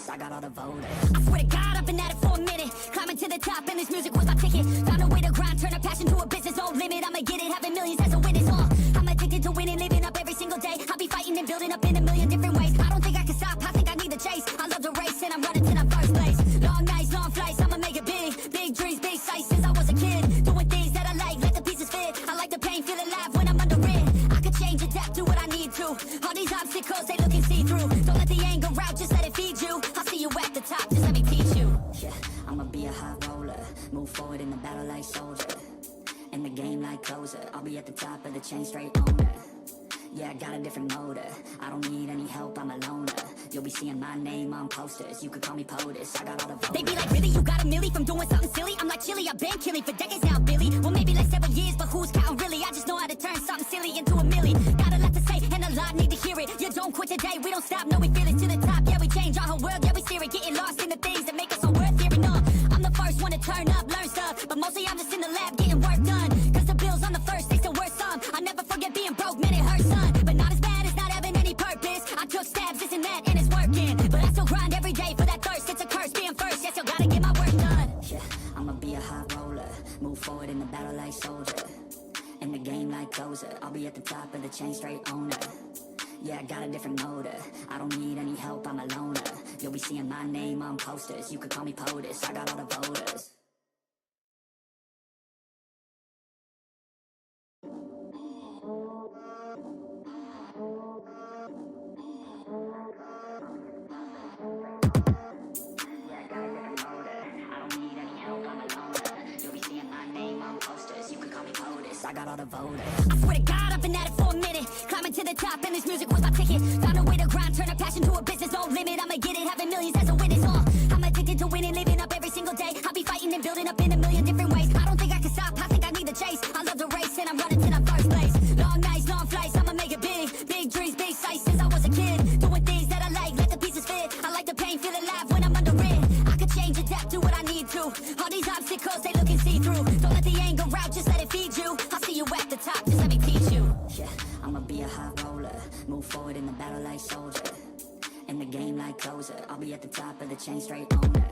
voters. I got all the voters. I swear to God, I've been at it for a minute. Climbing to the top, and this music was my ticket. Found a way to grind, turn a passion to a business. No limit, I'ma get it, having millions as a witness. I'm addicted to winning, living up every single day. I'll be fighting and building up in a million different ways. I don't think I can stop, I think I need the chase. I love the race, and I'm running till I'm first place. Long nights, long flights, I'ma make it big. Big dreams, big sights since I was a kid. Doing things that I like, let the pieces fit. I like the pain, feel alive when I'm under it. I could change, adapt, do what I need to. All these obstacles, they looking see-through. Don't let the anger out, just let it feed you. I'll see you at the top, just let me teach you. Yeah, I'ma be a high roller. Move forward in the battle like soldier. In the game like closer. I'll be at the top of the chain, straight owner. Yeah, I got a different motor. I don't need any help, I'm a loner. You'll be seeing my name on posters. You could call me POTUS, I got all the voters. They be like, really, you got a milli from doing something silly? I'm like, chilly, I've been killing for decades now, Billy. Well, maybe like several years, but who's counting really? I just know how to turn something silly into a milli. Got a lot to say, and a lot need to hear it. You don't quit today, we don't stop, no, we feel it to the top. Yeah, we change our whole world, yeah, we steer it. Getting lost in the things that make us so worth hearing on. I'm the first one to turn up, learn stuff, but mostly I'm just in the lab getting work done. Cause the bills on the first, they still worth some. I never forget being broke, man, it hurts, son. But not as bad as not having any purpose. I took stabs, this and that, and it's working. But I still grind every day for that thirst. It's a curse being first, yes, you gotta get my work done. Yeah, I'ma be a high roller. Move forward in the battle like soldier. In the game like closer. I'll be at the top of the chain, straight owner. Yeah, I got a different motor. I don't need any help, I'm a loner. You'll be seeing my name on posters. You could call me POTUS, I got all the voters. I got all the voters. I swear to God, I've been at it for a minute. Climbing to the top, and this music was my ticket. Found a way to grind, turn a passion to a business. No limit, I'ma get it, having millions as a witness. I'm addicted to winning, living up every single day. I'll be fighting and building up in a million different ways. I don't think I can stop, I think I need the chase. I love the race, and I'm running till I'm first place. Long nights, long flights, I'ma make it big. Big dreams, big sights since I was a kid. Doing things that I like, let the pieces fit. I like the pain, feel alive when I'm under it. I could change, adapt, do what I need to. All these obstacles, they looking see-through. Don't let the anger out, just let it feed you. I'll see you at the top, just let me teach you. Yeah, I'ma be a high roller. Move forward in the battle like soldier. In the game like closer. I'll be at the top of the chain, straight owner.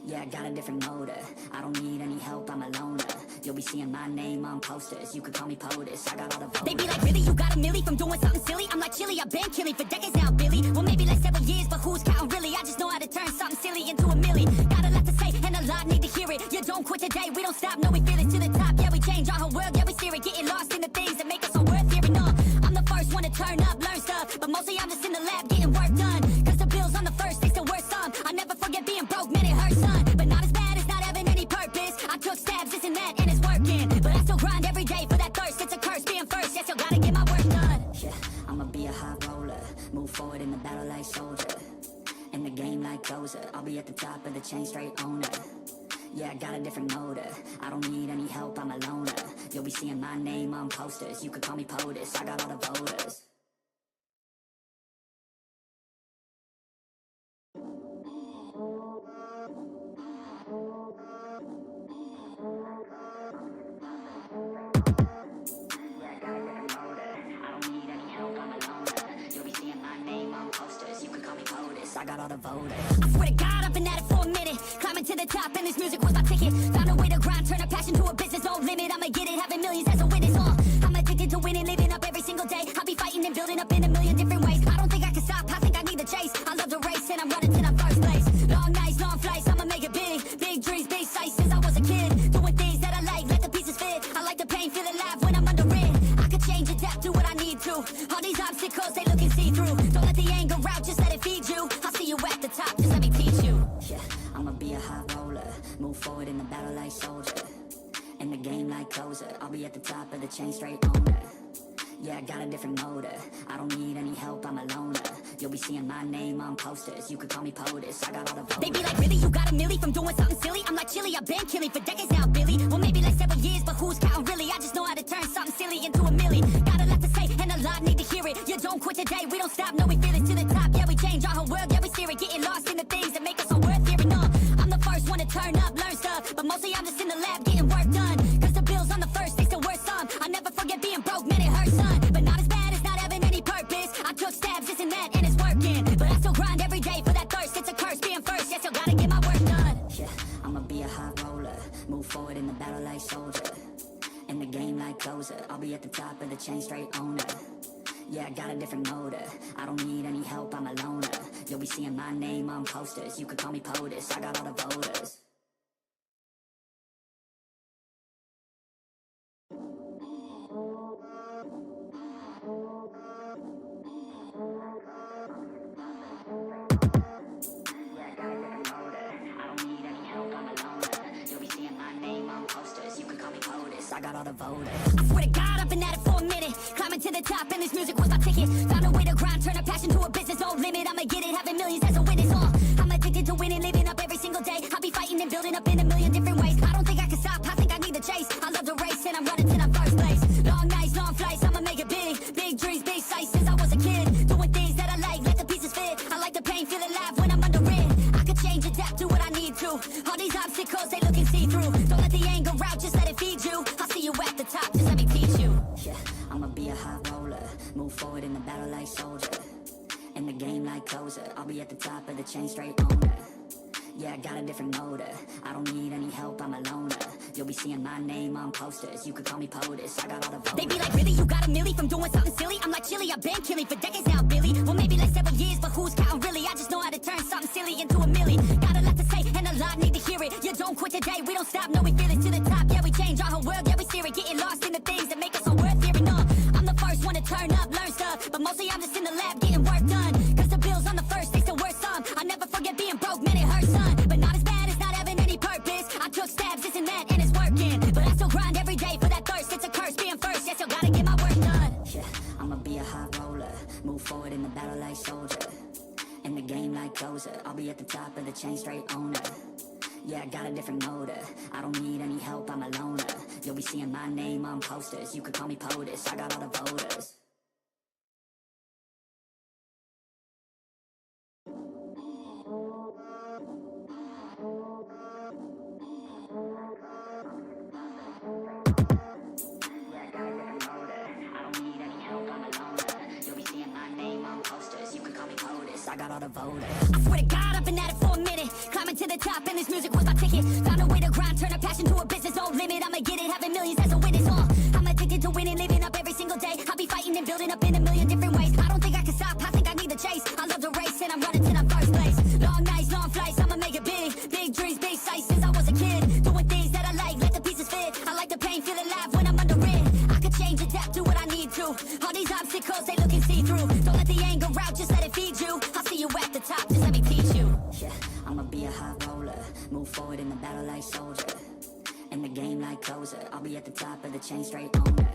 Yeah, I got a different motor. I don't need any help, I'm a loner. You'll be seeing my name on posters. You could call me POTUS, I got all the voters. They be like, really, you got a milli from doing something silly? I'm like, chilly, I've been killing for decades now, Billy. Well, maybe like several years, but who's counting really? I just know how to turn something silly into a milli. Got a lot to say, and a lot need to hear it. You don't quit today, we don't stop, no, we feel it to the top. Yeah, we change our whole world, yeah, we steer it. Getting lost in the things that make us so worth hearing on. I'm the first one to turn up, learn stuff, but mostly I'm just in the lab getting work done. Cause the bills on the first, they still worth some. I never forget being broke, man, it hurts, son. But not as bad as not having any purpose. I took stabs, this and that, and it's working. But I still grind every day for that thirst. It's a curse being first, yes, you gotta get my work done. Yeah, I'ma be a high roller. Move forward in the battle like soldier. In the game like closer. I'll be at the top of the chain, straight owner. Yeah, I got a different motor. I don't need any help, I'm a loner. You'll be seeing my name on posters. You could call me POTUS, I got all the voters. I got all the voters. I swear to God, I've been at it for a minute. Climbing to the top, and this music was my ticket. Found a way to grind, turn a passion to a business. No limit, I'ma get it, having millions as a witness. I'm addicted to winning, living up every single day. I'll be fighting and building up in a million different ways. I don't think I can stop, I think I need the chase. I love the race, and I'm running till I'm first place. Long nights, long flights, I'ma make it big. Big dreams, big sights since I was a kid. Doing things that I like, let the pieces fit. I like the pain, feel alive when I'm under it. I could change, adapt, do what I need to. All these obstacles, they looking see-through. Don't let the anger out, just let it feed you. I'll see you at the top, just let me teach you. Yeah, I'ma be a high roller. Move forward in the battle like soldier. In the game like closer. I'll be at the top of the chain, straight owner. Yeah, I got a different motor. I don't need any help, I'm a loner. You'll be seeing my name on posters. You could call me POTUS, I got all the voters. They be like, really, you got a milli from doing something silly? I'm like, chilly, I've been killing for decades now, Billy. Well, maybe like several years, but who's counting really? I just know how to turn something silly into a milli. Got a lot to say, and a lot need to hear it. You don't quit today, we don't stop, no, we feel it to the top. Yeah, we change our whole world, yeah, we steer it. Getting lost in the things that make us so worth hearing on. I'm the first one to turn up, learn stuff, but mostly I'm just in the lab getting work done. Cause the bills on the first, they still worth some. I never forget being broke, man, it hurts, son. But not as bad as not having any purpose. I took stabs, this and that, and it's working. But I still grind every day for that thirst. It's a curse at the top of the chain, straight owner. Yeah, I got a different motive. I don't need any help, I'm a loner. You'll be seeing my name on posters. You could call me POTUS, I got all the voters. I got all the voters. I swear to God, I've been at it for a minute. Climbing to the top, and this music was my ticket. Found a way to grind, turn a passion to a business. No limit, I'ma get it, having millions as a witness. I'm addicted to winning, living up every single day. I'll be fighting and building up in a million different ways. I don't think I can stop, I think I need the chase. I love the race, and I'm running till I'm first place. Long nights, long flights, I'ma make it big. Big dreams, big sights since I was a kid. Doing things that I like, let the pieces fit. I like the pain, feel alive when I'm under it. I could change, adapt, do what I need to. All these obstacles, they looking see-through. Don't let the anger out, just let it feed you. I'll see you at the top, just let me teach you. Yeah, I'ma be a high roller. Move forward in the battle like soldier. In the game like closer. I'll be at the top of the chain, straight owner. Yeah, I got a different motive. I don't need any help, I'm a loner. You'll be seeing my name on posters. You could call me POTUS, I got all the voters. They be like, really, you got a milli from doing something silly? I'm like, chilly, I've been killing for decades now, Billy. Well, maybe like several years, but who's counting really? I just know how to turn something silly into a milli. Got a lot to say, and a lot need to hear it. You don't quit today, we don't stop, no, we feel it to the top. Yeah, we change our whole world, yeah, we steer it. Getting lost in the things that make us so worth hearing on. I'm the first one to turn up, learn stuff, but mostly I'm just in the lab getting work done. Cause the bills on the first, takes the worst some. I never forget being broke, man, it hurts, son. But not as bad as not having any purpose. I took stabs, this and that, and it's working. But I still grind every day for that thirst. It's a curse being first, yes, you gotta get my work done. Yeah, I'ma be a high roller. Move forward in the battle like soldier. In the game like closer. I'll be at the top of the chain, straight owner. Yeah, I got a different motive. I don't need any help, I'm a loner. You'll be seeing my name on posters. You could call me POTUS, I got all the voters. I got all the voters. I swear to God, I've been at it for a minute. Climbing to the top, and this music was my ticket. Found a way to grind, turn a passion to a business. No limit, I'ma get it, having millions as a witness. I'm addicted to winning, living up every single day. I'll be fighting and building up in a million different ways. I don't think I can stop, I think I need the chase. I love the race, and I'm running till I'm first place. Long nights, long flights, I'ma make it big. Big dreams, big sights since I was a kid. Doing things that I like, let the pieces fit. I like the pain, feel alive when I'm under it. I could change, adapt, do what I need to. All these obstacles, they looking see-through. Don't let the anger out, just let it feed you. I'll see you at the top, just let me teach you. Yeah, I'ma be a high roller. Move forward in the battle like soldier. In the game like closer. I'll be at the top of the chain, straight owner.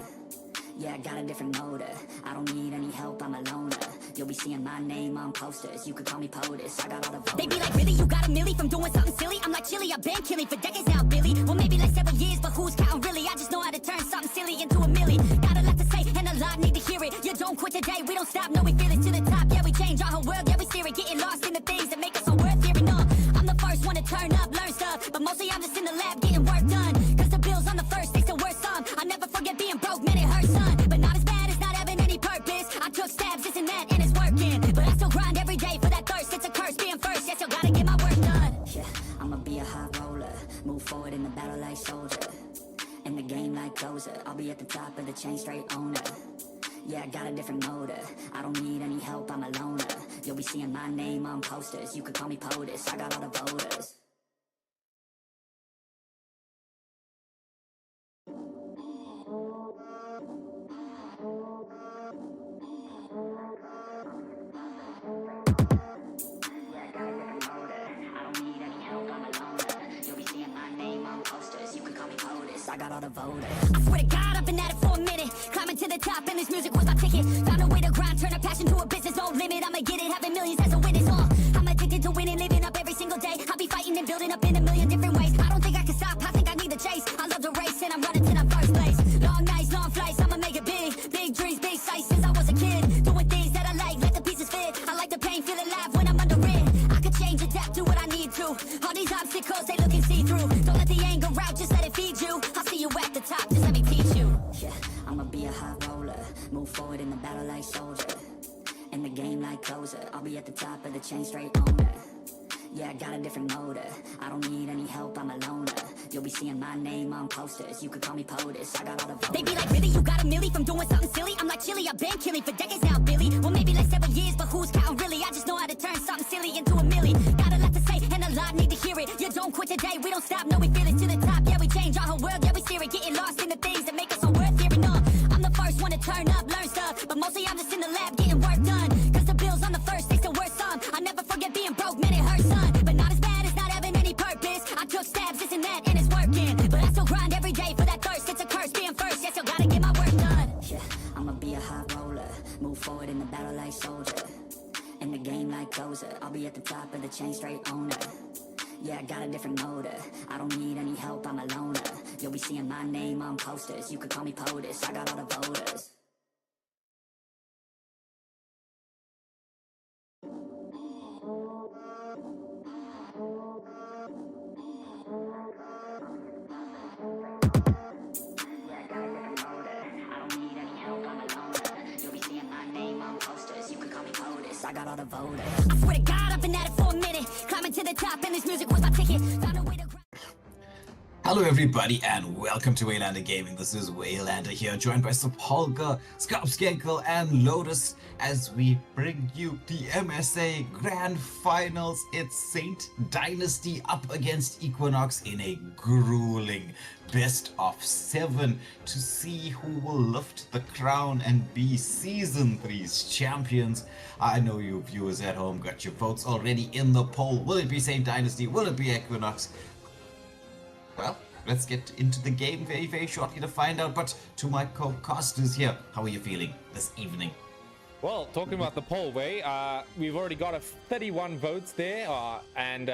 Yeah, I got a different motive. I don't need any help, I'm a loner. You'll be seeing my name on posters. You could call me POTUS, I got all the voters. They be like, really, you got a milli from doing something silly? I'm like, chilly, I've been killing for decades now, Billy. Well, maybe like several years, but who's counting really? I just know how to turn something silly into a milli. Got a lot to say, and a lot need to hear it. You don't quit today, we don't stop, no, we feel it to the top. Yeah, we change our whole world, yeah, we steer it. Getting lost in the things that make us so worth hearing on. I'm the first one to turn up, learn stuff, but mostly I'm just in the lab getting work done. Cause the bills on the first, takes the worst some. I never forget being broke, man, it hurts, son. But not as bad as not having any purpose. I took stabs, this and that, and it's working. But I still grind every day for that thirst. It's a curse being first, yes, you gotta get my work done. Yeah, I'ma be a high roller. Move forward in the battle like soldier. In the game like closer. I'll be at the top of the chain, straight owner. Yeah, I got a different motive. I don't need any help, I'm a loner. You'll be seeing my name on posters. You could call me POTUS, I got all the voters. I got all the voters. I swear to God, I've been at it for a minute. Climbing to the top, and this music was my ticket. Found a way to grind, turn a passion to a business. No limit, I'ma get it, having millions as a witness. I'm addicted to winning, living up every single day. I'll be fighting and building up in a million different ways. I don't think I can stop, I think I need the chase. I love the race, and I'm running till I'm first place. Long nights, long flights, I'ma make it big. Big dreams, big sights since I was a kid. Doing things that I like, let the pieces fit. I like the pain, feel alive when I'm under it. I could change, adapt, do what I need to. All these obstacles, they looking see-through. Don't let the anger out, just let it feed you. I'll see you at the top, just let me teach you. Yeah, I'ma be a high roller. Move forward in the battle like soldier. In the game like closer. I'll be at the top of the chain, straight owner. Yeah, I got a different motor. I don't need any help, I'm a loner. You'll be seeing my name on posters. You could call me POTUS, I got all the votes. They be like, really, you got a milli from doing something silly? I'm like, chilly, I've been killing for decades now, Billy. Well, maybe like 7 years, but who's counting really? I just know how to turn something silly into a milli. Got a lot to say, and a lot need to hear it. You don't quit today, we don't stop, no, we feel it to the top. Yeah, we change our whole world, yeah, we steer it. Getting lost in the things that make us so worth hearing of. I'm the first one to turn up, learn stuff, but mostly I'm just in the lab getting work done. Cause the bills on the first, they still worth some. I never forget being broke, man, it hurts, son. But not as bad as not having any purpose. I took stabs, this and that, and it's working. But I still grind every day for that thirst. It's a curse being first, yeah, still gotta get my work done. Yeah, I'ma be a high roller, move forward in the battle like soldier. In the game like Gozer, I'll be at the top of the chain, straight owner. Yeah, I got a different motor. I don't need any help, I'm a loner. You'll be seeing my name on posters. You could call me POTUS, I got all the voters. I got all the voters. I swear to God, I've been at it for a minute. Climbing to the top, and this music was my ticket. Found a way to. Hello everybody and welcome to Waylander Gaming. This is Waylander here, joined by Sapolka, Skarpskenkel and Lotus as we bring you the MSA Grand Finals. It's Saint Dynasty up against Equinox in a grueling best of 7 to see who will lift the crown and be Season 3's champions. I know you viewers at home got your votes already in the poll. Will it be Saint Dynasty? Will it be Equinox? Well, let's get into the game very, very shortly to find out. But to my co-casters here, how are you feeling this evening? Well, talking about the poll, we've already got 31 votes there, and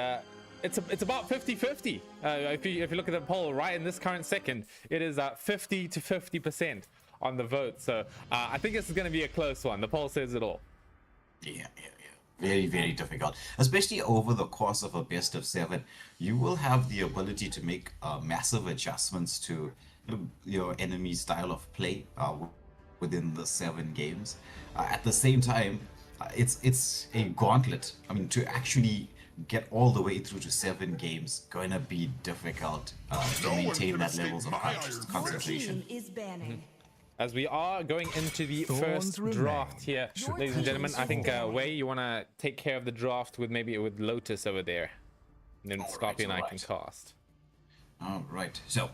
it's about 50-50. If you look at the poll right in this current second, it is 50 to 50% on the vote. So I think this is going to be a close one. The poll says it all. Yeah. Very, very difficult, especially over the course of a best of 7. You will have the ability to make massive adjustments to your enemy's style of play within the 7 games. At the same time, it's a gauntlet. I mean, to actually get all the way through to 7 games, going to be difficult to maintain that levels of concentration. As we are going into the first draft here, ladies and gentlemen, I think Wei, you want to take care of the draft with Lotus over there, and then Scorpion and I can cast. All right. So,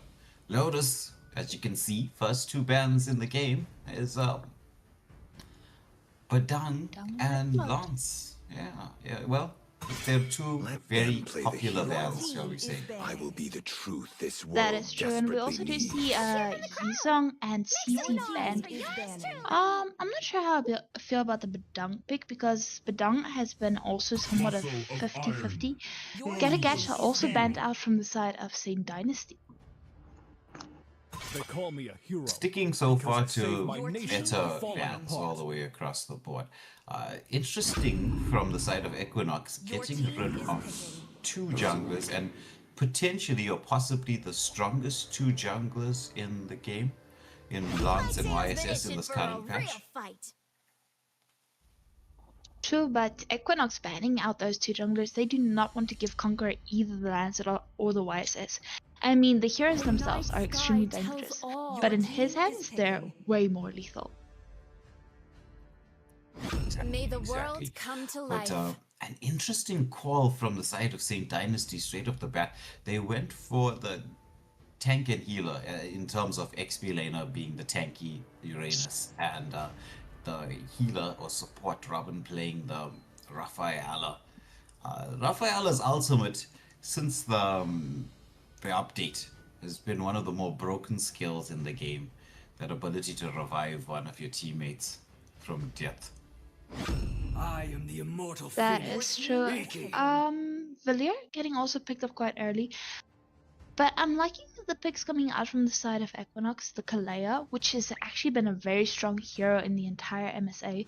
Lotus, as you can see, first 2 bans in the game is Badang and Lance. Yeah. Well, they're 2 very popular bands, shall we say. I will be the truth this world. That is true, and we also do see Yisong and CC banned. I'm not sure how I feel about the Badang pick, because Badang has been also somewhat of 50-50. Galagash are also banned out from the side of Saint Dynasty. They call me a hero. Sticking so far to better bans all the way across the board. Interesting from the side of Equinox, getting rid of 2 junglers and potentially or possibly the strongest 2 junglers in the game, in Lance and YSS in this current patch. True, but Equinox banning out those 2 junglers, they do not want to give Conqueror either the Lance or the YSS. I mean, the heroes themselves are extremely dangerous, but in his hands, they're way more lethal. May the world come to life. But an interesting call from the side of Saint Dynasty straight off the bat. They went for the tank and healer in terms of XP laner being the tanky Uranus, and the healer or support Robin playing the Rafaela. Rafaela's ultimate, since the update, has been one of the more broken skills in the game. That ability to revive one of your teammates from death. I am the immortal. That is true. Villiers getting also picked up quite early. But I'm liking the picks coming out from the side of Equinox, the Kalea, which has actually been a very strong hero in the entire MSA.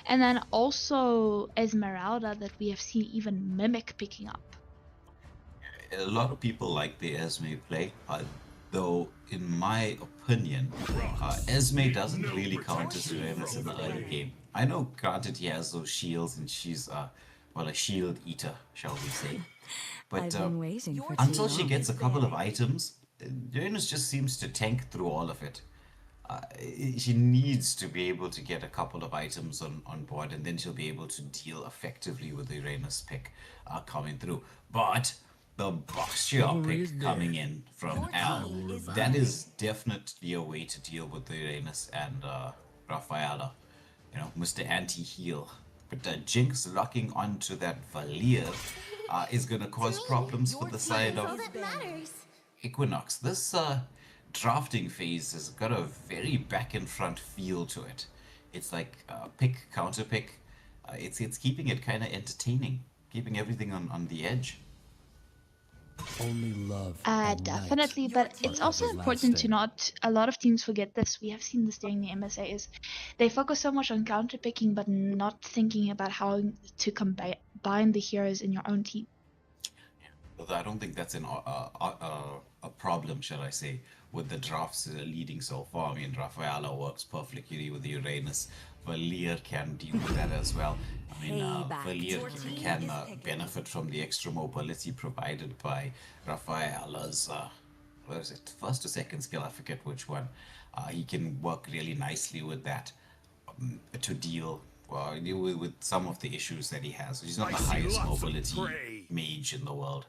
And then also Esmeralda, that we have seen even Mimic picking up. A lot of people like the Esme play, though in my opinion, Esme doesn't really count as Uranus in the early game. I know, granted, he has those shields and she's well, a shield eater, shall we say. But I've been waiting for until too she long. gets a couple of items, Uranus just seems to tank through all of it. She needs to be able to get a couple of items on board, and then she'll be able to deal effectively with the Uranus pick coming through. But the Bastia pick coming in from Al, that is definitely a way to deal with the Uranus and Rafaela. You know, Mr. Anti-Heal. But Jinx locking onto that Valier is going to cause problems for the side of Equinox. This drafting phase has got a very back and front feel to it. It's like pick, counter pick. It's keeping it kind of entertaining, keeping everything on the edge. Only love. Definitely, but it's also important to not. A lot of teams forget this. We have seen this during the MSA. Is they focus so much on counter picking, but not thinking about how to combine the heroes in your own team. Although I don't think that's a problem, shall I say, with the drafts leading so far. I mean, Rafaela works perfectly with the Uranus. Valier can deal with that as well. I mean, Valier can benefit from the extra mobility provided by Rafaela's, what is it, first or second skill, I forget which one. He can work really nicely with that to deal with some of the issues that he has. He's not the highest mobility mage in the world.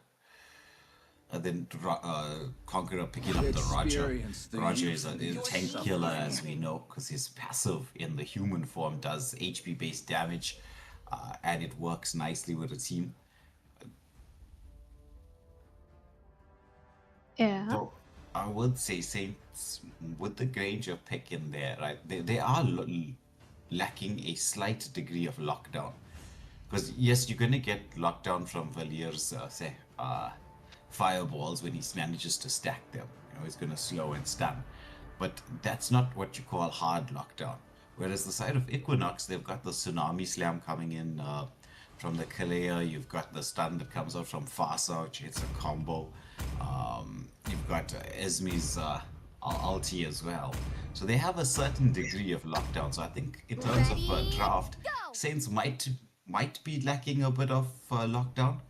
Then Conqueror picking up the Roger. Roger is a tank killer, as we know, because his passive in the human form does HP-based damage, and it works nicely with a team. Yeah. So I would say Saints, with the Granger pick in there, right, they are lacking a slight degree of lockdown. Because yes, you're going to get lockdown from Valier's, fireballs when he manages to stack them. You know, he's going to slow and stun. But that's not what you call hard lockdown. Whereas the side of Equinox, they've got the Tsunami Slam coming in from the Kalea. You've got the stun that comes out from Farsa, which hits a combo. You've got Esme's ulti as well. So they have a certain degree of lockdown. So I think in terms of draft, Saints might be lacking a bit of lockdown.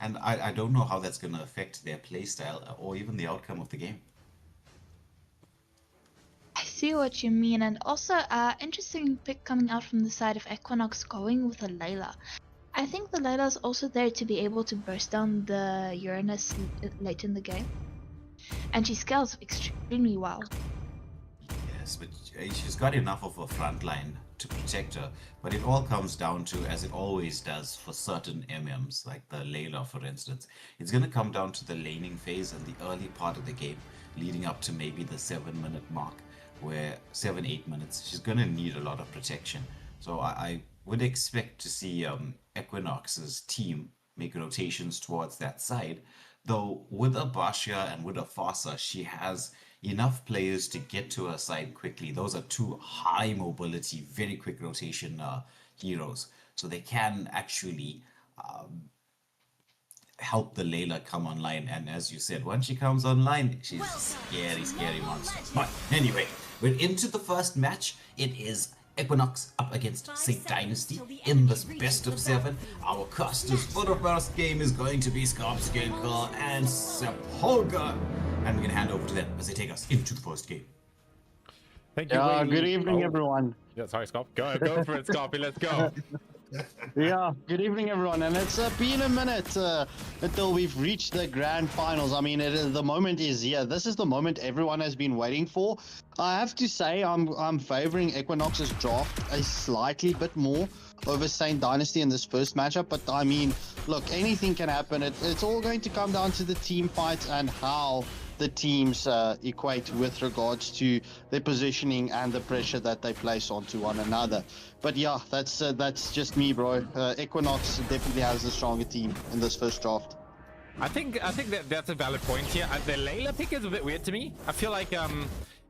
And I don't know how that's going to affect their playstyle or even the outcome of the game. I see what you mean, and also interesting pick coming out from the side of Equinox going with a Layla. I think the Layla is also there to be able to burst down the Uranus late in the game, and she scales extremely well. Yes, but she's got enough of a front line to protect her, but it all comes down to, as it always does for certain MMs, like the Layla for instance, it's going to come down to the laning phase and the early part of the game, leading up to maybe the 7-minute mark, where 7-8 minutes, she's going to need a lot of protection. So I would expect to see Equinox's team make rotations towards that side, though with a Bastia and with a Farsa, she has enough players to get to her side quickly. Those are two high mobility, very quick rotation heroes. So they can actually help the Layla come online. And as you said, once she comes online, she's a scary monster. But anyway, we're into the first match. It is Equinox up against St. Dynasty in this best of 7. Our casters for the first game is going to be Skarpskenkel and Sepulga. And we're going to hand over to them as they take us into the first game. Thank you. Good evening, everyone. Yeah, sorry, Scarp. Go for it, Scarpy. Let's go. Yeah, good evening, everyone. And it's been a minute until we've reached the grand finals. I mean, the moment is here. This is the moment everyone has been waiting for. I have to say, I'm favoring Equinox's draft a slightly bit more over St. Dynasty in this first matchup. But I mean, look, anything can happen. It's all going to come down to the team fights and how the teams equate with regards to their positioning and the pressure that they place onto one another. But yeah, that's just me, bro. Equinox definitely has a stronger team in this first draft. I think that's a valid point here. The Layla pick is a bit weird to me. I feel like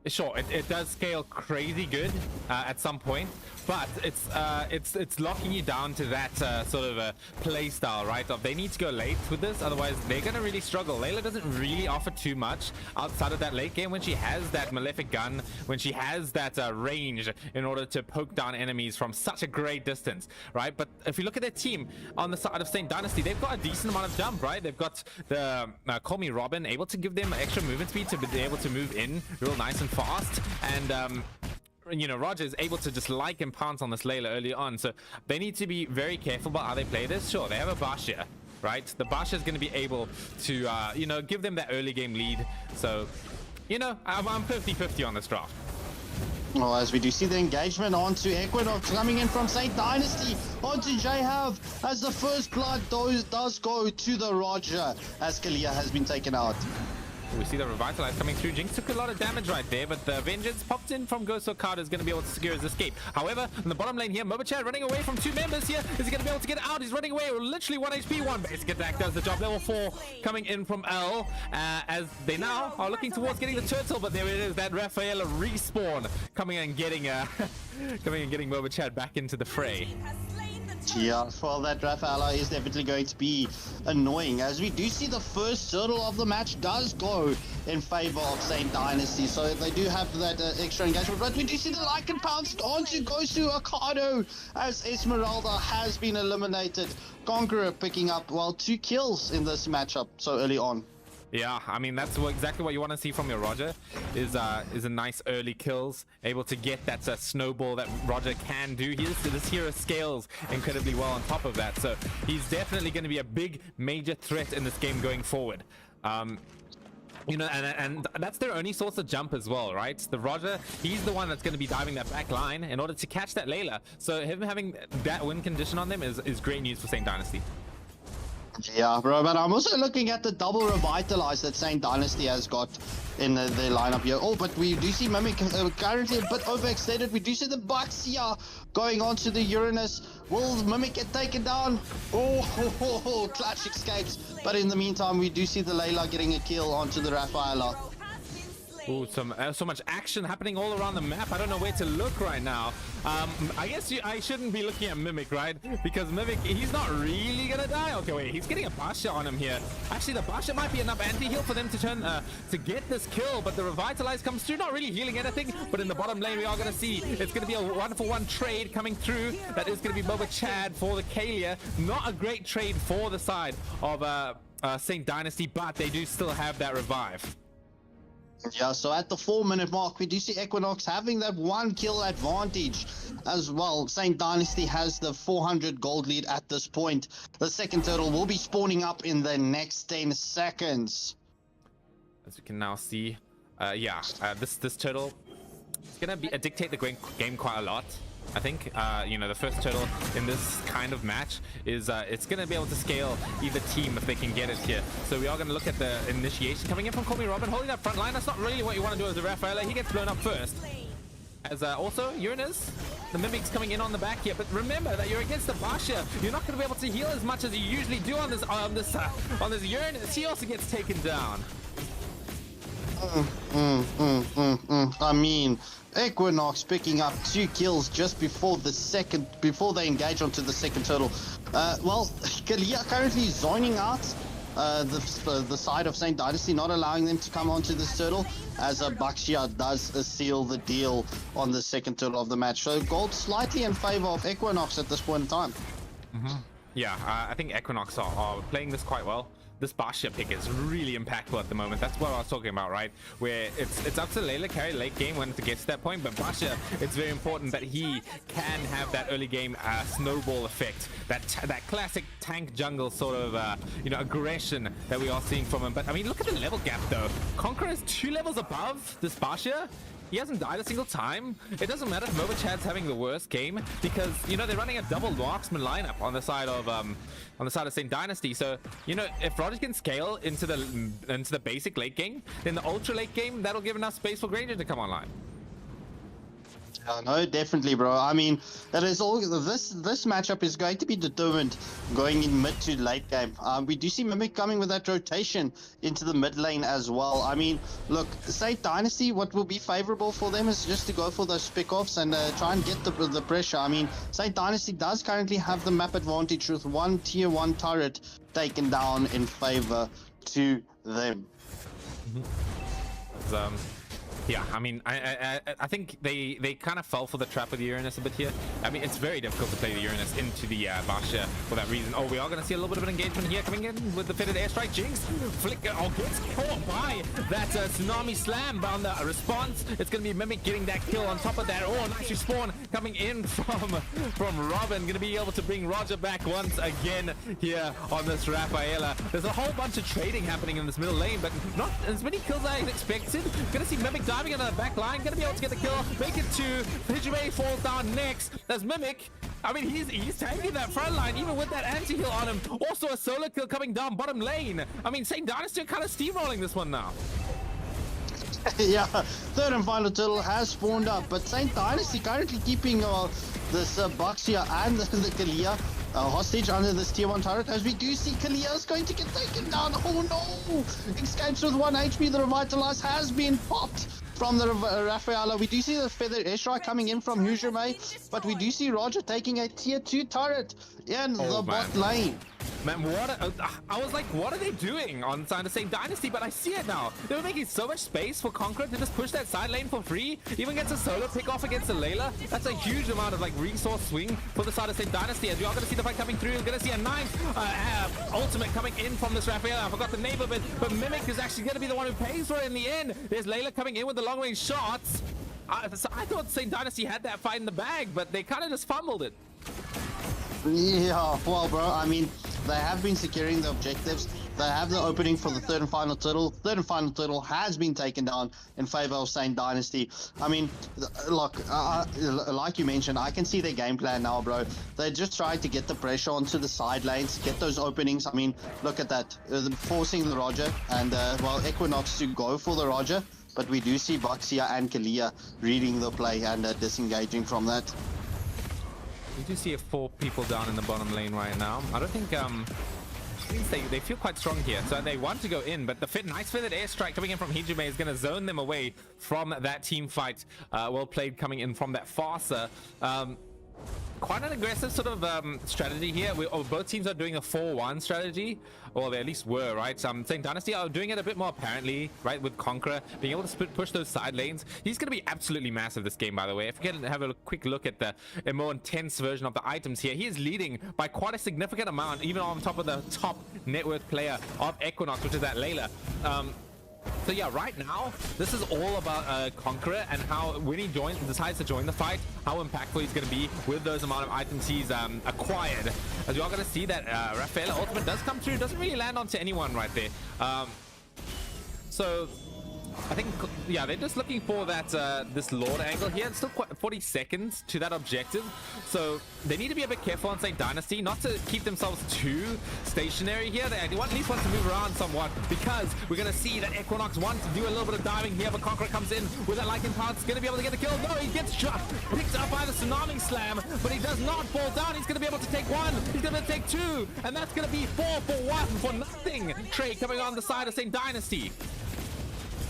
Sure, it does scale crazy good at some point, but it's locking you down to that sort of a play style, right? Of they need to go late with this, otherwise they're gonna really struggle. Layla doesn't really offer too much outside of that late game when she has that malefic gun, when she has that range in order to poke down enemies from such a great distance, right? But if you look at their team on the side of St. Dynasty, they've got a decent amount of jump, right? They've got the Call Me Robin able to give them extra movement speed to be able to move in real nice and fast, and you know, Roger is able to just like and pounce on this Layla early on, so they need to be very careful about how they play this. Sure, they have a Basha, right? The Basha is going to be able to you know, give them that early game lead, so you know, I'm 50-50 on this draft. Well, as we do see the engagement onto Equinox coming in from St. Dynasty onto J-Hav as the first blood does go to the Roger as Kalia has been taken out. We see the Revitalize coming through. Jinx took a lot of damage right there, but the Vengeance popped in from Ghost Okada is going to be able to secure his escape. However, in the bottom lane here, Mobachad running away from two members here. Is he going to be able to get out? He's running away. Literally 1 HP, 1 basic attack does the job. Level 4 coming in from L as they now are looking towards getting the turtle, but there it is, that Rafaela respawn coming and getting Mobachad back into the fray. Yeah, well, that Rafaela is definitely going to be annoying, as we do see the first turtle of the match does go in favor of St. Dynasty, so they do have that extra engagement, but we do see the Lycan pounced onto goes to Ocado as Esmeralda has been eliminated. Conqueror picking up, well, 2 kills in this matchup so early on. Yeah, I mean, that's exactly what you want to see from your Roger, is a nice early kills, able to get that snowball that Roger can do. This hero scales incredibly well on top of that, so he's definitely going to be a big major threat in this game going forward. You know, and that's their only source of jump as well, right? The Roger, he's the one that's going to be diving that back line in order to catch that Layla, so him having that win condition on them is great news for St. Dynasty. Yeah, bro, but I'm also looking at the double revitalize that St. Dynasty has got in their lineup here. Oh, but we do see Mimic currently a bit overextended. We do see the Bucks here going on to the Uranus. Will Mimic get taken down? Oh, clutch escapes. But in the meantime, we do see the Layla getting a kill onto the Rafaela. Ooh, so much action happening all around the map. I don't know where to look right now. I guess I shouldn't be looking at Mimic, right? Because Mimic, he's not really gonna die. Okay, wait, he's getting a Basha on him here. Actually, the Basha might be enough anti-heal for them to turn to get this kill, but the Revitalize comes through, not really healing anything. But in the bottom lane, we are gonna see it's gonna be a 1-for-1 trade coming through. That is gonna be Mobachad for the Kalia. Not a great trade for the side of St. Dynasty, but they do still have that revive. Yeah, so at the 4-minute mark, we do see Equinox having that 1 kill advantage as well. St. Dynasty has the 400 gold lead at this point. The second turtle will be spawning up in the next 10 seconds. As we can now see, this turtle is gonna dictate the game quite a lot. I think, you know, the first turtle in this kind of match is it's going to be able to scale either team if they can get it here. So we are going to look at the initiation coming in from Call Me Robin, holding that front line. That's not really what you want to do as a Rafaela. He gets blown up first. As also Uranus, the Mimic's coming in on the back here, but remember that you're against the Basha. You're not going to be able to heal as much as you usually do on this Uranus. He also gets taken down. I mean, Equinox picking up 2 kills just before they engage onto the second turtle. Well, Kalia currently zoning out the side of St. Dynasty, not allowing them to come onto this turtle, as Bakshia does seal the deal on the second turtle of the match. So gold slightly in favor of Equinox at this point in time. Yeah, I think Equinox are playing this quite well. This Basha pick is really impactful at the moment. That's what I was talking about, right? Where it's up to Layla carry late game when it gets to that point, but Basha, it's very important that he can have that early game snowball effect, that classic tank jungle sort of you know, aggression that we are seeing from him. But I mean, look at the level gap though. Conqueror is 2 levels above this Basha. He hasn't died a single time. It doesn't matter if Mobachad's having the worst game, because, you know, they're running a double marksman lineup on the side of St. Dynasty. So, you know, if Roger can scale into the basic late game, then the ultra late game, that'll give enough space for Granger to come online. No, definitely, bro. I mean, that is all. This matchup is going to be determined going in mid to late game. We do see Mimic coming with that rotation into the mid lane as well. I mean, look, say Dynasty, what will be favorable for them is just to go for those pick-offs and try and get the pressure. I mean, say Dynasty does currently have the map advantage with one tier 1 turret taken down in favor to them. Yeah, I mean, I think they kind of fell for the trap with the Uranus a bit here. I mean, it's very difficult to play the Uranus into the Basha for that reason. Oh, we are going to see a little bit of an engagement here coming in with the fitted airstrike. Jinx, Flicker, gets caught by that tsunami slam on the response. It's going to be Mimic getting that kill on top of that. Oh, nice respawn coming in from Robin. Going to be able to bring Roger back once again here on this Rafaela. There's a whole bunch of trading happening in this middle lane, but not as many kills as I expected. Going to see Mimic diving into the back line, gonna be able to get the kill, make it to Hijime falls down next. There's Mimic. I mean, he's tanking that front line, even with that anti-heal on him. Also a solo kill coming down bottom lane. I mean, St. Dynasty are kind of steamrolling this one now. Yeah, third and final turtle has spawned up, but St. Dynasty currently keeping this Baxia and the Kalia hostage under this tier 1 turret, as we do see Kalia is going to get taken down. Oh no! Escapes with 1 HP. The Revitalize has been popped from the Rafaela. We do see the feathered airstrike coming in from Hujime, but we do see Roger taking a tier 2 turret in the bot lane. Man, I was like, what are they doing on side of St. Dynasty? But I see it now. They were making so much space for Conqueror to just push that side lane for free. Even gets a solo pick off against the Layla. That's a huge amount of like resource swing for the side of St. Dynasty. As we are going to see the fight coming through. We're going to see a nice ultimate coming in from this Rafaela. I forgot the name of it, but Mimic is actually going to be the one who pays for it in the end. There's Layla coming in with the long range shots. So I thought St. Dynasty had that fight in the bag, but they kind of just fumbled it. Yeah, well, bro, I mean, they have been securing the objectives. They have the opening for the third and final turtle. Third and final turtle has been taken down in favor of St. Dynasty. I mean, look, like you mentioned, I can see their game plan now, bro. They just tried to get the pressure onto the side lanes, get those openings. I mean, look at that. Forcing the Roger and, well, Equinox to go for the Roger. But we do see Baxia and Kalia reading the play and disengaging from that. We do see 4 people down in the bottom lane right now. I don't think they feel quite strong here, so they want to go in, but the nice feathered airstrike coming in from Hijime is going to zone them away from that team fight. Well played coming in from that Farsa. Quite an aggressive sort of strategy here. Both teams are doing a 4-1 strategy, or they at least were, right? St. Dynasty are doing it a bit more apparently, right, with Conqueror being able to push those side lanes. He's going to be absolutely massive this game, by the way. If you can have a quick look at a more intense version of the items here, he is leading by quite a significant amount, even on top of the top net worth player of Equinox, which is that Layla. So yeah, right now, this is all about Conqueror and how when he decides to join the fight, how impactful he's going to be with those amount of items he's acquired. As you are going to see that Rafaela ultimate does come through, doesn't really land onto anyone right there. So I think, yeah, they're just looking for that this Lord angle here. It's still quite 40 seconds to that objective, so they need to be a bit careful on St. Dynasty, not to keep themselves too stationary here. They at least want to move around somewhat, because we're going to see that Equinox wants to do a little bit of diving here, but Conqueror comes in with that lightning power. It's going to be able to get the kill. No, he gets shot, picked up by the tsunami slam, but he does not fall down. He's going to be able to take 1, he's going to take 2, and that's going to be 4 for 1 for nothing. Trey coming on the side of St. Dynasty.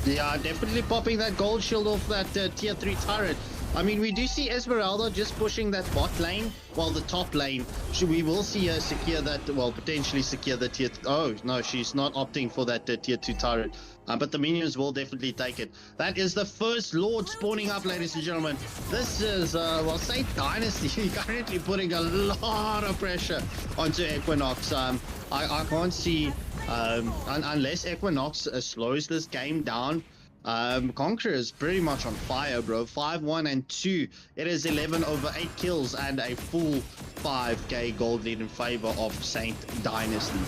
Yeah, definitely popping that gold shield off that tier 3 turret. I mean, we do see Esmeralda just pushing that bot lane, while the top lane, we will see her secure that, well, potentially secure the tier... Oh, no, she's not opting for that tier 2 turret. But the minions will definitely take it. That is the first Lord spawning up, ladies and gentlemen. This is, well, St. Dynasty currently putting a lot of pressure onto Equinox. I can't see... unless Equinox slows this game down, Conqueror is pretty much on fire, bro. 5-1 and 2. It is 11 over 8 kills and a full 5k gold lead in favor of St. Dynasty.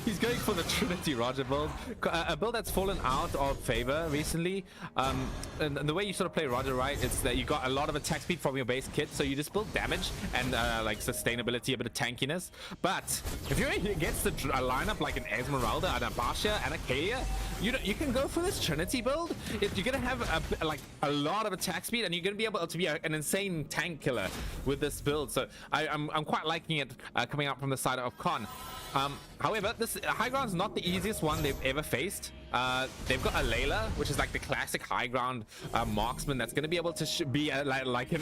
He's going for the Trinity Roger build, a build that's fallen out of favor recently. And the way you sort of play Roger, right, it's that you got a lot of attack speed from your base kit, so you just build damage and like sustainability, a bit of tankiness. But if you're against a lineup like an Esmeralda, and a Basha, and a Kalia, you can go for this Trinity build. You're gonna have a lot of attack speed, and you're gonna be able to be an insane tank killer with this build. So I'm quite liking it coming out from the side of Con. However, this high ground's not the easiest one they've ever faced. They've got a Layla, which is like the classic high ground marksman that's going to be able to be like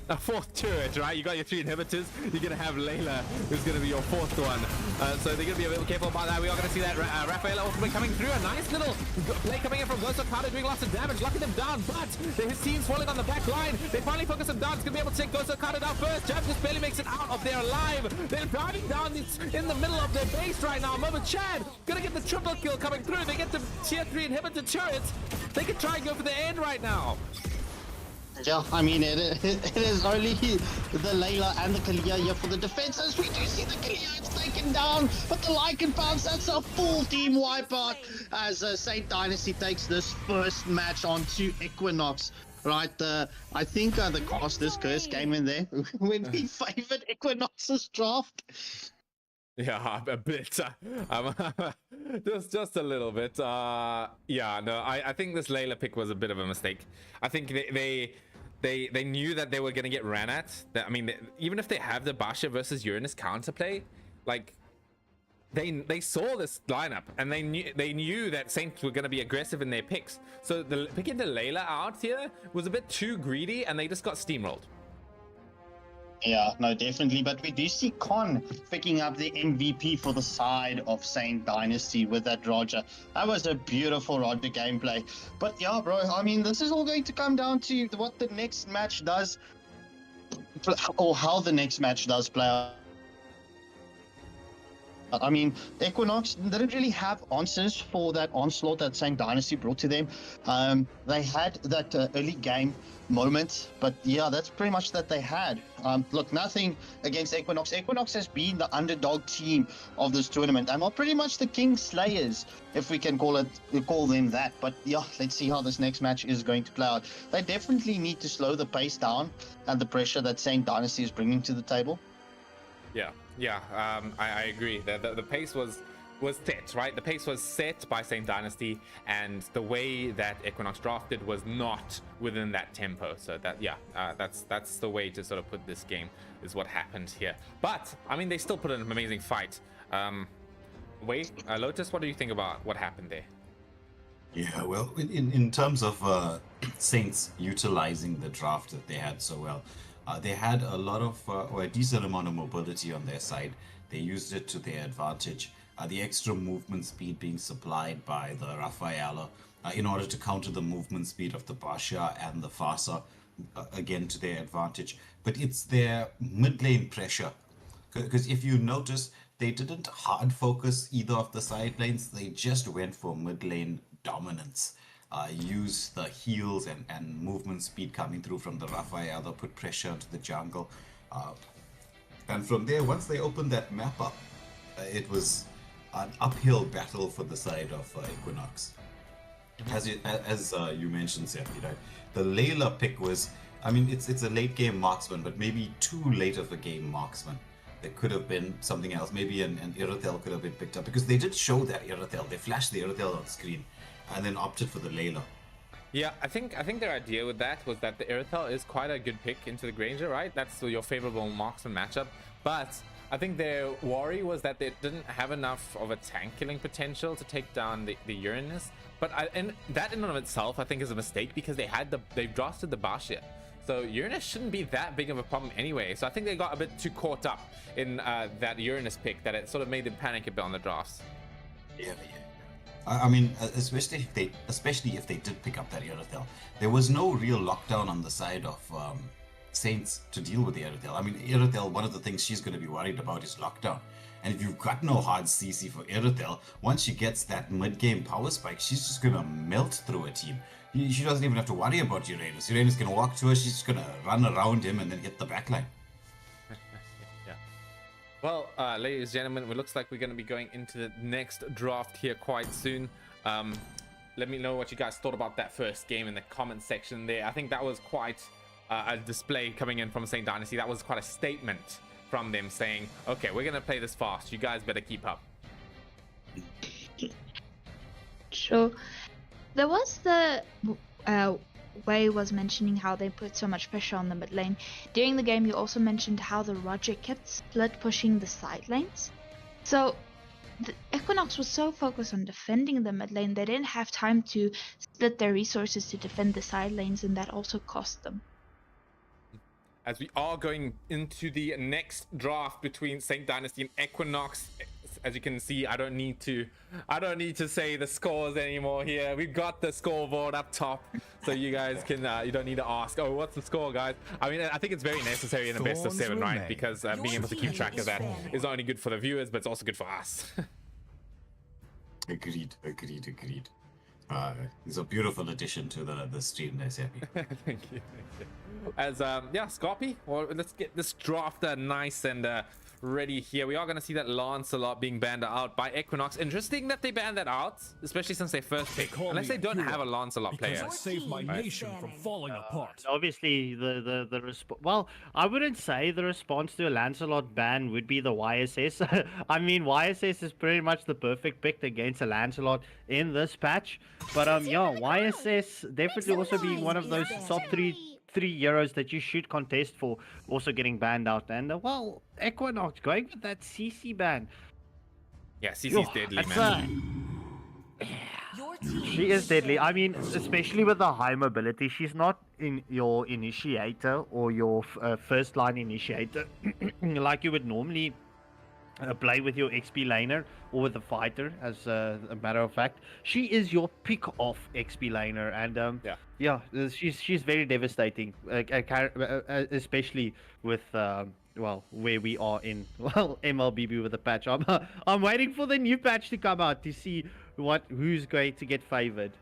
a fourth turret, right? You got your 3 inhibitors, you're going to have Layla, who's going to be your 4th one. So they're going to be a little careful about that. We are going to see that Rafael ultimately coming through. A nice little play coming in from Ghost Okada, doing lots of damage, locking them down, but his team's falling on the back line. They finally focus him down. It's going to be able to take Ghost Okada down first. Jab just barely makes it out of there alive. They're diving down in the middle of their base right now. Moment Chad gonna get the triple kill coming through. They get the tier 3 inhibitor turrets. They can try and go for the end right now. Yeah, I mean, it is only the Layla and the Kalia here for the defenses. We do see the Kalia, it's taken down, but the Lycan bounce, that's a full team wipeout as St. Dynasty takes this first match onto Equinox. Right, I think the Casters curse came in there when we favored Equinox's draft. Yeah, a bit. Just a little bit. Yeah, no, I think this Layla pick was a bit of a mistake. I think they knew that they were going to get ran at. I mean, even if they have the Basha versus Uranus counterplay, like they saw this lineup and they knew that Saints were going to be aggressive in their picks. So picking the Layla out here was a bit too greedy, and they just got steamrolled. Yeah, no, definitely. But we do see Con picking up the MVP for the side of St. Dynasty with that Roger. That was a beautiful Roger gameplay. But yeah, bro, I mean, this is all going to come down to what the next match does, or how the next match does play out. I mean, Equinox didn't really have answers for that onslaught that St. Dynasty brought to them. They had that early game moment, but yeah, that's pretty much that they had. Look, nothing against Equinox. Equinox has been the underdog team of this tournament, and are pretty much the King Slayers, if we can call them that. But yeah, let's see how this next match is going to play out. They definitely need to slow the pace down and the pressure that St. Dynasty is bringing to the table. Yeah, I agree. The pace was set, right? The pace was set by St. Dynasty, and the way that Equinox drafted was not within that tempo. So that's the way to sort of put this game, is what happened here. But I mean, they still put in an amazing fight. Lotus, what do you think about what happened there? Yeah, well, in terms of Saints utilizing the draft that they had so well, they had a lot of, or a decent amount of mobility on their side. They used it to their advantage. The extra movement speed being supplied by the Rafaela in order to counter the movement speed of the Basha and the Fasa, again to their advantage. But it's their mid lane pressure. Because if you notice, they didn't hard focus either of the side lanes. They just went for mid lane dominance. Use the heals and movement speed coming through from the Rafaela, put pressure into the jungle. And from there, once they opened that map up, it was an uphill battle for the side of Equinox. As you mentioned, Seppy, right? The Layla pick was, I mean, it's a late game marksman, but maybe too late of a game marksman. There could have been something else. Maybe an Irithel could have been picked up, because they did show that Irithel. They flashed the Irithel on screen and then opted for the Layla. Yeah, I think their idea with that was that the Irithel is quite a good pick into the Granger, right? That's your favorable marksman matchup. But I think their worry was that they didn't have enough of a tank killing potential to take down the Uranus. But and that in and of itself, I think, is a mistake, because they drafted the Basha. So Uranus shouldn't be that big of a problem anyway. So I think they got a bit too caught up in that Uranus pick that it sort of made them panic a bit on the drafts. Yeah. I mean, especially if they did pick up that Irithel, there was no real lockdown on the side of Saints to deal with the Irithel. I mean, Irithel, one of the things she's going to be worried about is lockdown. And if you've got no hard CC for Irithel, once she gets that mid-game power spike, she's just going to melt through a team. She doesn't even have to worry about Uranus. Uranus can walk to her, she's just going to run around him and then hit the backline. Well, ladies and gentlemen, it looks like we're going to be going into the next draft here quite soon. Let me know what you guys thought about that first game in the comment section there. I think that was quite a display coming in from St. Dynasty. That was quite a statement from them saying, okay, we're going to play this fast. You guys better keep up. So there was the Wei was mentioning how they put so much pressure on the mid lane. During the game, you also mentioned how the Roger kept split pushing the side lanes. So the Equinox was so focused on defending the mid lane, they didn't have time to split their resources to defend the side lanes, and that also cost them. As we are going into the next draft between St. Dynasty and Equinox, as you can see, I don't need to say the scores anymore here. We've got the scoreboard up top, so you guys can you don't need to ask, oh, what's the score, guys? I mean, I think it's very necessary in the best of 7, right? Because being able to keep track of that is not only good for the viewers, but it's also good for us. Agreed. It's a beautiful addition to the stream there, Seppy. Thank you. As yeah, Scorpy, well, let's get this draft nice and ready here. We are going to see that Lancelot being banned out by Equinox. Interesting that they banned that out, especially since they first pick, unless they don't have a Lancelot player. I saved my nation from falling apart. Obviously, well, I wouldn't say the response to a Lancelot ban would be the YSS. I mean, YSS is pretty much the perfect pick against a Lancelot in this patch. But yeah, YSS definitely also being one of those top three heroes that you should contest for, also getting banned out. And well, Equinox going with that CC ban. Yeah, CC's deadly, man. She is deadly. I mean, especially with the high mobility, she's not in your initiator or your first line initiator like you would normally play with your XP laner or with the fighter. As a matter of fact, she is your pick off XP laner, and yeah, she's very devastating, especially with well, where we are in MLBB with the patch. I'm waiting for the new patch to come out to see who's going to get favored.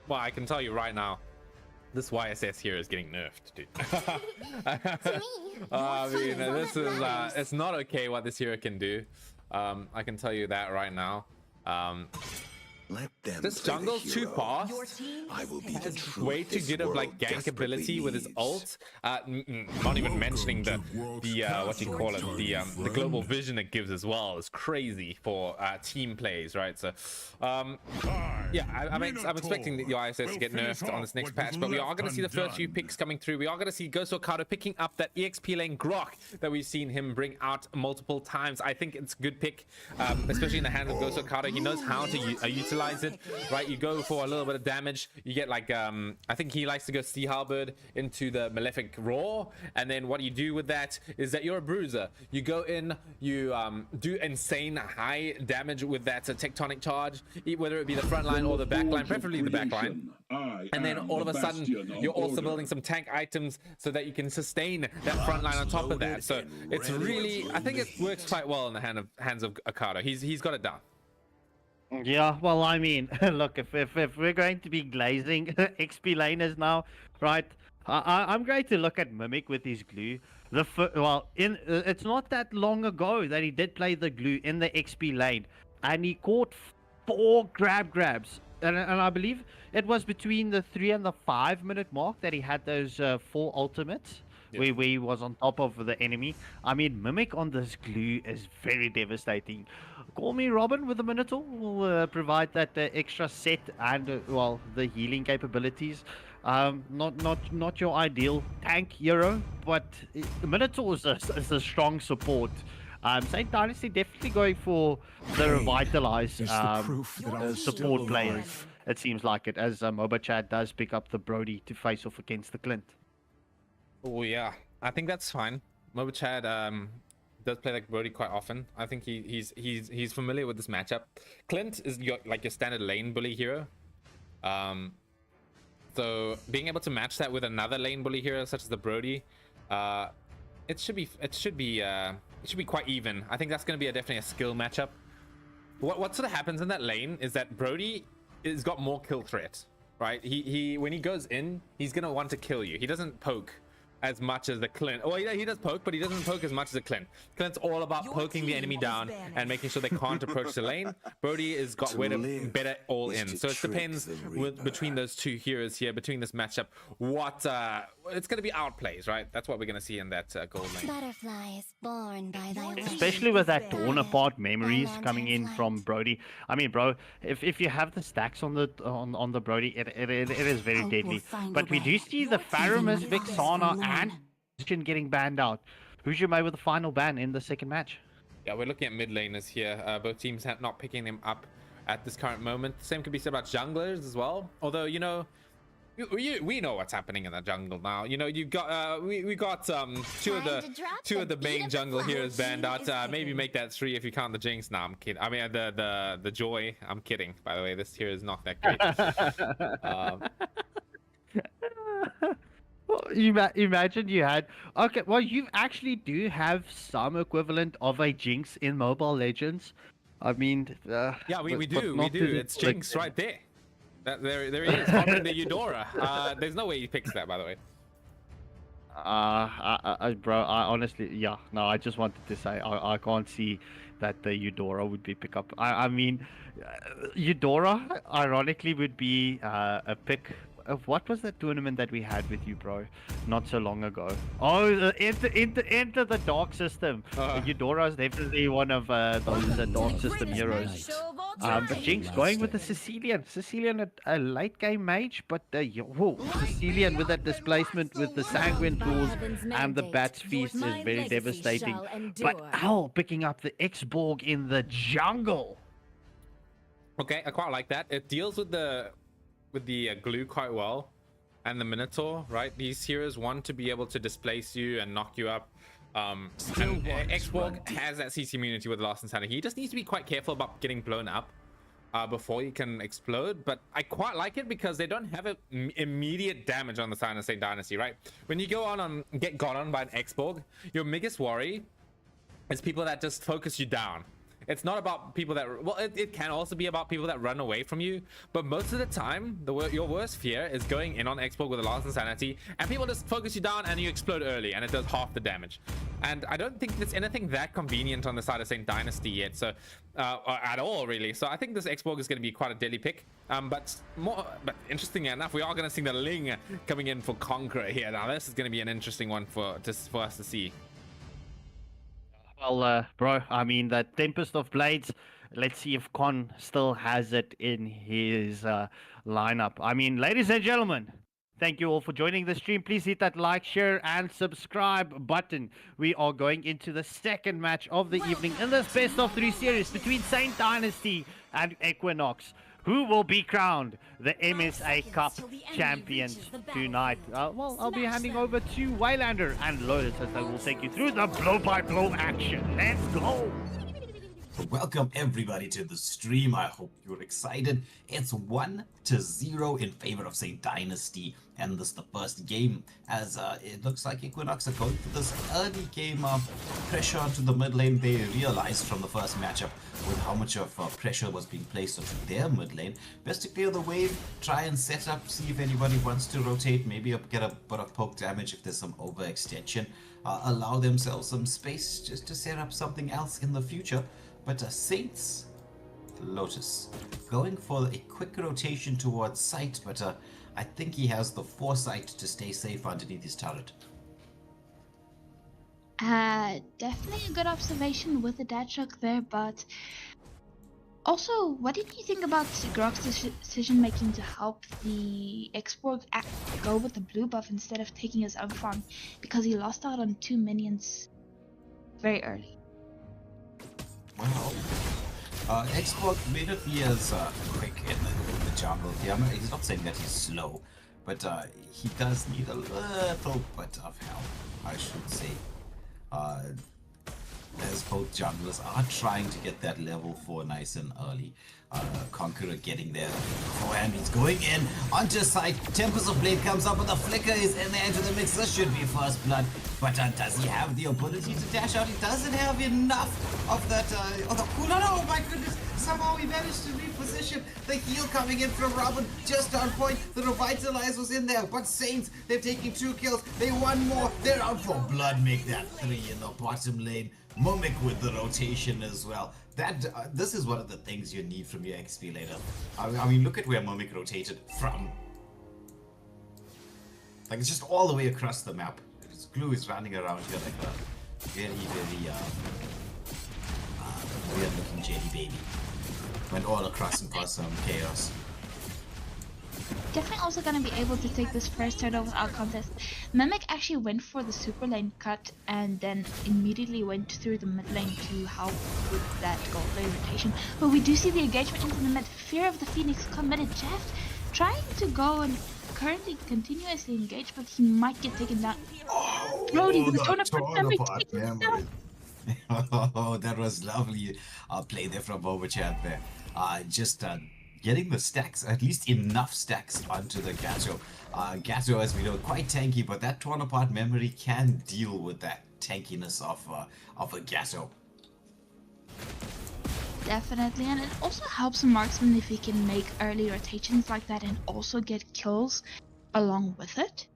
Well, I can tell you right now, this YSS here is getting nerfed, dude. I mean, this is it's not okay what this hero can do. I can tell you that right now. Let them this play jungle's the too hero. fast. I will be the truth Way too this good of like world gank desperately ability with his needs. ult. Not even mentioning the what you call it, the global vision it gives as well is crazy for team plays, right? So yeah, I'm expecting the ISS to get nerfed on this next patch, but we are going to see the first few picks coming through. We are going to see Ghost Okada picking up that EXP lane Grok that we've seen him bring out multiple times. I think it's a good pick, especially in the hands of Ghost Okada. He knows how to utilize it, right? You go for a little bit of damage, you get like I think he likes to go Sea Halberd into the Malefic Roar, and then what you do with that is that you're a bruiser. You go in, you do insane high damage with that tectonic charge, whether it be the front line or the back line, preferably the back line. And then all of a sudden you're also building some tank items so that you can sustain that front line on top of that. So it's really, I think it works quite well in the hands of Okada. He's got it down. Yeah, well, I mean, look, if we're going to be glazing XP laners now, right? I'm going to look at Mimic with his glue. It's not that long ago that he did play the glue in the XP lane, and he caught 4 grabs. And I believe it was between the 3 and the 5 minute mark that he had those 4 ultimates. Where he was on top of the enemy. I mean, Mimic on this glue is very devastating. Call me Robin with the Minotaur. Will provide that extra set and well, the healing capabilities. Not your ideal tank hero, but the Minotaur is a strong support. St. Dynasty definitely going for the revitalized support players. It seems like it, as MobaChat does pick up the Brody to face off against the Clint. Oh yeah, I think that's fine. MobaChat does play like Brody quite often. I think he's familiar with this matchup. Clint is your standard lane bully hero. So being able to match that with another lane bully hero such as the Brody, it should be quite even. I think that's going to be definitely a skill matchup. What sort of happens in that lane is that Brody has got more kill threat, right? He when he goes in, he's going to want to kill you. He doesn't poke as much as the Clint. Oh, yeah, he does poke, but he doesn't poke as much as the Clint. Clint's all about poking the enemy down and making sure they can't approach the lane. Brody has got better all in. So it depends between those two heroes here, between this matchup, what it's going to be outplays, right? That's what we're going to see in that gold lane. Butterflies born by thy way. Especially with that Dawn Apart memories coming in from Brody. I mean, bro, if you have the stacks on the Brody, it is very deadly. But we do see the Faramis, Vixana, and getting banned out. Who's your mate with the final ban in the second match? Yeah, we're looking at mid laners here. Both teams not picking them up at this current moment. Same could be said about junglers as well. Although, you know, we know what's happening in the jungle now. You know, you got we got two of the main jungle heroes banned out. Maybe make that 3 if you count the Jinx. Nah, I'm kidding. I mean the Joy. I'm kidding. By the way, this hero is not that great. Well, imagine you had... Okay, well, you actually do have some equivalent of a Jinx in Mobile Legends. I mean... yeah, we do. It's Jinx right there. There he is, holding the Eudora. There's no way he picks that, by the way. Bro, I honestly... Yeah, no, I just wanted to say I can't see that the Eudora would be pick up. I mean, Eudora, ironically, would be a pick... What was that tournament that we had with you, bro? Not so long ago. Oh, enter the Dark System. Eudora is definitely one of those Dark System heroes. But Jinx going with the Sicilian. Sicilian, a late game mage, but Sicilian with that displacement with the Sanguine tools and the Bat's Feast is very devastating. But Owl picking up the X-Borg in the jungle. Okay, I quite like that. It deals with the glue quite well, and the Minotaur, right? These heroes want to be able to displace you and knock you up. And X-Borg has that CC immunity with Last Insanity. He just needs to be quite careful about getting blown up before he can explode. But I quite like it because they don't have immediate damage on the side of St. Dynasty, right? When you go on and get got on by an X-Borg, your biggest worry is people that just focus you down. It's not about people that, well, it can also be about people that run away from you, but most of the time, your worst fear is going in on X-Borg with a Last Insanity, and people just focus you down and you explode early, and it does half the damage. And I don't think there's anything that convenient on the side of St. Dynasty yet, so at all, really. So I think this X-Borg is going to be quite a deadly pick. But interestingly enough, we are going to see the Ling coming in for Conqueror here. Now, this is going to be an interesting one for us to see. Well, bro, I mean, that Tempest of Blades, let's see if Con still has it in his lineup. I mean, ladies and gentlemen, thank you all for joining the stream. Please hit that like, share, and subscribe button. We are going into the second match of the evening in this best of 3 series between Saint Dynasty and Equinox. Who will be crowned the MSA Cup champions tonight? Well, I'll be handing over to Waylander and Lotus as they will take you through the blow-by-blow action. Let's go! Welcome everybody to the stream. I hope you're excited. It's 1-0 in favor of St. Dynasty, and this is the first game as it looks like Equinox are going for this early game pressure to the mid lane. They realized from the first matchup with how much of pressure was being placed onto their mid lane. Best to clear the wave, try and set up, see if anybody wants to rotate, maybe get a bit of poke damage if there's some overextension. Allow themselves some space just to set up something else in the future. But Saints, Lotus, going for a quick rotation towards site, but I think he has the foresight to stay safe underneath his turret. Definitely a good observation with the dash truck there, but also, what did you think about Grog's decision making to help the X-Borg go with the blue buff instead of taking his own farm, because he lost out on 2 minions very early? Well, X-Borg may not be as quick in the jungle here. He's not saying that he's slow, but he does need a little bit of help, I should say. As both junglers are trying to get that level 4 nice and early. Conqueror getting there beforehand. He's going in onto site. Tempest of Blade comes up with a flicker. Is in there into the mix. This should be first blood. But does he have the ability to dash out? He doesn't have enough of that. Oh, the cooldown. Oh my goodness. Somehow he managed to reposition. The heal coming in from Robin, just on point. The Revitalize was in there, but Saints, they're taking 2 kills. They want more. They're out for blood. Make that 3 in the bottom lane. Mimic with the rotation as well. This is one of the things you need from your XP later. I mean, look at where Mimic rotated from. Like, it's just all the way across the map. Glue is running around here like a very, very weird looking jelly baby. Went all across and caused some chaos. Definitely also going to be able to take this first turtle without contest. Mimic actually went for the super lane cut and then immediately went through the mid lane to help with that gold lane rotation. But we do see the engagement into the mid. Fear of the Phoenix committed. Jeff trying to go and currently continuously engaged, but he might get taken down. Brody, the torn apart memory. Oh, that was lovely play there from Overchat there. Just getting the stacks, at least enough stacks onto the Gato. Gato, as we know, quite tanky, but that torn apart memory can deal with that tankiness of a Gato. Definitely, and it also helps a marksman if he can make early rotations like that and also get kills along with it.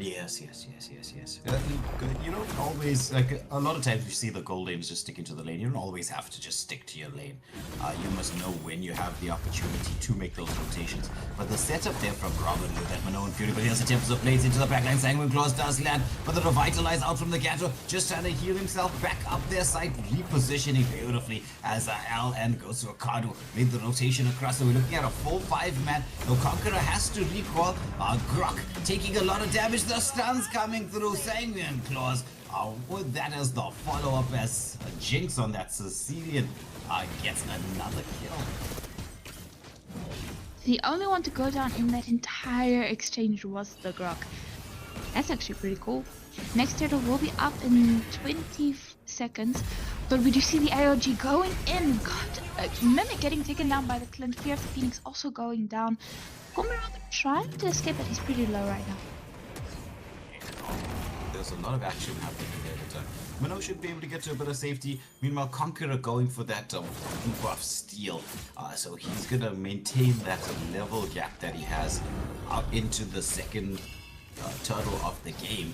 Yes. You don't always, like, a lot of times you see the gold lanes just sticking to the lane. You don't always have to just stick to your lane. You must know when you have the opportunity to make those rotations. But the setup there from Robin with that Minoan Fury, but he has a Tempest of Blades into the backline. Sanguine Claws does land, but the Revitalize out from the Gato, just trying to heal himself back up their side, repositioning beautifully as Al and goes to Akadu, made the rotation across. So we're looking at a full 5-man. No Conqueror has to recall. Grok taking a lot of damage. The stuns coming through. Sanguine Claws with that as the follow-up as Jinx on that Sicilian gets another kill. The only one to go down in that entire exchange was the Grok. That's actually pretty cool. Next turtle will be up in 20 seconds, but we do see the AOG going in. God, Mimic getting taken down by the Clint. Fear of the Phoenix also going down. Kumaranga trying to escape, but he's pretty low right now. There's a lot of action happening there, but Mino should be able to get to a bit of safety. Meanwhile, Conqueror going for that buff steal. So he's going to maintain that level gap that he has out into the second turtle of the game.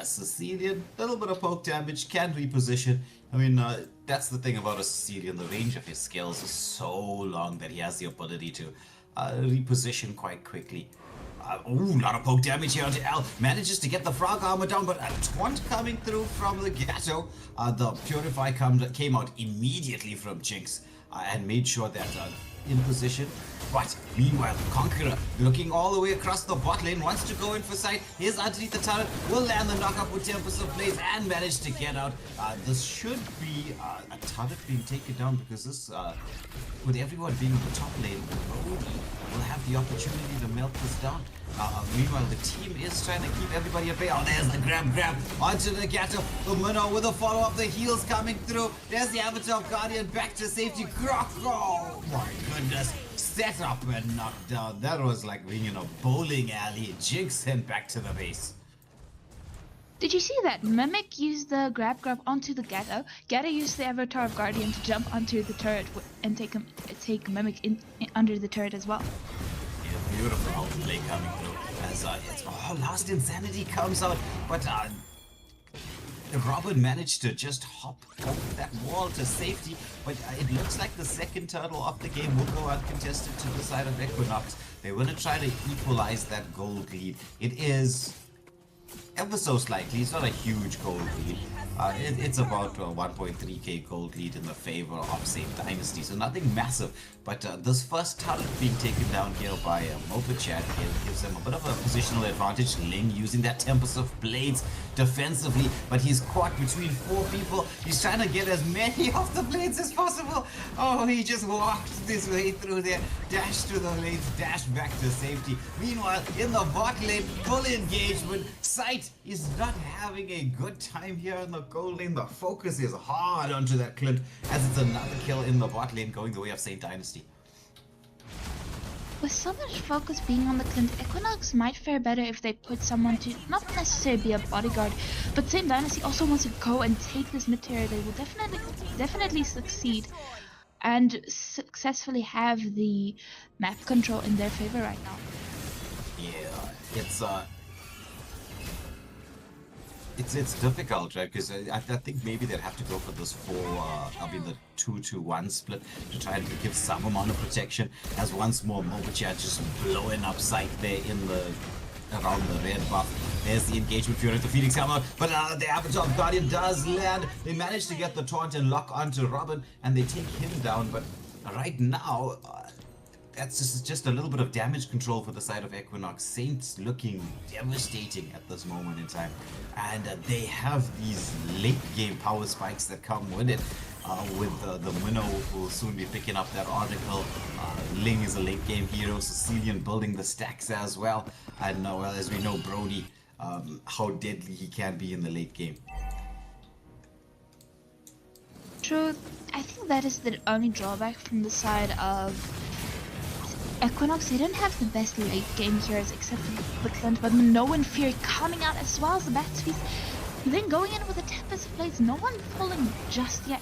Sicilian, a little bit of poke damage, can reposition. I mean, that's the thing about a Sicilian. The range of his skills is so long that he has the ability to reposition quite quickly. A lot of poke damage here onto Al. Manages to get the frog armor down, but a taunt coming through from the Gato. The Purify came out immediately from Jinx and made sure that in position. But meanwhile, Conqueror looking all the way across the bot lane, wants to go in for sight. Here's underneath the turret, will land the knockup with Tempest of Blaze and manage to get out. This should be a turret being taken down because this, with everyone being in the top lane, Brody will have the opportunity to melt this down. Meanwhile, the team is trying to keep everybody at bay. Oh, there's the grab onto the Gato. The Minnow with a follow-up, the heals coming through. There's the Avatar Guardian back to safety. Grok, oh my goodness. Set up and knocked down. That was like being in a bowling alley. Jinx sent back to the base. Did you see that? Mimic used the grab onto the Gato. Gato used the Avatar of Guardian to jump onto the turret and take Mimic in under the turret as well. Yeah, beautiful outplay coming through. As Last Insanity comes out, but Robin managed to just hop over that wall to safety, but it looks like the second turtle of the game will go uncontested to the side of Equinox. They want to try to equalize that gold lead. It is ever so slightly, it's not a huge gold lead. It's about 1.3k gold lead in the favor of St. Dynasty, so nothing massive. But this first turret being taken down here by Mopachat gives them a bit of a positional advantage. Ling using that Tempest of Blades defensively, but he's caught between 4 people. He's trying to get as many of the blades as possible. Oh, he just walked this way through there, dashed to the lanes, dashed back to safety. Meanwhile, in the bot lane, full engagement. Sight is not having a good time here in the gold lane. The focus is hard onto that Clint as it's another kill in the bot lane going the way of St. Dynasty. With so much focus being on the Clint, Equinox might fare better if they put someone to not necessarily be a bodyguard, but St. Dynasty also wants to go and take this mid tier. They will definitely succeed. and successfully have the map control in their favor right now. Yeah, it's difficult, right? Because I think maybe they'd have to go for this the 2-1 split to try and give some amount of protection. As once more, Mobichad just blowing up sight there around the red buff. There's the engagement Fury with the Phoenix Hammer, but the Avatar of Guardian does land. They manage to get the taunt and lock onto Robin, and they take him down. But right now, that's just a little bit of damage control for the side of Equinox. Saints looking devastating at this moment in time. And they have these late game power spikes that come with it. With the Minnow who will soon be picking up that article. Ling is a late game hero. Sicilian building the stacks as well. And well, as we know, Brody, how deadly he can be in the late game. True, I think that is the only drawback from the side of Equinox. They don't have the best late game heroes except for Clint, but Minnow and Fury coming out as well as the Bat's Feast. Then going in with the Tempest Blades, no one falling just yet.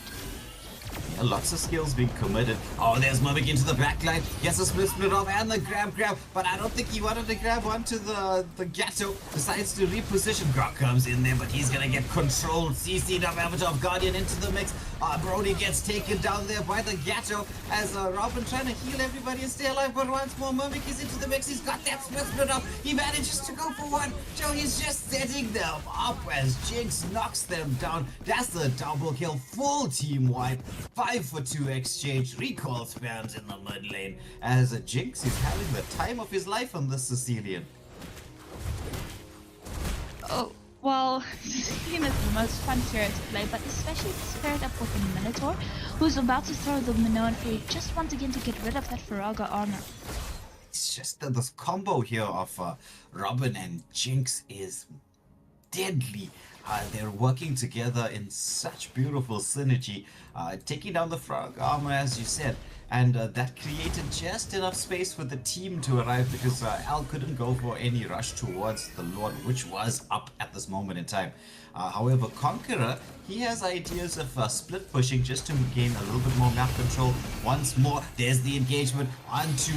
Yeah, lots of skills being committed. Oh, there's Mimic into the backline. Gets a split off and the grab. But I don't think he wanted to grab onto the Gatto. Decides to reposition. Grok comes in there, but he's gonna get controlled. CC'd up Avatar of Guardian into the mix. Brody gets taken down there by the Gatto as Robin trying to heal everybody and stay alive. But once more, Mimic is into the mix. He's got that split off. He manages to go for one. Joey's just setting them up as Jinx knocks them down. That's a double kill. Full team wipe. 5-for-2 exchange. Recall spams in the mid lane as Jinx is having the time of his life on the Sicilian. Oh, well, Sicilian is the most fun hero to play, but especially if it's paired up with the Minotaur, who's about to throw the Minnow and Fury just once again to get rid of that Faraga armor. It's just that this combo here of Robin and Jinx is deadly. They're working together in such beautiful synergy, taking down the frog armor as you said, and that created just enough space for the team to arrive because Al couldn't go for any rush towards the Lord, which was up at this moment in time. However, Conqueror, he has ideas of split pushing just to gain a little bit more map control. Once more, there's the engagement onto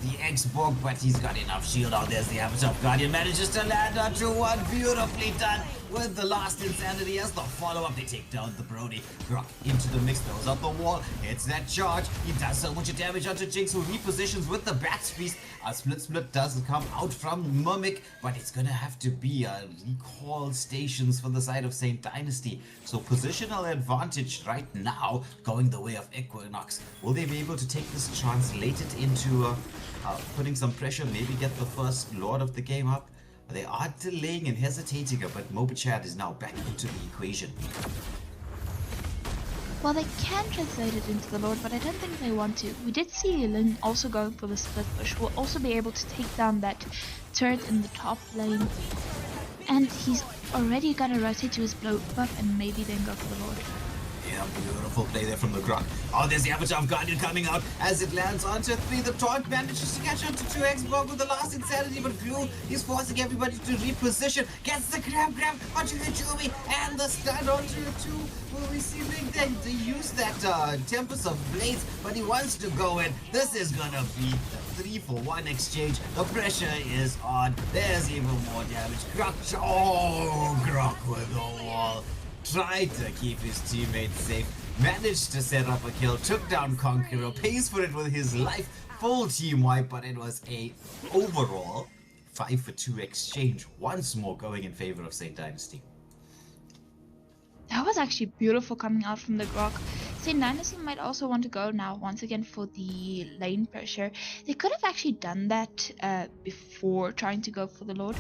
the X-Borg, but he's got enough shield out. There's the Avatar Guardian, manages to land onto one. Beautifully done with the last Insanity as the follow-up. They take down the Brody. Grok into the mix, throws out the wall, hits that charge. He does so much damage onto Jinx, who repositions with the Bat's Feast. A split doesn't come out from Mimic, but it's gonna have to be recall stations for the side of St. Dynasty. So positional advantage right now going the way of Equinox. Will they be able to take this, translate it into putting some pressure, maybe get the first Lord of the game up? They are delaying and hesitating, but Mobichad is now back into the equation. Well, they can translate it into the Lord, but I don't think they want to. We did see Lin also going for the split push. Will also be able to take down that turret in the top lane. And he's already gonna rotate to his blow buff and maybe then go for the Lord. Yeah, beautiful play there from the Grok. Oh, there's the Avatar of Guardian coming out as it lands onto 3. The taunt manages to catch onto 2 X-Borg with the last Insanity, but Glue is forcing everybody to reposition. Gets the grab onto the Jubi and the stun onto 2. Will we see Big Dang to use that Tempest of Blades, but he wants to go in. This is gonna be the 3-for-1 exchange. The pressure is on. There's even more damage. Grok with the wall. Tried to keep his teammates safe, managed to set up a kill, took down Conqueror, pays for it with his life, full team wipe, but it was a overall 5-for-2 exchange, once more going in favor of St. Dynasty. That was actually beautiful coming out from the Grok. St. Dynasty might also want to go now once again for the lane pressure. They could have actually done that before trying to go for the Lord.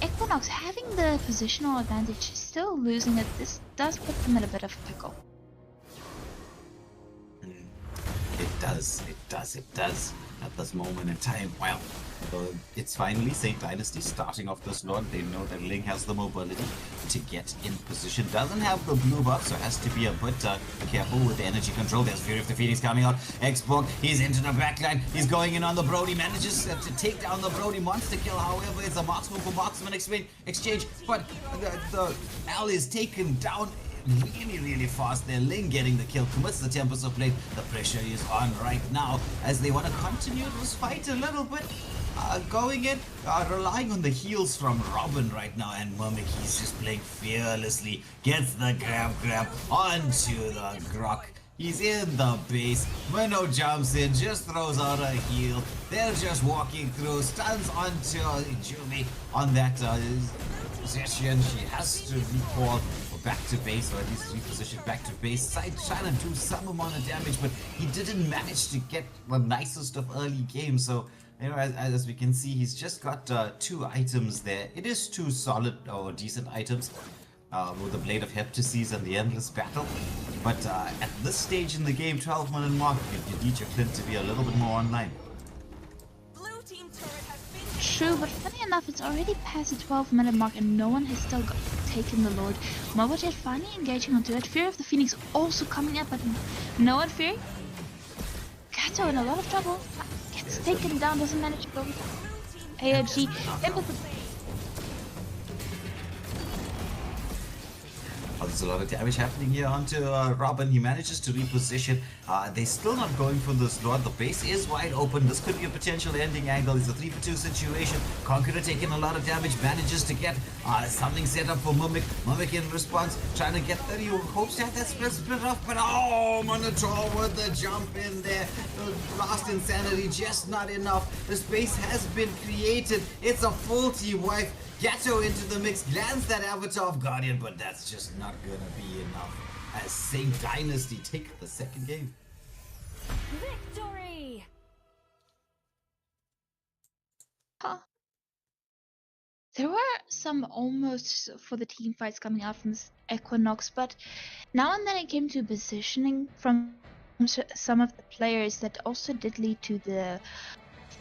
Equinox having the positional advantage, still losing it. This does put them in a bit of a pickle. It does at this moment in time. Well, it's finally St. Dynasty starting off this Lord. They know that Ling has the mobility to get in position. Doesn't have the blue buff, so has to be a bit careful with the energy control. There's Fury of the Phoenix coming out. X-Borg, he's into the backline. He's going in on the Brody. Manages to take down the Brody. Monster kill, however, it's a marksman for marksman exchange. But the Al is taken down really fast there. Ling getting the kill, commits the Tempest of Blade. The pressure is on right now as they want to continue this fight a little bit. Going in, relying on the heals from Robin right now, and Mimic, he's just playing fearlessly. Gets the grab onto the Grok. He's in the base. Minnow jumps in, just throws out a heal. They're just walking through, stuns onto Jumi on that position. She has to recall back to base, or at least reposition back to base. Side trying to do some amount of damage, but he didn't manage to get the nicest of early games. So, you know, as we can see, he's just got 2 items there. It is 2 solid or decent items. With the Blade of Heptases and the Endless Battle. But at this stage in the game, 12-minute mark, you need your Clint to be a little bit more online. True, but funny enough, it's already past the 12-minute mark and no one has still taken the Lord. Mobojet finally engaging onto it. Fear of the Phoenix also coming up, but no one Fear. Kato in a lot of trouble. Gets taken down, doesn't manage to go. AOG. There's a lot of damage happening here onto Robin. He manages to reposition. They're still not going for this Lord. The base is wide open. This could be a potential ending angle. It's a 3-for-2 situation. Conqueror taking a lot of damage. Manages to get something set up for Mimic. Mimic in response, trying to get 30. Hopes to have that split off. But oh, Minotaur with the jump in there. Blast Insanity, just not enough. The space has been created. It's a full team wipe. Gato into the mix, lands that Avatar of Guardian, but that's just not gonna be enough as Saint Dynasty take the second game. Victory! There were some almost for the team fights coming out from this Equinox, but now and then it came to positioning from some of the players that also did lead to the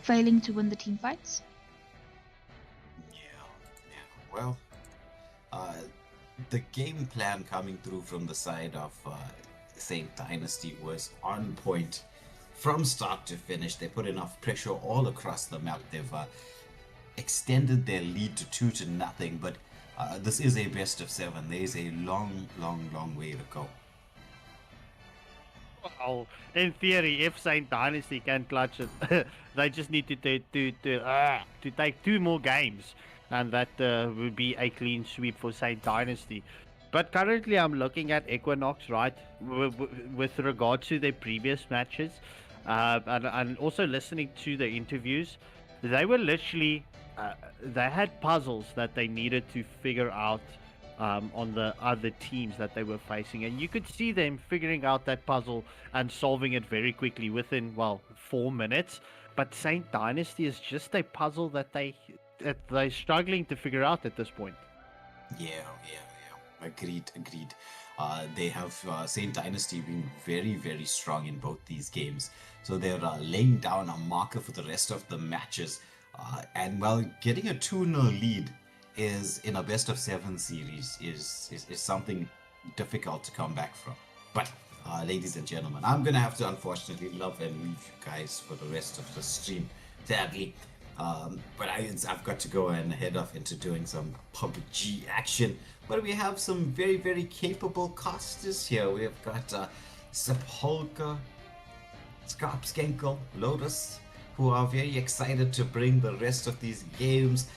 failing to win the team fights. Well, the game plan coming through from the side of Saint Dynasty was on point from start to finish. They put enough pressure all across the map. They've extended their lead to 2-0, but this is a best of 7. There is a long way to go. Well, in theory, if Saint Dynasty can clutch it, they just need to take 2 more games. And that would be a clean sweep for Saint Dynasty. But currently I'm looking at Equinox, right, with regard to their previous matches, and also listening to the interviews. They were literally, they had puzzles that they needed to figure out on the other teams that they were facing. And you could see them figuring out that puzzle and solving it very quickly within, well, 4 minutes. But Saint Dynasty is just a puzzle that they're struggling to figure out at this point. Yeah. Agreed. They have Saint Dynasty being very strong in both these games. So they're laying down a marker for the rest of the matches. And while getting a 2-0 lead is in a best of 7 series is something difficult to come back from. But ladies and gentlemen, I'm gonna have to unfortunately love and leave you guys for the rest of the stream, sadly. But I've got to go and head off into doing some PUBG action. But we have some very capable casters here. We've got Sepulchre, Skarpskenkel, Lotus, who are very excited to bring the rest of these games.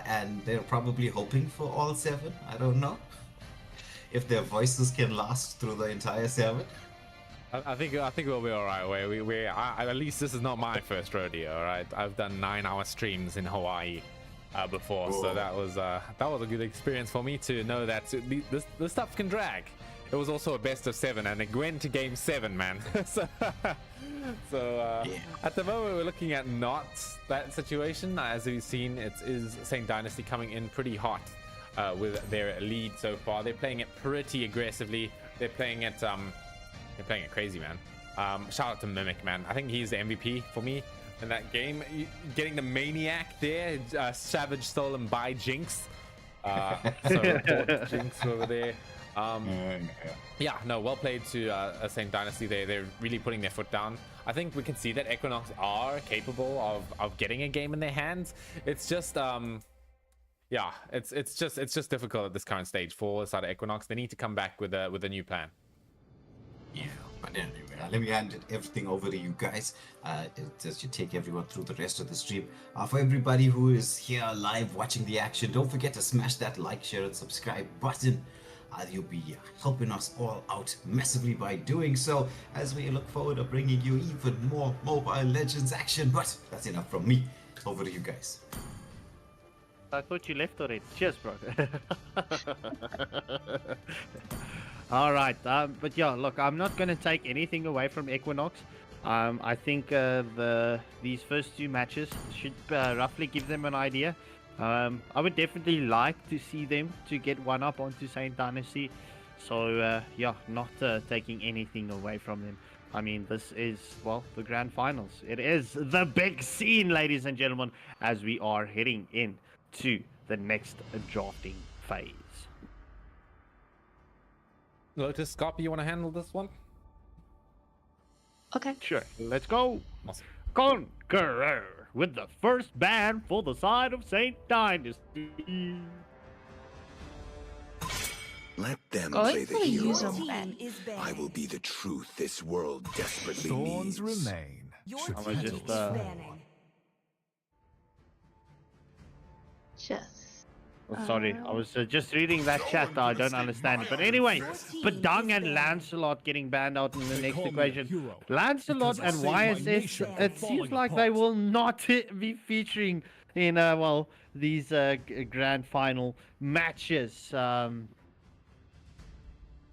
And they're probably hoping for all 7. I don't know if their voices can last through the entire 7. I think we'll be all right. At least this is not my first rodeo. All right, I've done 9-hour streams in Hawaii before, so that was a good experience for me to know that this stuff can drag. It was also a best of 7, and it went to game 7, man. so at the moment we're looking at not that situation. As we've seen, it is Saint Dynasty coming in pretty hot with their lead so far. They're playing it pretty aggressively. They're playing it crazy, man. Shout out to Mimic, man. I think he's the MVP for me in that game. Getting the Maniac there, Savage stolen by Jinx. So Jinx over there. Yeah, no, well played to Saint Dynasty. They're really putting their foot down. I think we can see that Equinox are capable of getting a game in their hands. It's just yeah, it's just difficult at this current stage for the side of Equinox. They need to come back with a new plan. Yeah, but anyway, let me hand everything over to you guys as you take everyone through the rest of the stream. For everybody who is here live watching the action, don't forget to smash that like, share, and subscribe button. You'll be helping us all out massively by doing so as we look forward to bringing you even more Mobile Legends action. But that's enough from me. Over to you guys. I thought you left already. Cheers, bro. All right, but yeah, look, I'm not going to take anything away from Equinox. I think these first two matches should roughly give them an idea. I would definitely like to see them to get one up onto Saint Dynasty. So yeah, not taking anything away from them. I mean, this is, well, the grand finals. It is the big scene, ladies and gentlemen, as we are heading in to the next drafting phase. Lotus, Scott, you want to handle this one? Okay. Sure, let's go. Awesome. Conqueror with the first ban for the side of Saint Dynasty. Let them Going play the for a hero. user ban. I will be the truth this world desperately Thorns needs. remain. I was just sorry, I was just reading that chat. I don't understand it. But anyway, Badang and Lancelot getting banned out in the next equation. Lancelot and YSS, it seems like they will not be featuring in, well, these grand final matches.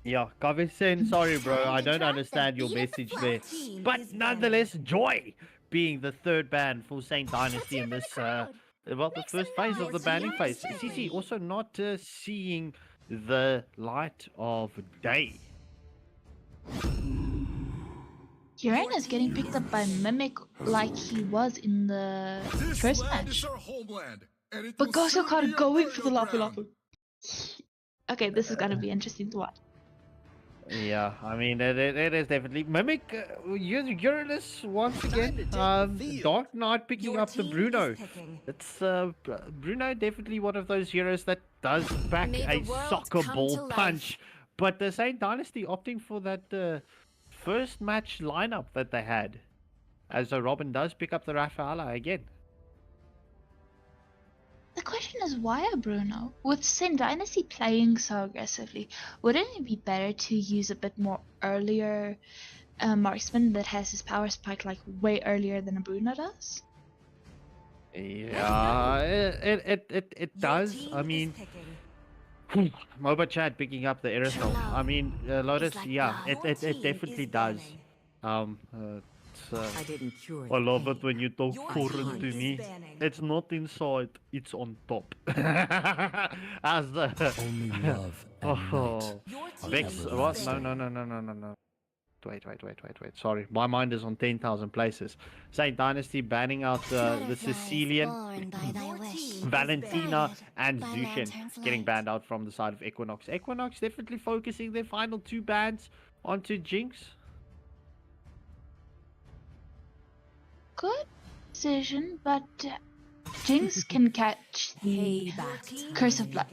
Yeah, Kavisen, sorry, bro. I don't understand your message there. But nonetheless, joy being the third ban for Saint Dynasty in this well, the first phase of the banning phase. CC also not seeing the light of day. Uranus is getting picked up by Mimic like he was in the first match. But Gosu can't going for the Lapu Lapu. Okay, this is gonna be interesting to watch. Yeah, I mean, it is definitely Mimic. Uranus once again. Dark Knight picking up the Bruno. It's Bruno definitely one of those heroes that does back a soccer ball punch. But the Saint Dynasty opting for that first match lineup that they had, as Robin does pick up the Rafaela again. The question is, why are Bruno? With Saint Dynasty playing so aggressively, wouldn't it be better to use a bit more earlier marksman that has his power spike like way earlier than a Bruno does? Yeah, it does. I mean, MOBA chat picking up the aerosol. I mean, Lotus, yeah, it definitely does. I love it when you talk foreign to me. It's not inside, it's on top. As the Only love and Vex, what? No. Wait. Sorry, my mind is on 10,000 places. Saint Dynasty banning out the Sicilian, Valentina, and Zushin getting banned out from the side of Equinox. Equinox definitely focusing their final two bans onto Jinx. Good decision, but Jinx can catch the Curse of Blood.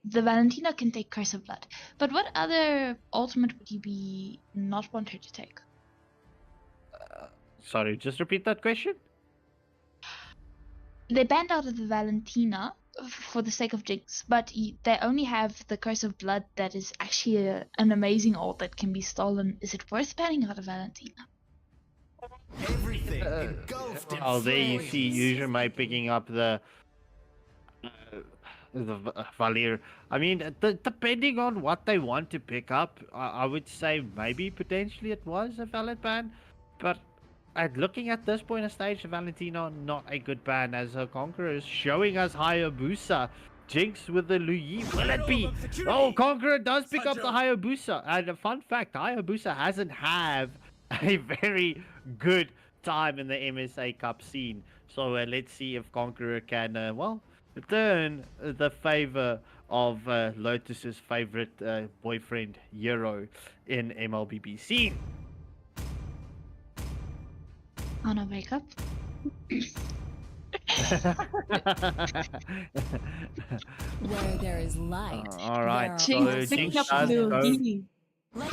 The Valentina can take Curse of Blood. But what other ultimate would you be not want her to take? Sorry, just repeat that question. They banned out of the Valentina for the sake of Jinx, but they only have the Curse of Blood that is actually an amazing ult that can be stolen. Is it worth banning out of Valentina? everything engulfed in Oh, there you see Usume picking up the Valir. I mean, depending on what they want to pick up, I would say maybe potentially it was a valid ban, but looking at this point of stage, Valentina not a good ban, as her Conqueror is showing us Hayabusa. Jinx with the Lui. Will it be? Oh, Conqueror does pick up the Hayabusa. And a fun fact, Hayabusa hasn't had a very good time in the MSA Cup scene. So let's see if Conqueror can, well, return the favor of Lotus's favorite boyfriend, Euro, in MLBB scene. On a wake up. Where there is light. All right. there So are Jinx also does go. shadows.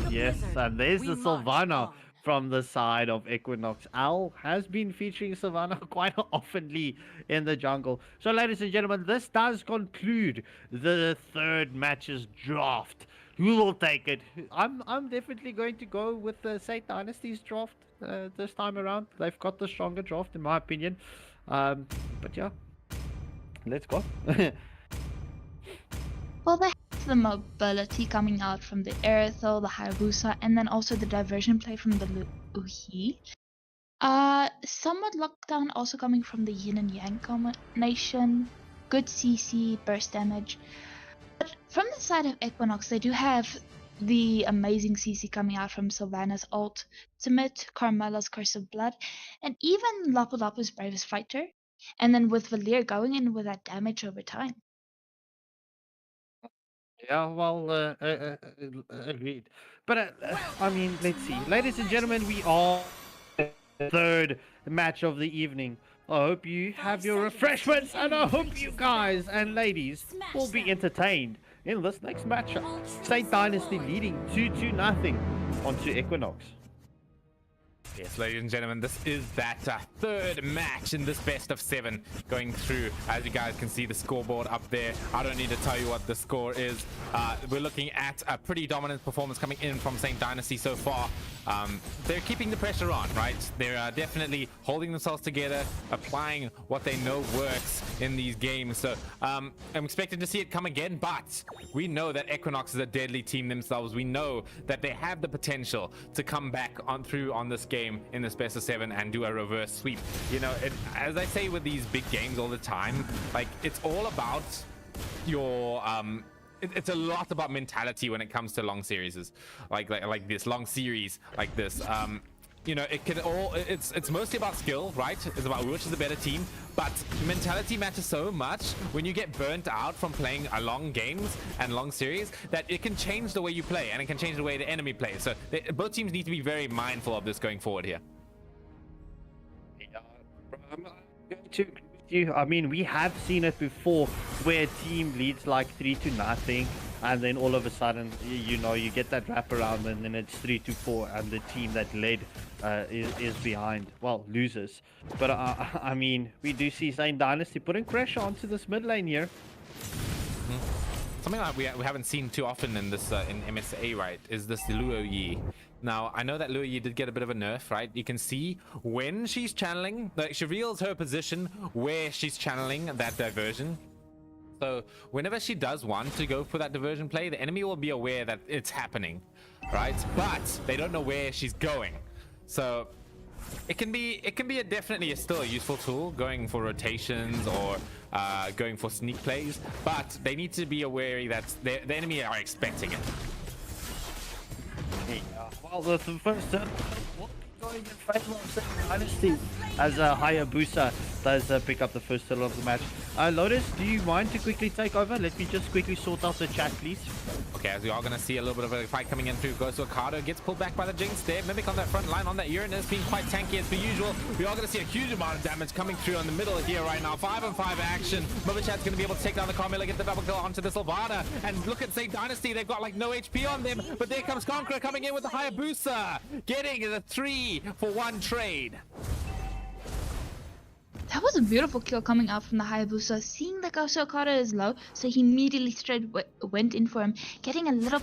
Yes, and there's the Sylvana from the side of Equinox. Al has been featuring Sylvana quite oftenly in the jungle. So, ladies and gentlemen, this does conclude the third matches draft. Who will take it? I'm definitely going to go with the St. Dynasty's draft this time around. They've got the stronger draft, in my opinion. But yeah, let's go. Well, they have the mobility coming out from the Aerithal, the Hayabusa, and then also the diversion play from the Uhi. Somewhat lockdown also coming from the Yin and Yang combination. Good CC, burst damage. But from the side of Equinox, they do have the amazing CC coming out from Sylvana's ultimate, Carmela's Curse of Blood, and even Lapu Lapu's Bravest Fighter. And then with Valir going in with that damage over time. Yeah, well, agreed. But I mean, let's see, ladies and gentlemen, we are the third match of the evening. I hope you have your refreshments, and I hope you guys and ladies will be entertained in this next matchup. St. Dynasty leading 2-0 onto Equinox. Yes, ladies and gentlemen, this is that third match in this best of 7 going through. As you guys can see the scoreboard up there, I don't need to tell you what the score is. We're looking at a pretty dominant performance coming in from St. Dynasty so far. They're keeping the pressure on, right? They're definitely holding themselves together, applying what they know works in these games. So I'm expecting to see it come again, but we know that Equinox is a deadly team themselves. We know that they have the potential to come back on through on this game in this best of 7 and do a reverse sweep. You know, as I say with these big games all the time, like, it's all about your it's a lot about mentality when it comes to long series like this long series like this. You know, it's mostly about skill, right? It's about which is the better team, but mentality matters so much when you get burnt out from playing a long games and long series, that it can change the way you play and it can change the way the enemy plays. So both teams need to be very mindful of this going forward here. Yeah, I'm going to agree with you. I mean, we have seen it before where a team leads like 3-0, and then all of a sudden, you know, you get that wraparound, and then it's 3-4, and the team that led is behind, well, loses. But I mean, we do see St. Dynasty putting pressure onto this mid lane here. Something like we haven't seen too often in this in MSA, right, is this Luo Yi. Now, I know that Luo Yi did get a bit of a nerf, right? You can see when she's channeling, like, she reveals her position where she's channeling that diversion. So whenever she does want to go for that diversion play, the enemy will be aware that it's happening, right? But they don't know where she's going. So it can be definitely still a useful tool going for rotations or going for sneak plays, but they need to be aware that the enemy are expecting it. Yeah, well, the first turn will be going in favor of St. Dynasty as Hayabusa does pick up the first turn of the match. Lotus, do you mind to quickly take over? Let me just quickly sort out the chat, please. Okay, as we are going to see a little bit of a fight coming in through. Goes to Ocado, gets pulled back by the Jinx there. Mimic on that front line on that Uranus being quite tanky as per usual. We are going to see a huge amount of damage coming through in the middle here right now. 5-on-5 action. Mobichat's going to be able to take down the Carmilla, get the double kill onto the Sylvana. And look at St. Dynasty, they've got like no HP on them. But there comes Conqueror coming in with the Hayabusa, getting the 3-for-1 trade. That was a beautiful kill coming out from the Hayabusa. Seeing that Gosu Okada is low, so he immediately straight went in for him, getting a little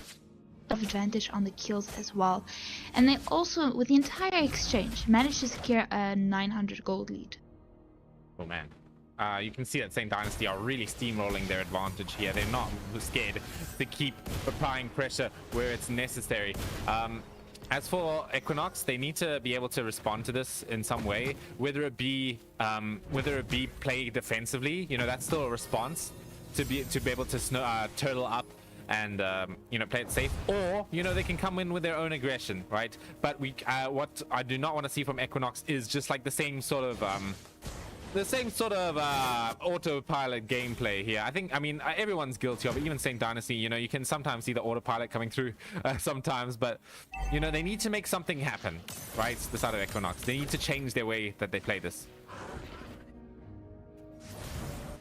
of advantage on the kills as well. And they also, with the entire exchange, managed to secure a 900 gold lead. Oh man. You can see that St. Dynasty are really steamrolling their advantage here. They're not scared to keep applying pressure where it's necessary. As for Equinox, they need to be able to respond to this in some way, whether it be play defensively. You know, that's still a response to be able to turtle up and you know, play it safe, or you know, they can come in with their own aggression, right? But what I do not want to see from Equinox is just like the same sort of autopilot gameplay here. I mean, everyone's guilty of it, even St. Dynasty. You know, you can sometimes see the autopilot coming through sometimes, but you know, they need to make something happen, right? The side of Equinox, they need to change their way that they play this.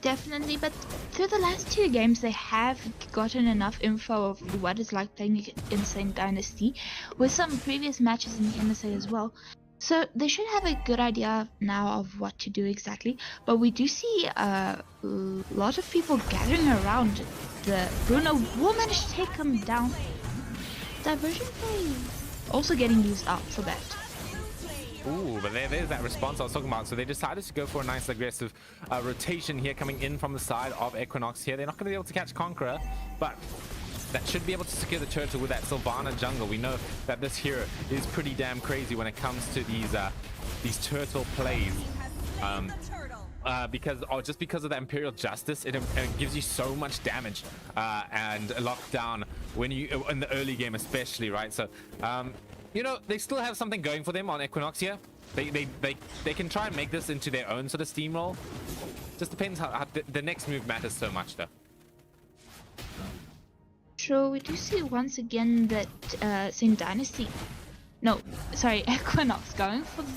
Definitely, but through the last 2 games, they have gotten enough info of what it's like playing in Dynasty, with some previous matches in the MSA as well. So they should have a good idea now of what to do exactly. But we do see a lot of people gathering around. The Bruno will manage to take him down. Diversion play also getting used up for that. Ooh, but there's that response I was talking about. So they decided to go for a nice aggressive rotation here coming in from the side of Equinox here. They're not going to be able to catch Conqueror, but that should be able to secure the turtle with that Sylvana jungle. We know that this hero is pretty damn crazy when it comes to these turtle plays. Just because of the Imperial Justice, it gives you so much damage and lockdown when you in the early game especially, right? So you know, they still have something going for them on Equinox here. They can try and make this into their own sort of steamroll. Just depends how the next move matters so much though. So we do see once again that St. Dynasty, no, sorry, Equinox going for the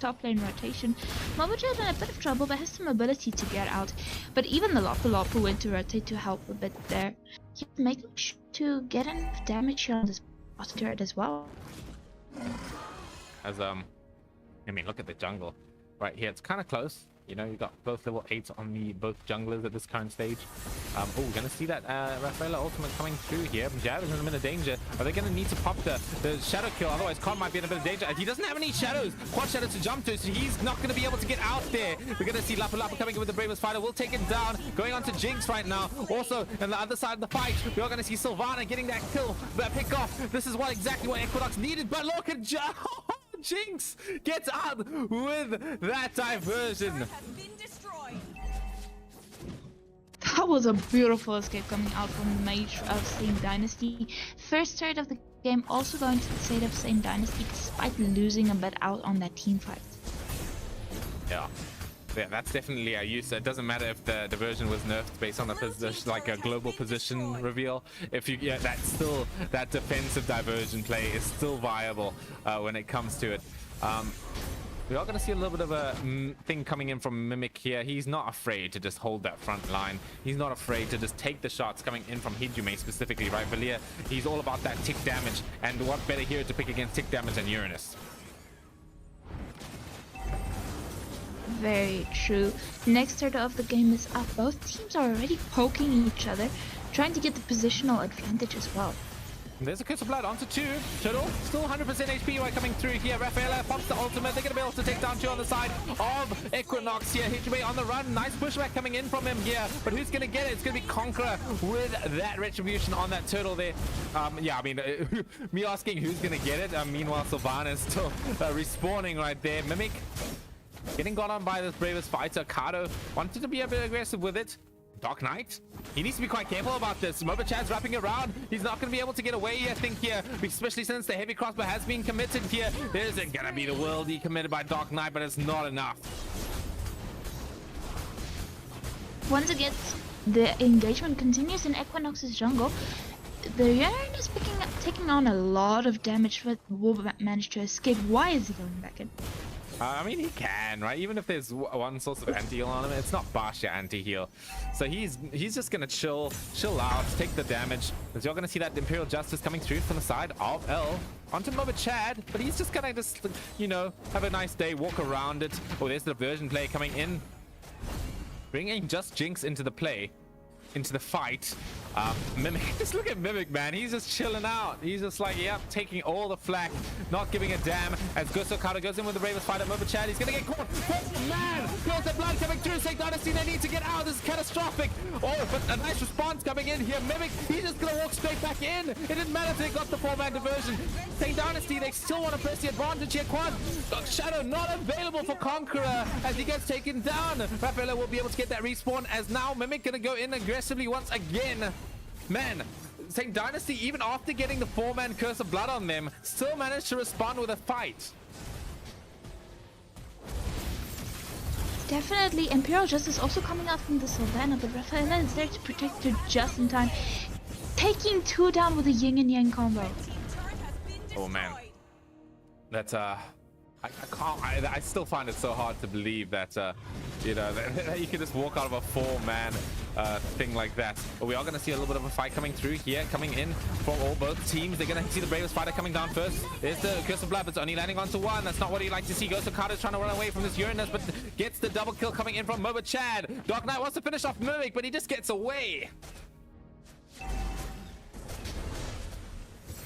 top lane rotation. Momoja's in a bit of trouble, but has some ability to get out. But even the Lopu went to rotate to help a bit there. He's making sure to get enough damage on this bottom turret as well. As I mean, look at the jungle right here. It's kind of close. You know, you got both level 8s on the both junglers at this current stage. Oh, we're gonna see that Rafaela ultimate coming through here. Jav is in a bit of danger. Are they gonna need to pop the shadow kill? Otherwise, Con might be in a bit of danger. He doesn't have any shadows, quad shadows to jump to, so he's not gonna be able to get out there. We're gonna see Lapu coming in with the bravest fighter. We'll take it down. Going on to Jinx right now. Also, on the other side of the fight, we are gonna see Sylvana getting that kill, that pick off. This is exactly what Equinox needed. But look at Jinx gets out with that diversion. That was a beautiful escape coming out from the mage of St. Dynasty. First turret of the game also going to the side of St. Dynasty despite losing a bit out on that team fight. Yeah, that's definitely a use. It doesn't matter if the diversion was nerfed based on a position, like a global position reveal. If you, that's still, that defensive diversion play is still viable when it comes to it. We are going to see a little bit of a thing coming in from Mimic here. He's not afraid to just hold that front line. He's not afraid to just take the shots coming in from Hijume specifically, right? Valia, he's all about that tick damage. And what better hero to pick against tick damage than Uranus? Very true. Next turret of the game is up. Both teams are already poking each other, trying to get the positional advantage as well. There's a Curse of Blood onto 2. Turtle still 100% HP right coming through here. Rafaela pops the ultimate. They're going to be able to take down 2 on the side of Equinox here. Hijume on the run. Nice pushback coming in from him here. But who's going to get it? It's going to be Conqueror with that retribution on that turtle there. Yeah, I mean, me asking who's going to get it. Meanwhile, Sylvana is still respawning right there. Mimic getting got on by this bravest fighter. Kato wanted to be a bit aggressive with it. Dark Knight, he needs to be quite careful about this. Momochad's wrapping around. He's not going to be able to get away, I think, here, especially since the heavy crossbow has been committed here. There's going to be the worldie committed by Dark Knight, but it's not enough. Once again, the engagement continues in Equinox's jungle. The Uranus is taking on a lot of damage, but will manage to escape. Why is he going back in? I mean, he can, right? Even if there's one source of anti-heal on him, it's not Basha anti-heal. So he's just gonna chill out, take the damage. Because you're gonna see that Imperial Justice coming through from the side of L onto Momochad, but he's just gonna you know, have a nice day, walk around it. Oh, there's the diversion play coming in, bringing just Jinx into the play, into the fight. Mimic, just look at Mimic, man. He's just chilling out. He's just like, yeah, taking all the flak, not giving a damn. As Gusto Kato goes in with the bravest fighter, Momochad, he's gonna get caught. Oh, man, Curse of Blood coming through. St. Dynasty, they need to get out. This is catastrophic. Oh, but a nice response coming in here. Mimic, he's just gonna walk straight back in. It didn't matter if they got the 4-man diversion. St. Dynasty, they still want to press the advantage here. Quad Shadow not available for Conqueror as he gets taken down. Rafaela will be able to get that respawn as now Mimic gonna go in aggressively once again. Man, St. Dynasty, even after getting the 4-man Curse of Blood on them, still managed to respond with a fight. Definitely, Imperial Justice also coming out from the Sylvana, but Rafaela is there to protect her just in time. Taking 2 down with a yin and yang combo. Oh man, that's I can't. I still find it so hard to believe that, you know, that you can just walk out of a 4-man thing like that. But we are going to see a little bit of a fight coming through here, coming in from both teams. They're going to see the bravest fighter coming down first. There's the Curse of Blood, but it's only landing onto one. That's not what you like to see. Ghost of Carter's trying to run away from this Uranus, but gets the double kill coming in from Moba Chad. Dark Knight wants to finish off Mimic, but he just gets away.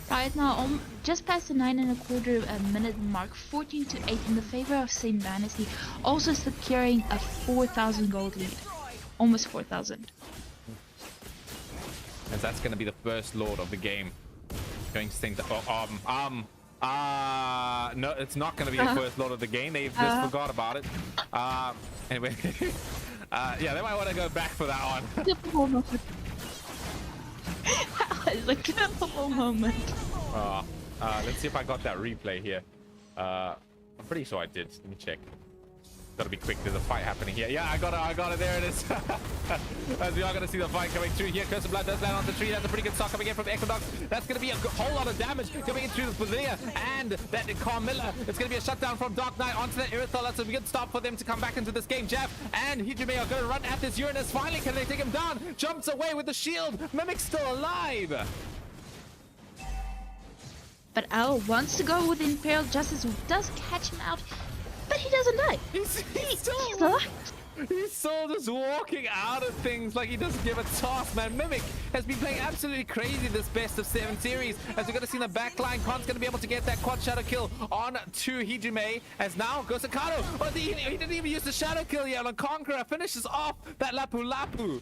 Right now, just past the 9.25 minute mark, 14-8 in the favor of St. Dynasty, also securing a 4,000 gold lead. Almost 4,000. As that's going to be the first Lord of the game. Going to St. No, it's not going to be the first Lord of the game. They've just forgot about it. Anyway, yeah, they might want to go back for that one. That was a critical moment. Let's see if I got that replay here. I'm pretty sure I did. Let me check. Gotta be quick. There's a fight happening here. Yeah, I got it. There it is. As we are gonna see the fight coming through here. Curse of Blood does land on the tree. That's a pretty good stock coming in from Equinox. That's gonna be a whole lot of damage coming in through the Pavilion and that Carmilla. It's gonna be a shutdown from Dark Knight onto that Irithel. That's a good stop for them to come back into this game. Jeff and Hijime are gonna run at this Uranus. Finally, can they take him down? Jumps away with the shield. Mimic's still alive. But Al wants to go with Imperial Justice, who does catch him out, but he doesn't die. He's alive. He's still just walking out of things like he doesn't give a toss, man. Mimic has been playing absolutely crazy this best of 7 series. As we're going to see in the back line, Khan's going to be able to get that quad shadow kill on to Hijime. As now goes Akato. Oh, he didn't even use the shadow kill yet on Conqueror. Finishes off that Lapu Lapu.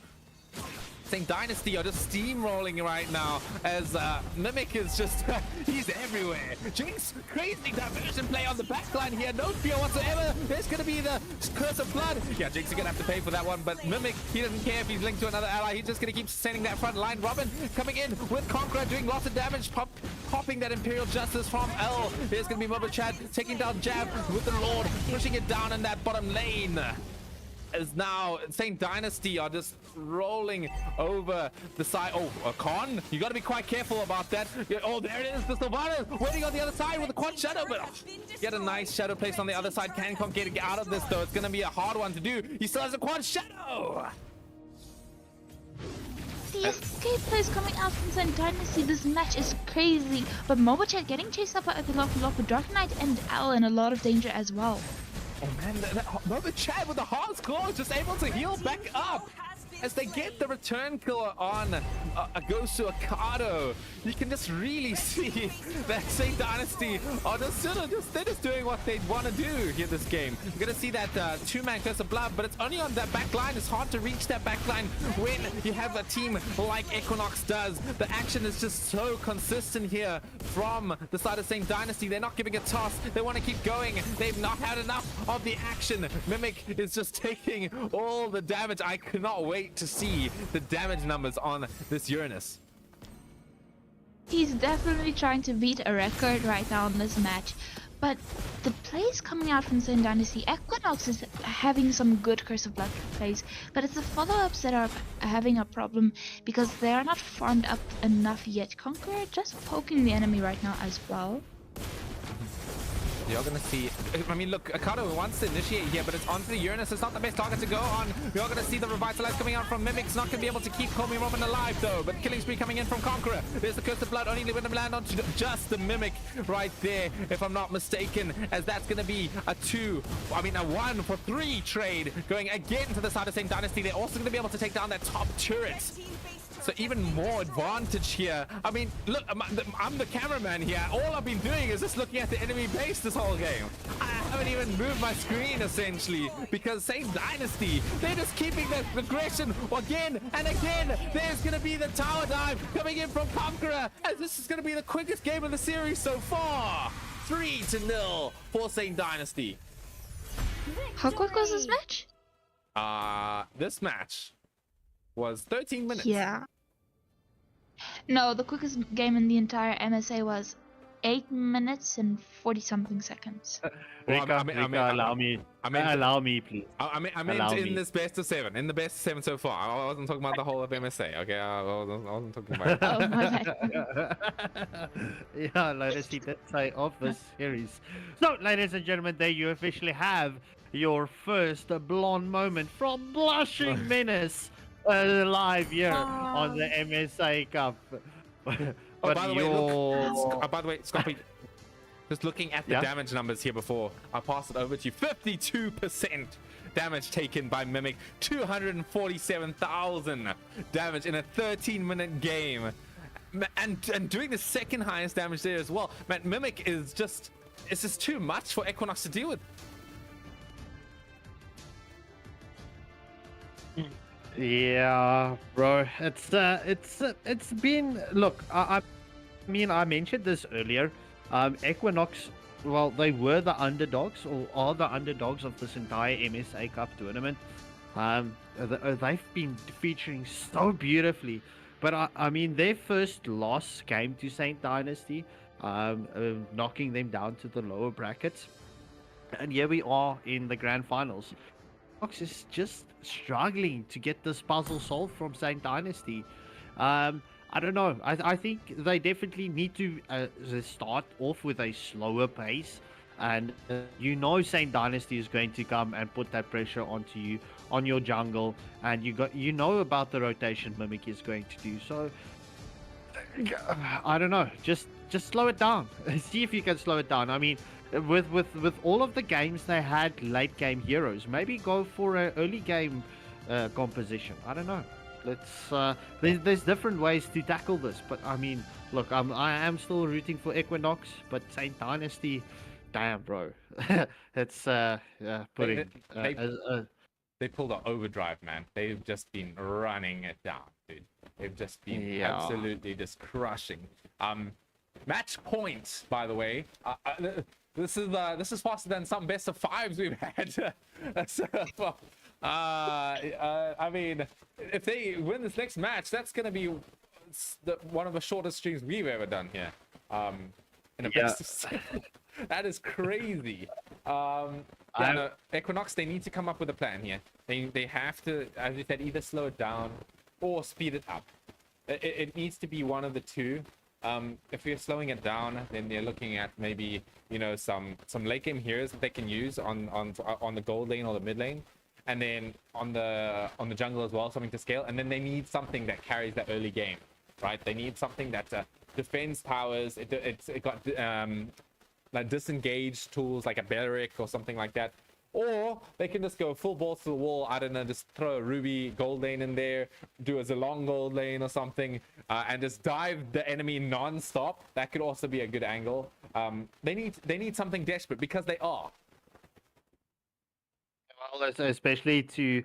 St. Dynasty are just steamrolling right now as Mimic is just, he's everywhere. Jinx, crazy diversion play on the backline here. No fear whatsoever. There's going to be the Curse of Blood. Yeah, Jinx is going to have to pay for that one, but Mimic, he doesn't care if he's linked to another ally. He's just going to keep sending that front line. Robin coming in with Conqueror, doing lots of damage, popping that Imperial Justice from L. There's going to be Moba Chad taking down Jab with the Lord, pushing it down in that bottom lane. As now St. Dynasty are just rolling over the side. Oh, Con, you got to be quite careful about that. Oh, there it is, the Sylvanas waiting on the other side with the quad shadow, but get a nice shadow placed on the other side. Can Con get out of this though? It's gonna be a hard one to do. He still has a quad shadow. The escape plays coming out from St. Dynasty. This match is crazy, but Mobochat getting chased up by the Lock, Dark Knight and Al in a lot of danger as well. Oh man, Moba Chad with the Heart's Claw just able to heal back up as they get the return kill on Agosu Akado. You can just really see that St. Dynasty are they're just doing what they want to do here this game. You're gonna see that 2-man Curse of Blood, but it's only on that back line. It's hard to reach that back line when you have a team like Equinox does. The action is just so consistent here from the side of St. Dynasty. They're not giving a toss. They want to keep going. They've not had enough of the action. Mimic is just taking all the damage. I cannot wait to see the damage numbers on this Uranus. He's definitely trying to beat a record right now in this match, but the plays coming out from St. Dynasty, Equinox is having some good Curse of Blood plays, but it's the follow-ups that are having a problem because they are not farmed up enough yet. Conqueror just poking the enemy right now as well. You're gonna see, I mean, look, Akado wants to initiate here, but it's onto the Uranus. It's not the best target to go on. You're gonna see the Revitalize coming out from Mimic's not gonna be able to keep Komi Robin alive though, but Killing Spree coming in from Conqueror. There's the Curse of Blood, only gonna land on just the Mimic right there, if I'm not mistaken, as that's gonna be a 1 for 3 trade going again to the side of St. Dynasty. They're also gonna be able to take down that top turret. So even more advantage here. I mean, look, I'm the cameraman here. All I've been doing is just looking at the enemy base this whole game. I haven't even moved my screen, essentially, because St. Dynasty, they're just keeping the aggression again and again. There's going to be the tower dive coming in from Conqueror, as this is going to be the quickest game of the series so far. 3-0 for St. Dynasty. How quick was this match? This match was 13 minutes. Yeah. No, the quickest game in the entire MSA was 8 minutes and 40 something seconds. Well, Rika, allow me. Allow me, please. I meant Allow in me. this best of 7. In the best of 7 so far. I wasn't talking about the whole of MSA. Okay, I wasn't talking about. Oh, my bad. Yeah, Lotus, he did say of this series. So, ladies and gentlemen, there you officially have your first blonde moment from Blushing Menace live here on the MSA Cup. Oh, by the way, look. By the way, Scoppy, just looking at the damage numbers here before I pass it over to you. 52% damage taken by Mimic. 247,000 damage in a 13-minute game. And doing the second highest damage there as well. Man, Mimic is just... It's just too much for Equinox to deal with. Yeah, bro. It's been... Look, I mean, I mentioned this earlier. Equinox, well, they were the underdogs, or are the underdogs of this entire MSA Cup tournament. They've been featuring so beautifully. But I mean, their first loss came to Saint Dynasty, knocking them down to the lower brackets. And here we are in the grand finals. Equinox is just struggling to get this puzzle solved from Saint Dynasty. I don't know. I think they definitely need to start off with a slower pace. And you know Saint Dynasty is going to come and put that pressure onto you, on your jungle. And you know about the rotation Mimic is going to do. So, I don't know. Just slow it down. See if you can slow it down. I mean, with all of the games they had late game heroes, maybe go for an early game composition. I don't know. Let's there's different ways to tackle this, but I mean, look, I am still rooting for Equinox, but Saint Dynasty, damn, bro, it's putting. They pulled an overdrive, man. They've just been running it down, dude. They've just been absolutely just crushing. Match points, by the way. This is faster than some best of 5s we've had. I mean, if they win this next match, that's gonna be one of the shortest streams we've ever done here. In a best of 7. That is crazy. Equinox, they need to come up with a plan here. They have to, as you said, either slow it down or speed it up. It needs to be one of the two. If you're slowing it down, then you're looking at maybe, you know, some late game heroes that they can use on the gold lane or the mid lane, and then on the jungle as well, something to scale. And then they need something that carries that early game, right? They need something that defends towers. It got like disengaged tools like a Belleric or something like that. Or they can just go full balls to the wall. I don't know, just throw a Ruby gold lane in there, do a Zilong gold lane or something, and just dive the enemy non-stop. That could also be a good angle. They need something desperate, because they are. Well, especially to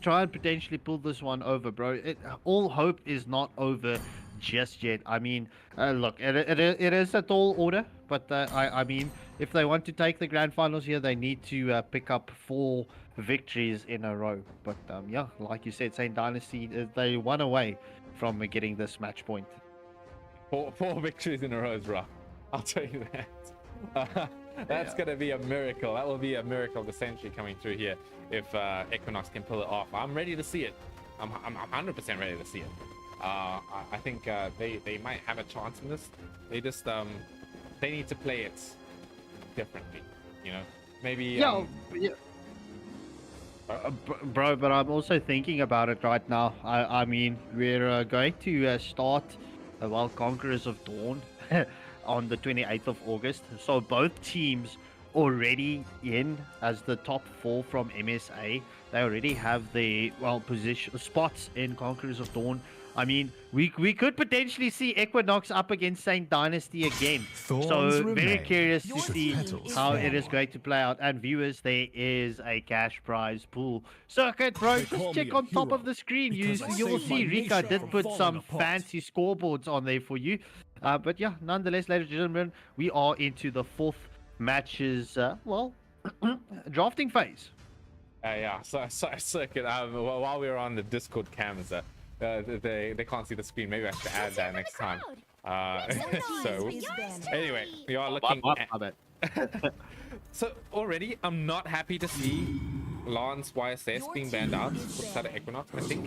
try and potentially pull this one over, bro. All hope is not over just yet. I mean, look, it is a tall order, but I mean, if they want to take the grand finals here, they need to pick up 4 victories in a row. But yeah, like you said, Saint Dynasty, they won away from getting this match point. 4 victories in a row is rough. I'll tell you that. That's gonna be a miracle. That will be a miracle of the century coming through here if Equinox can pull it off. I'm ready to see it. I'm 100% ready to see it. I think they might have a chance in this. They just they need to play it differently, you know. Maybe bro, but I'm also thinking about it right now. I mean, we're going to start Conquerors of Dawn on the 28th of August. So both teams already in as the top 4 from MSA. They already have the position spots in Conquerors of Dawn. I mean, we could potentially see Equinox up against Saint Dynasty again. So very curious to see how it is going to play out. And viewers, there is a cash prize pool circuit, bro. Just check on top of the screen. You will see Rika did put some fancy scoreboards on there for you. But yeah, nonetheless, ladies and gentlemen, we are into the 4th matches, drafting phase. Yeah, so circuit. While we were on the Discord cams, they can't see the screen. Maybe I should add that next time. So anyway, we are looking at. So already, I'm not happy to see Lance YSS being banned out for the side of Equinox. I think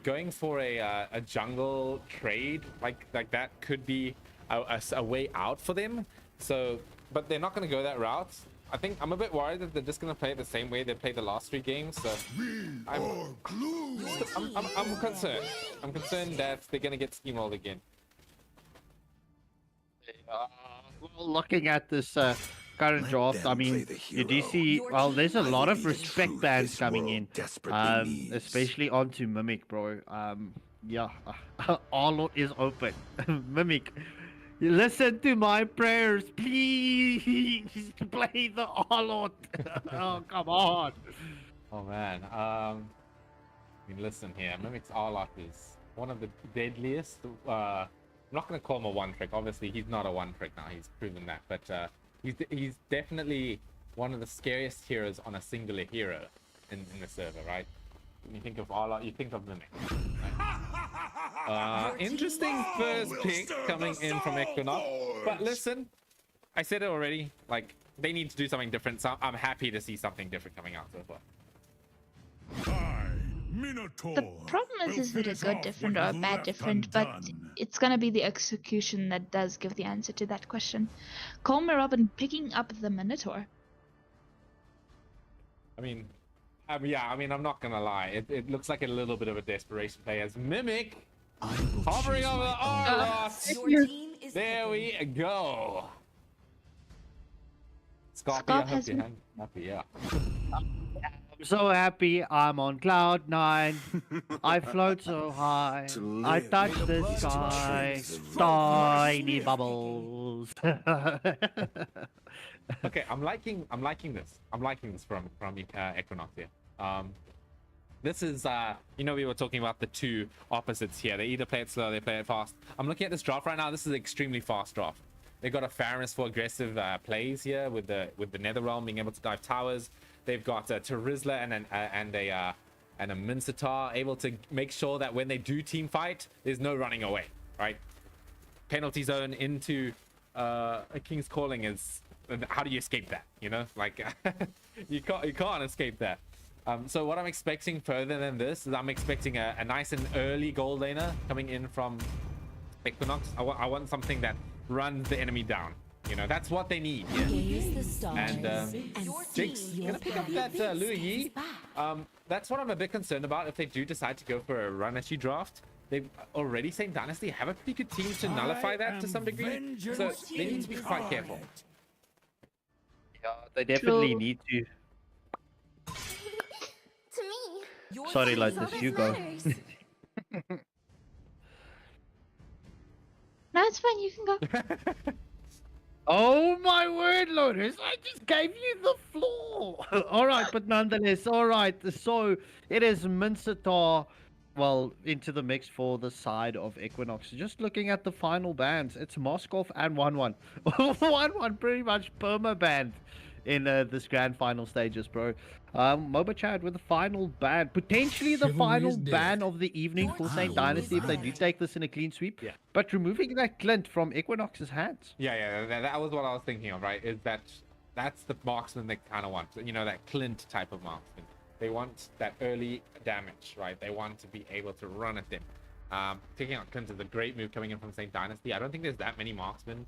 going for a jungle trade like that could be a way out for them. So, but they're not going to go that route. I think I'm a bit worried that they're just going to play it the same way they played the last 3 games. So I'm concerned. I'm concerned that they're going to get steamrolled again. Well, looking at this current draft, I mean, you do see, well, there's a lot of respect bans coming in, especially onto Mimic, bro. Yeah, Arlord is open. Mimic, listen to my prayers, please. Play the Arlord. Oh, come on. Oh man. I mean, listen here. Mimic's Arlord is one of the deadliest. I'm not going to call him a one-trick. Obviously, he's not a one-trick now. He's proven that. But he's definitely one of the scariest heroes on a singular hero in the server, right? When you think of Arlord, you think of Mimic. Right? Interesting first pick coming in from Equinox. But listen, I said it already. Like, they need to do something different. So I'm happy to see something different coming out so far. The problem is it a good different or a bad different, but it's gonna be the execution that does give the answer to that question. Coleman Robin picking up the Minotaur. I mean, yeah, I mean, I'm not gonna lie. It looks like a little bit of a desperation play as Mimic hovering over the Arlord. There we go. Scorpio, I hope you're happy, yeah. I'm so happy, I'm on cloud 9. I float so high. I touch the sky. Tiny bubbles. Okay, I'm liking this. I'm liking this from Equinox here. This is you know, we were talking about the 2 opposites here. They either play it slow, they play it fast. I'm looking at this draft right now. This is an extremely fast draft. They've got a Fairness for aggressive plays here with the Netherrealm being able to dive towers. They've got Terizla and a Mincetar able to make sure that when they do team fight, there's no running away, right? Penalty zone into a King's Calling is, how do you escape that? You know, like you can't escape that. So what I'm expecting further than this is I'm expecting a nice and early gold laner coming in from Equinox. I want something that runs the enemy down. You know, that's what they need. Yeah? And Jake's gonna pick up that Louis Yi. That's what I'm a bit concerned about if they do decide to go for a run as you draft. They've already Saint Dynasty have a pretty good team to nullify that to some degree. So they need to be quite careful. Yeah, they definitely need to. Sorry, Lotus, you go. No, it's fine, you can go. Oh my word, Lotus, I just gave you the floor. Alright, but nonetheless, alright, so it is Mincetar, well, into the mix for the side of Equinox. Just looking at the final bans, it's Moskov and 1-1. 1-1 pretty much perma-banned in this grand final stages, bro. Moba Chad with the final ban, potentially the final ban of the evening for Saint Dynasty if they do take this in a clean sweep. Yeah. But removing that Clint from Equinox's hands. Yeah, that was what I was thinking of, right? Is that's the marksman they kind of want, you know, that Clint type of marksman. They want that early damage, right? They want to be able to run at them. Taking out Clint is a great move coming in from Saint Dynasty. I don't think there's that many marksmen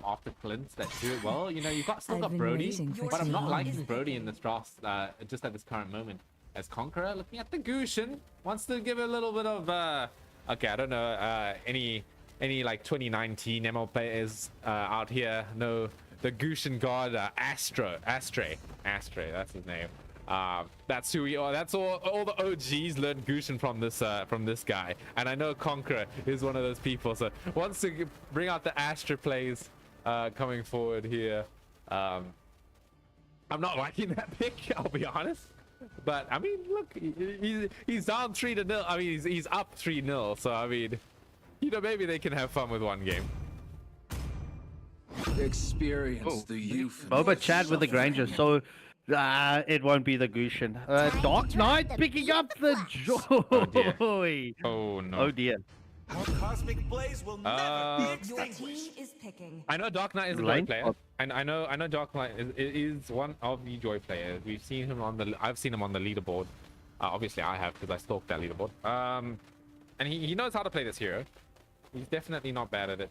after Clint that do it well. You know, you've still got Brody, but I'm not liking Brody in this draft just at this current moment. As Conqueror, looking at the Gushin, wants to give a little bit of okay, I don't know any like 2019 ML players out here know the Gushin god Astre, that's his name. That's who we are. That's all the OGs learned Gushin from this guy, and I know Conqueror is one of those people. So wants to bring out the Astra plays coming forward here. I'm not liking that pick, I'll be honest. But I mean, look, he's down 3-0. I mean, he's up 3-0. So I mean, you know, maybe they can have fun with one game. Experience the youth. Boba Chad with the Granger. So. It won't be the Gushin. Dark Knight picking up the joy. Oh no. Oh dear. Our cosmic blaze will never be extinguished. is picking. I know Dark Knight is a Joy Lane? player, and I know Dark Knight is one of the Joy players. We've seen him I've seen him on the leaderboard. Obviously, I have because I stalked that leaderboard. And he knows how to play this hero. He's definitely not bad at it.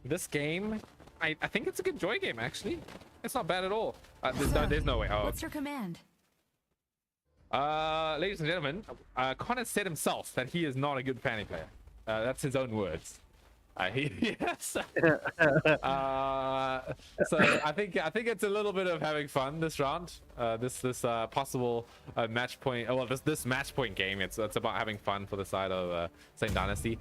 This game, I think it's a good Joy game actually. It's not bad at all. There's no way. Oh, What's your command? ladies and gentlemen, Connor said himself that he is not a good fanny player. That's his own words. Yes. So I think it's a little bit of having fun this round. This possible match point. Well, this match point game. It's about having fun for the side of St. Dynasty.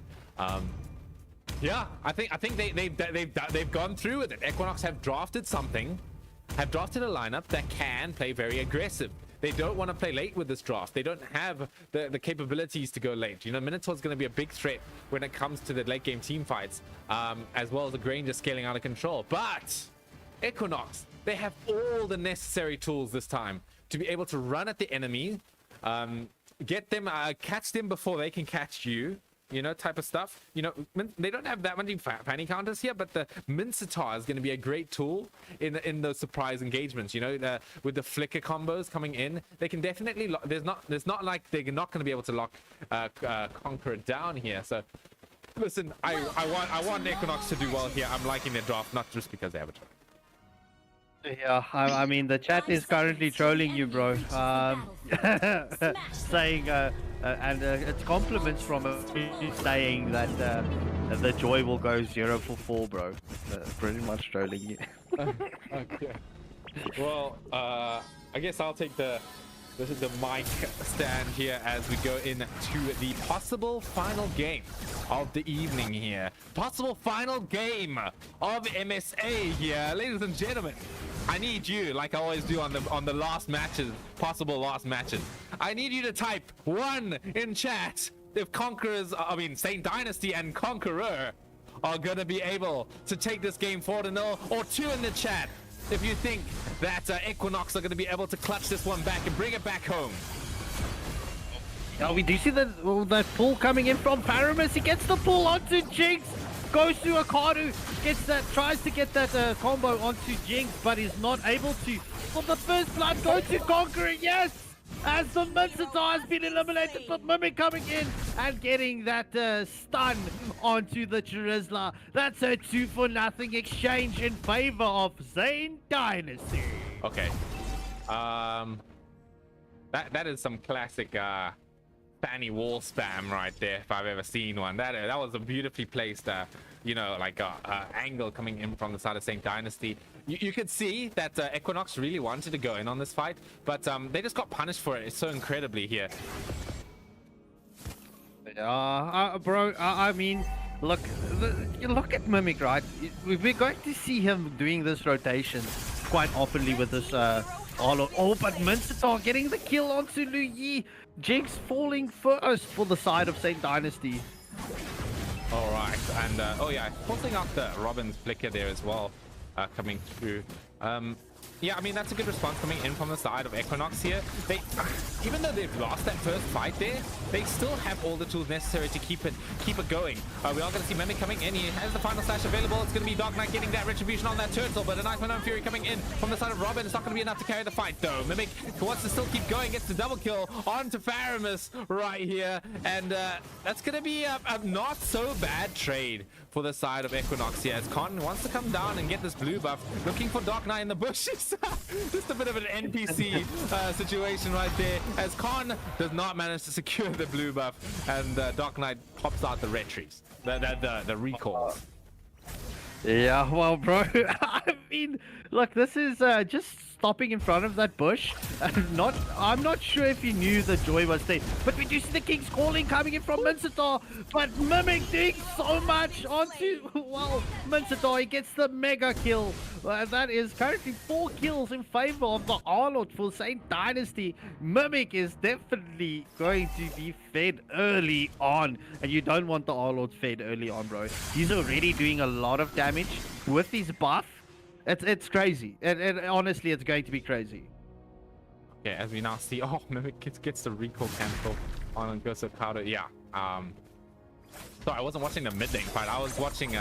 Yeah, I think they've gone through with it. Equinox have drafted something, have drafted a lineup that can play very aggressive. They don't want to play late with this draft. They don't have the capabilities to go late. You know, Minotaur's going to be a big threat when it comes to the late game team fights, as well as the Granger scaling out of control. But Equinox, they have all the necessary tools this time to be able to run at the enemy, get them, catch them before they can catch you. You know, type of stuff. You know, they don't have that many fanny counters here, but the Mincetar is going to be a great tool in those surprise engagements. You know, with the flicker combos coming in, they can definitely lock. There's not like they're not going to be able to lock Conqueror down here. So, listen, I want Equinox to do well here. I'm liking their draft, not just because they have a draft. Yeah, I mean the chat is currently trolling you, bro. Saying and it's compliments from saying that the Joy will go 0 for 4, bro. Pretty much trolling you. Okay. Well, I guess I'll take the mic stand here as we go into the possible final game of the evening here. Possible final game of MSA here, ladies and gentlemen. I need you, like I always do on the last matches, possible last matches. I need you to type 1 in chat if St. Dynasty and Conqueror are gonna be able to take this game 4-0, or 2 in the chat if you think that Equinox are gonna be able to clutch this one back and bring it back home. Oh, we do see that pull coming in from Paramus. He gets the pull onto Jinx. Goes to Akaru, tries to get that combo onto Jinx, but is not able to. For the first blood, go to Conqueror, yes! As the Mincetar has been eliminated, but Mimic coming in and getting that stun onto the Charizla. That's a 2-for-0 exchange in favor of St. Dynasty. Okay. That is some classic fanny wall spam right there, if I've ever seen one. That was a beautifully placed you know, like angle coming in from the side of St. Dynasty. You could see that Equinox really wanted to go in on this fight, but they just got punished for it so incredibly here. Bro, I mean, look at Mimic, right? We're going to see him doing this rotation quite oftenly with this oh, but Mincetar getting the kill onto Lu Yi. Jinx falling first for the side of St. Dynasty. All right, and oh yeah, forcing out the Robin's flicker there as well, coming through. Yeah, I mean, that's a good response coming in from the side of Equinox here. They, even though they've lost that first fight there, they still have all the tools necessary to keep it going. We are going to see Mimic coming in. He has the final slash available. It's going to be Dark Knight getting that retribution on that turtle, but a nice Unknown Fury coming in from the side of Robin. It's not going to be enough to carry the fight, though. Mimic wants to still keep going, gets the double kill onto Faramus right here, and that's going to be a not so bad trade for the side of Equinox here, as Con wants to come down and get this blue buff, looking for Dark Knight in the bushes. Just a bit of an NPC situation right there, as Con does not manage to secure the blue buff, and Dark Knight pops out the retries, the recalls. Yeah, well, bro, I mean, look, this is just stopping in front of that bush. I'm not sure if he knew the Joy was there, but we do see the King's Calling coming in from Mincetar, but Mimic doing so much onto, well, Mincetar. He gets the mega kill. That is currently 4 kills in favor of the Arnold for St. Dynasty. Mimic is definitely going to be fed early on, and you don't want the Arnold fed early on, bro. He's already doing a lot of damage with his buff. It's crazy. Honestly, it's going to be crazy. Okay, as we now see, oh, Mimic gets the recall cancel on Gosu Powder. Yeah, Sorry, I wasn't watching the mid lane fight. I was watching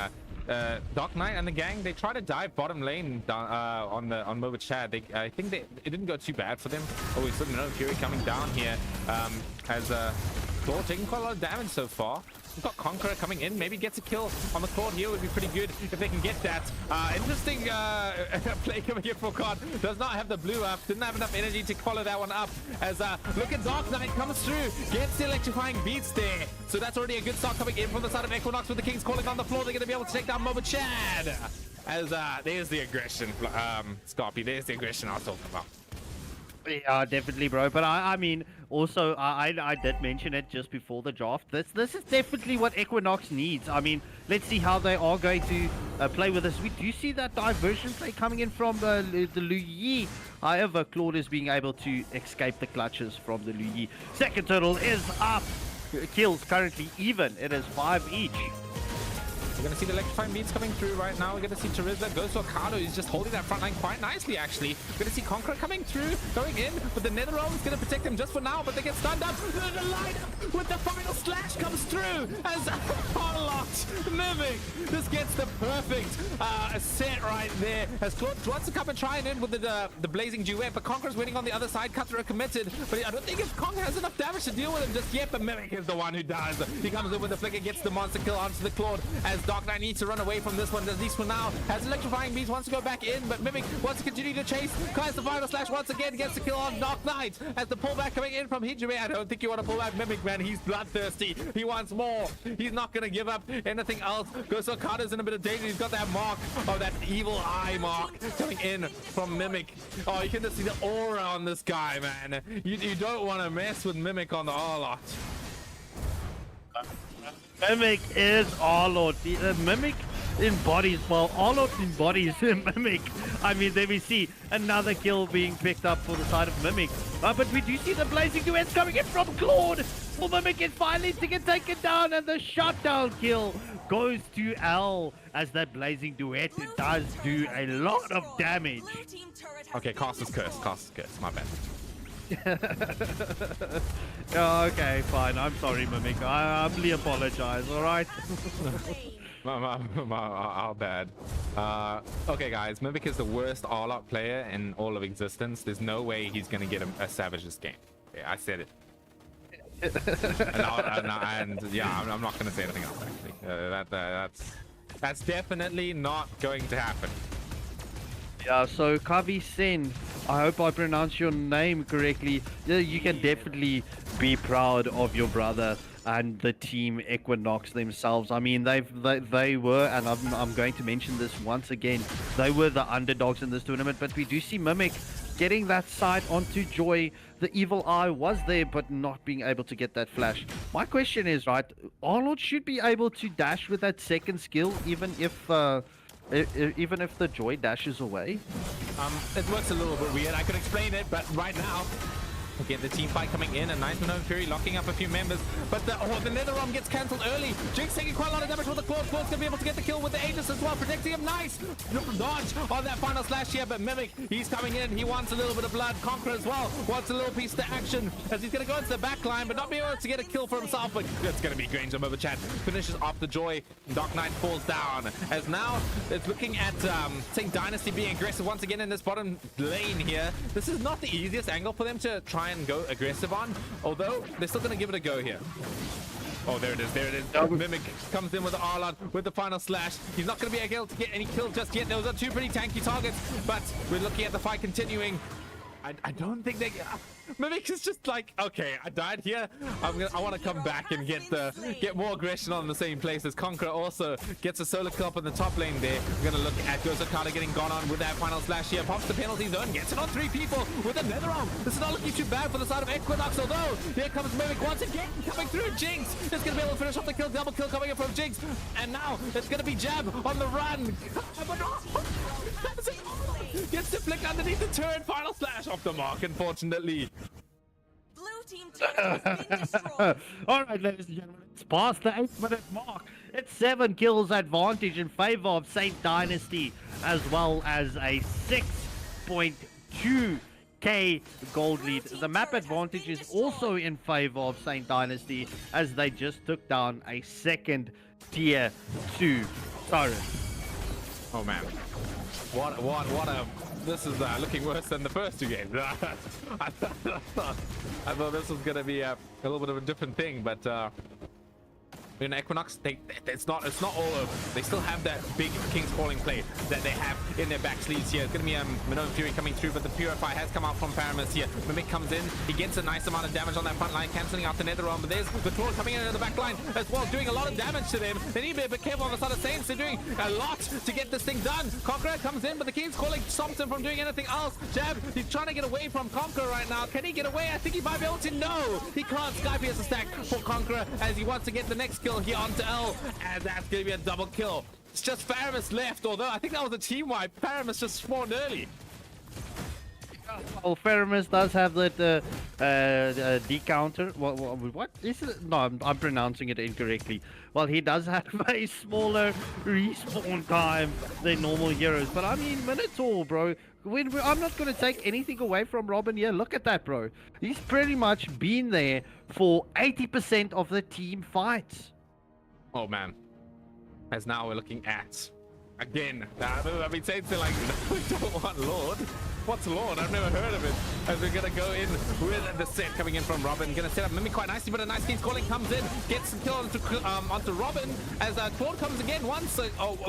Dark Knight and the gang. They tried to dive bottom lane down, on Mobile Chad. I think it didn't go too bad for them. Oh, we still know Fury coming down here. As Claw taking quite a lot of damage so far. We've got Conqueror coming in. Maybe gets a kill on the Claw here. Would be pretty good if they can get that. Interesting play coming here for God. Does not have the blue up. Didn't have enough energy to follow that one up. As look at Dark Knight comes through. Gets the electrifying beats there. So that's already a good start coming in from the side of Equinox with the Kings calling on the floor. They're going to be able to take down Moba Chad. As there's the aggression. Scarpy, there's the aggression I was talking about. Yeah, definitely, bro. But I mean, also, I did mention it just before the draft. This is definitely what Equinox needs. I mean, let's see how they are going to play with this. We do see that diversion play coming in from the Lu Yi. However, Claude is being able to escape the clutches from the Lu Yi. Second turtle is up. Kills currently even. It is 5 each. We're going to see the electrifying beats coming through right now. We're going to see Teresa goes to Ocado. He's just holding that front line quite nicely, actually. We're going to see Conqueror coming through, going in, but the Nether Realm is going to protect him just for now, but they get stunned up. The lineup with the final slash comes through as Harlot Mimic just gets the perfect set right there. As Claude wants to come and try and in with the blazing duet, but Conqueror's winning on the other side. Cutthroat committed, but I don't think if Conqueror has enough damage to deal with him just yet, but Mimic is the one who does. He comes in with the flicker, gets the monster kill onto the Claude as Dark Knight needs to run away from this one, at least for now. Has electrifying beats, wants to go back in, but Mimic wants to continue to chase. Tries the final slash once again, gets the kill on Dark Knight. As the pullback coming in from Hijime, I don't think you want to pull back Mimic, man. He's bloodthirsty. He wants more. He's not going to give up anything else. Goes to Okada's in a bit of danger. He's got that mark of that evil eye mark coming in from Mimic. Oh, you can just see the aura on this guy, man. You don't want to mess with Mimic on the Arlot. Mimic is Arlot. Mimic embodies, well, Arlot embodies Mimic. I mean, there we see another kill being picked up for the side of Mimic. But we do see the blazing duets coming in from Claude. Well, Mimic is finally to get taken down, and the shutdown kill goes to L as that blazing duet does do a lot of damage. Okay, cast is cursed. Cast is cursed. My bad. Oh, okay, fine. I'm sorry, Mimic. I humbly apologize, alright? Our bad. Okay, guys. Mimic is the worst all-out player in all of existence. There's no way he's going to get a Savage this game. Yeah, I said it. and yeah, I'm not going to say anything else, actually. That's definitely not going to happen. Yeah, so Kavi Sen, I hope I pronounce your name correctly. Yeah, you can definitely be proud of your brother and the team Equinox themselves. I mean, they were, and I'm going to mention this once again, they were the underdogs in this tournament, but we do see Mimic getting that sight onto Joy. The evil eye was there, but not being able to get that flash. My question is, right, Arnold should be able to dash with that second skill, even if the Joy dashes away. It works a little bit weird. I could explain it, but right now, again, the team fight coming in, and 9-0 Fury locking up a few members, but the NetherRealm gets cancelled early. Jinx taking quite a lot of damage with the Claw. Claw's gonna be able to get the kill with the Aegis as well, protecting him. Nice dodge on that final slash here, but Mimic, he's coming in. He wants a little bit of blood. Conqueror as well wants a little piece of action as he's gonna go into the back line, but not be able to get a kill for himself. But it's gonna be Granger over Chat. Finishes off the Joy. Dark Knight falls down. As now it's looking at saying Dynasty being aggressive once again in this bottom lane here. This is not the easiest angle for them to try and go aggressive on, although they're still going to give it a go here. Oh, there it is. There it is. Mimic comes in with the Arlot with the final slash. He's not going to be able to get any kills just yet. Those are two pretty tanky targets, but we're looking at the fight continuing. I don't think they... Mimic is just like, okay, I died here. I want to come back and get more aggression on the same place as Conqueror also gets a solo kill up in the top lane there. We're going to look at Ghost Okada getting gone on with that final slash here. Pops the penalty zone, gets it on 3 people with a NetherRealm. This is not looking too bad for the side of Equinox, although here comes Mimic once again coming through. Jinx is going to be able to finish off the kill. Double kill coming in from Jinx. And now it's going to be Jab on the run. Gets to flick underneath the turret. Final slash off the mark, unfortunately. Blue team turret has been destroyed. All right, ladies and gentlemen, it's past the 8-minute mark. It's 7 kills advantage in favor of Saint Dynasty, as well as a 6.2 6k gold lead. The map advantage is also in favor of St. Dynasty as they just took down a second tier 2 Siren. Oh man, what a, this is looking worse than the first 2 games. I thought this was gonna be a little bit of a different thing, but in Equinox, it's not all over. They still have that big King's Calling play that they have in their back sleeves here. It's going to be Minot Fury coming through, but the Purify has come out from Paramus here. Mimic comes in, he gets a nice amount of damage on that front line, cancelling out the Nether Realm, but there's the Troll coming in the back line as well, doing a lot of damage to them. They need to be a bit careful on the side of Saints. They're doing a lot to get this thing done. Conqueror comes in, but the King's Calling stops him from doing anything else. Jab, he's trying to get away from Conqueror right now. Can he get away? I think he might be able to. No, he can't. Sky Pierce a stack for Conqueror as he wants to get the next kill here onto L. And that's going to be a double kill. It's just Paramus left, although I think that was a team wipe. Paramus just spawned early. Well, Paramus does have that decounter. What is it? No, I'm pronouncing it incorrectly. Well, he does have a smaller respawn time than normal heroes. But I mean, Minotaur, bro. I'm not going to take anything away from Robin here. Look at that, bro. He's pretty much been there for 80% of the team fights. Oh man, as now we're looking at again. I've been saying to like, we don't want Lord. What's Lord? I've never heard of it. As we're gonna go in with the set coming in from Robin, gonna set up Mimic quite nicely, but a nice King's Calling comes in, gets the kill onto Robin as Claude comes again once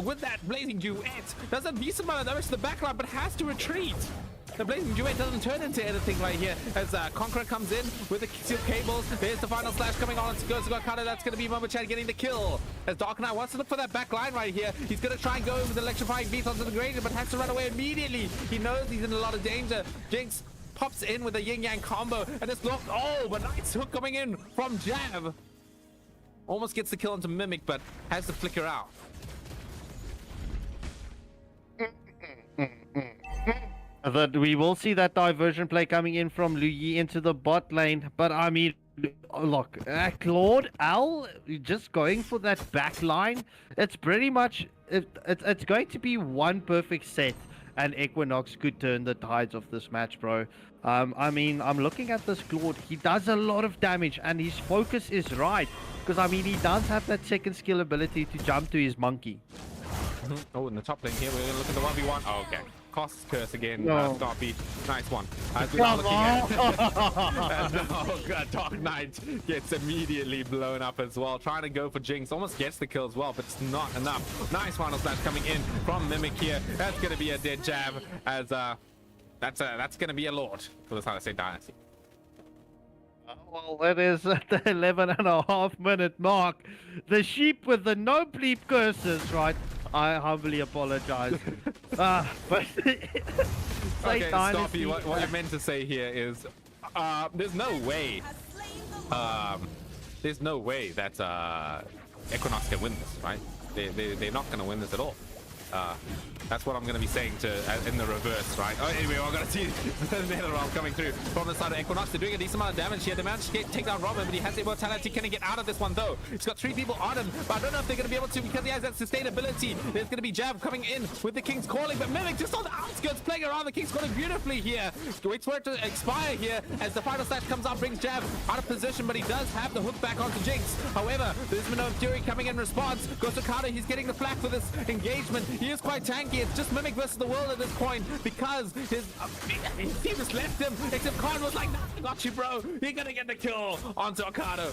with that Blazing Duet. Does a decent amount of damage to the backline, but has to retreat. The Blazing Duet doesn't turn into anything right here as Conqueror comes in with the steel cables. There's the final slash coming on. Goes to Gokado. That's going to be Momochad getting the kill. As Dark Knight wants to look for that back line right here. He's going to try and go with the electrifying beat onto the Granger, but has to run away immediately. He knows he's in a lot of danger. Jinx pops in with a yin yang combo and it's locked. Oh, but nice hook coming in from Jab. Almost gets the kill onto Mimic, but has to flicker out. That we will see that diversion play coming in from Lu Yi into the bot lane, but I mean, look, Claude Al just going for that back line. It's pretty much it's going to be one perfect set, and Equinox could turn the tides of this match, bro. I mean, I'm looking at this Claude. He does a lot of damage, and his focus is right because I mean, he does have that second skill ability to jump to his monkey. Oh, in the top lane here, we're gonna look at the 1v1. Oh, okay. Cost curse again. No. Scarpy. Nice one. As we are looking at oh god, Dark Knight gets immediately blown up as well. Trying to go for Jinx. Almost gets the kill as well, but it's not enough. Nice final slash coming in from Mimic here. That's gonna be a dead jab as that's gonna be a Lord for the St. Dynasty. Well, it is at the 11.5-minute mark. The sheep with the no bleep curses, right? I humbly apologize. But okay, Stoppy, what I meant to say here is there's no way that Equinox can win this, right? They're not going to win this at all. That's what I'm going to be saying in the reverse, right? Oh, anyway, we're going to see the Nether Realm coming through from the side of Equinox. They're doing a decent amount of damage here. They managed to take down Robin, but he has the immortality. Can he get out of this one, though? He's got 3 people on him, but I don't know if they're going to be able to because he has that sustainability. There's going to be Jab coming in with the King's Calling, but Mimic just on the outskirts playing around the King's Calling beautifully here. Waits for it to expire here as the final slash comes out, brings Jab out of position, but he does have the hook back onto Jinx. However, there's Minot Fury coming in response. Goes to Carter. He's getting the flak for this engagement. He is quite tanky. It's just Mimic versus the world at this point because his team has left him, except Khan was like, nah, I got you, bro. You're gonna get the kill onto Okado.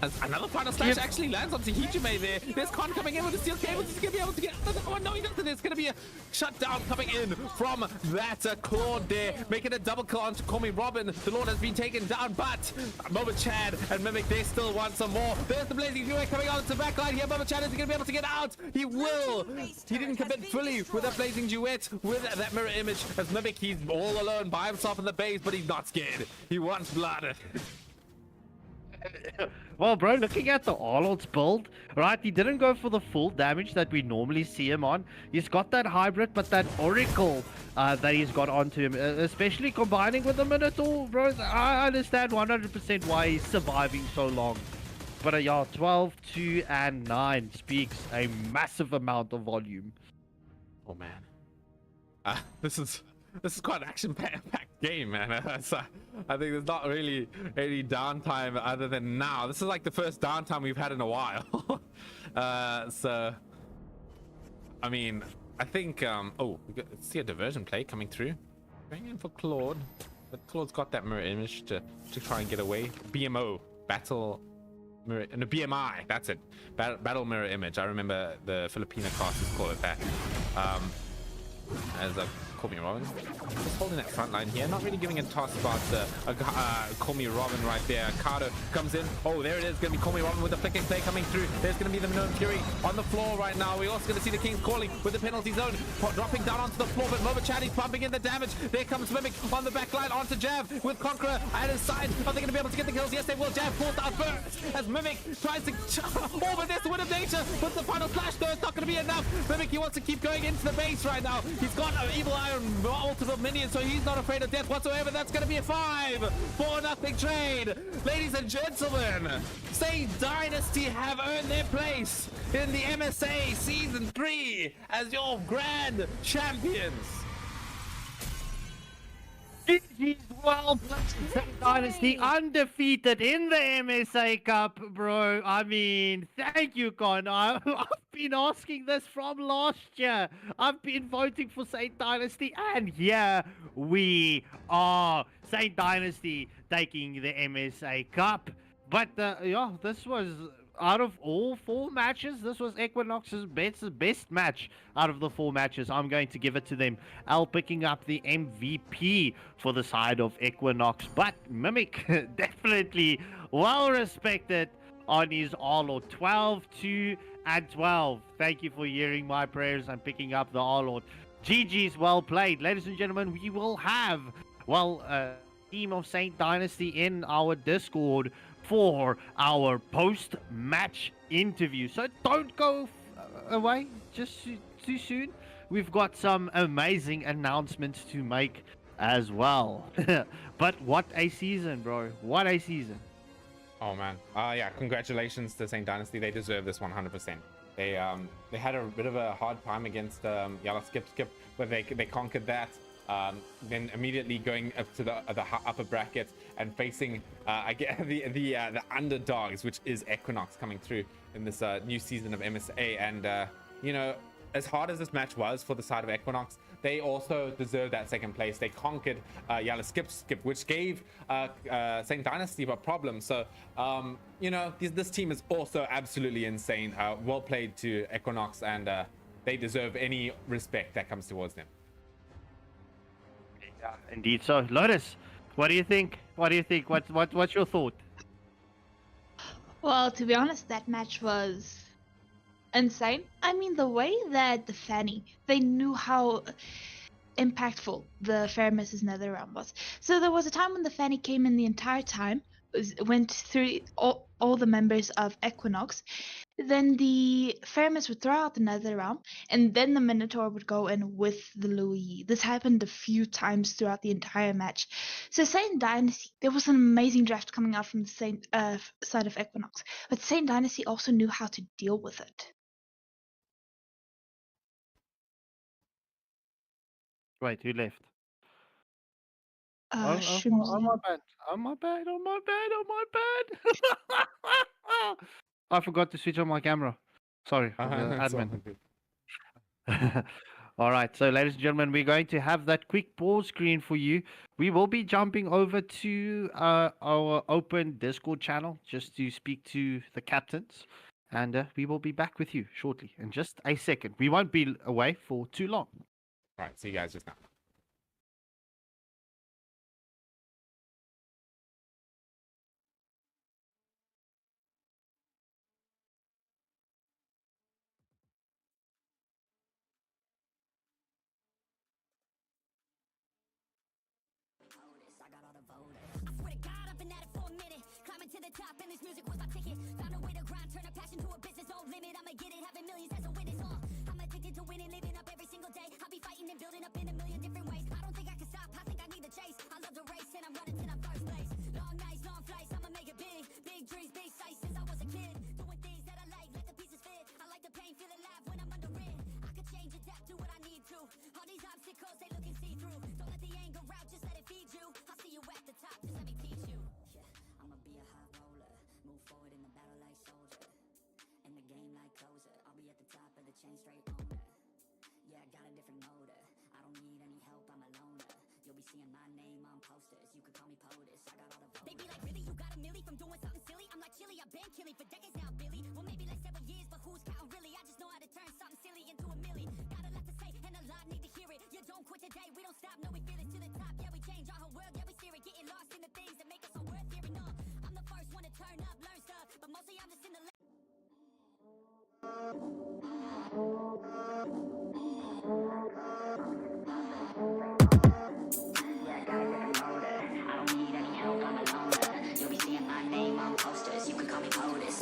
As another final slash actually lands onto Hijime there. There's Khan coming in with the steel cables. He's gonna be able to get another one. No, he doesn't. There's gonna be a shutdown coming in from that Claude there, making a double kill onto Call Me Robin. The Lord has been taken down, but Momo Chad and Mimic, they still want some more. There's the Blazing Duet coming on the back line here. Momo Chad isn't gonna be able to get out. He will. He didn't commit fully with that Blazing Duet, with that mirror image. As Mimic, he's all alone by himself in the base, but he's not scared. He wants blood. Well, bro, looking at the Arnold's build, right, he didn't go for the full damage that we normally see him on. He's got that hybrid, but that Oracle that he's got onto him, especially combining with the Minotaur, bro, I understand 100% why he's surviving so long. But yeah, 12, 2, and 9 speaks a massive amount of volume. Oh, man. This is this is quite an action-packed game, man. So I think there's not really any downtime other than now. This is like the first downtime we've had in a while. So I mean, I think oh, we see a diversion play coming through, going in for Claude, but Claude's got that mirror image to try and get away. BMO, battle mirror, no, BMI, that's it, battle mirror image. I remember the Filipino casters call it that. As a Call Me Robin, just holding that front line here, not really giving a toss about Call Me Robin right there. Carter comes in. Oh, there it is, gonna be Call Me Robin with the flicking play coming through. There's gonna be the Minoan Fury on the floor right now. We're also gonna see the Kings calling with the penalty zone, dropping down onto the floor, but Movachadi's pumping in the damage. There comes Mimic on the back line onto Jav with Conqueror at his side. Are they gonna be able to get the kills? Yes, they will. Jav forced out first as Mimic tries to over this Wind of Nature with the final flash, though it's not gonna be enough. Mimic, he wants to keep going into the base right now. He's got an Evil Eye on multiple minions, so he's not afraid of death whatsoever. That's going to be a 5-4-0 trade. Ladies and gentlemen, say Dynasty have earned their place in the MSA Season 3 as your grand champions. GG's well played, Dynasty, undefeated in the MSA Cup, bro. I mean, thank you, Con. I've been asking this from last year. I've been voting for Saint Dynasty, and here we are. Saint Dynasty taking the MSA Cup. But yeah, this was, out of all 4 matches, this was Equinox's best match out of the 4 matches. I'm going to give it to them. Al picking up the MVP for the side of Equinox. But Mimic, definitely well respected on his Arlord. 12-2 and 12. Thank you for hearing my prayers and picking up the Arlord. GG's well played. Ladies and gentlemen, we will have, well, team of Saint Dynasty in our Discord for our post-match interview. So don't go away just too soon. We've got some amazing announcements to make as well. But what a season, bro. What a season. Oh man, yeah, congratulations to Saint Dynasty. They deserve this 100%. They had a bit of a hard time against Yala Skip, but they conquered that. Then immediately going up to the upper bracket and facing I get the underdogs, which is Equinox, coming through in this new season of MSA. And you know, as hard as this match was for the side of Equinox, they also deserve that second place. They conquered Yala Skip, which gave Saint Dynasty a problem. So you know, this team is also absolutely insane. Well played to Equinox, and they deserve any respect that comes towards them. Yeah, indeed. So, Lotus, what do you think? What do you think? What's your thought? Well, to be honest, that match was insane. I mean, the way that the Fanny, they knew how impactful the Faramis' Nether Realm was. So there was a time when the Fanny came in the entire time, went through all the members of Equinox. Then the Faramis would throw out the Nether Realm, and then the Minotaur would go in with the Louis. This happened a few times throughout the entire match. So Saint Dynasty, there was an amazing draft coming out from the same side of Equinox, but Saint Dynasty also knew how to deal with it. Wait, who left? Uh, oh my bad. Oh my bad. I forgot to switch on my camera. Sorry, admin. All right, so ladies and gentlemen, we're going to have that quick pause screen for you. We will be jumping over to our open Discord channel just to speak to the captains, and we will be back with you shortly in just a second. We won't be away for too long. All right, see you guys just now. To the top, and this music was my ticket. Found a way to grind, turn a passion to a business. No limit, I'ma get it, having millions as a witness. I'm addicted to winning, living up every single day. I'll be fighting and building up in a million different ways. I don't think I can stop, I think I need the chase. I love the race, and I'm running till I'm first place. Long nights, long flights, I'ma make it big. Big dreams, big sights since I was a kid. Doing things that I like, let the pieces fit. I like the pain, feel alive when I'm under it. I could change, adapt, do what I need to. All these obstacles, they looking see-through. Don't milli from doing something silly. I'm like chilly, I've been killing for decades now, Billy. Well, maybe like several years, but who's counting really? I just know how to turn something silly into a milli. Got a lot to say and a lot need to hear it. You don't quit today, we don't stop, no, we feel it to the top. Yeah, we change our whole world, yeah, we steer it. Getting lost in the things that make us so worth hearing. I'm the first one to turn up, learn stuff, but mostly I'm just in the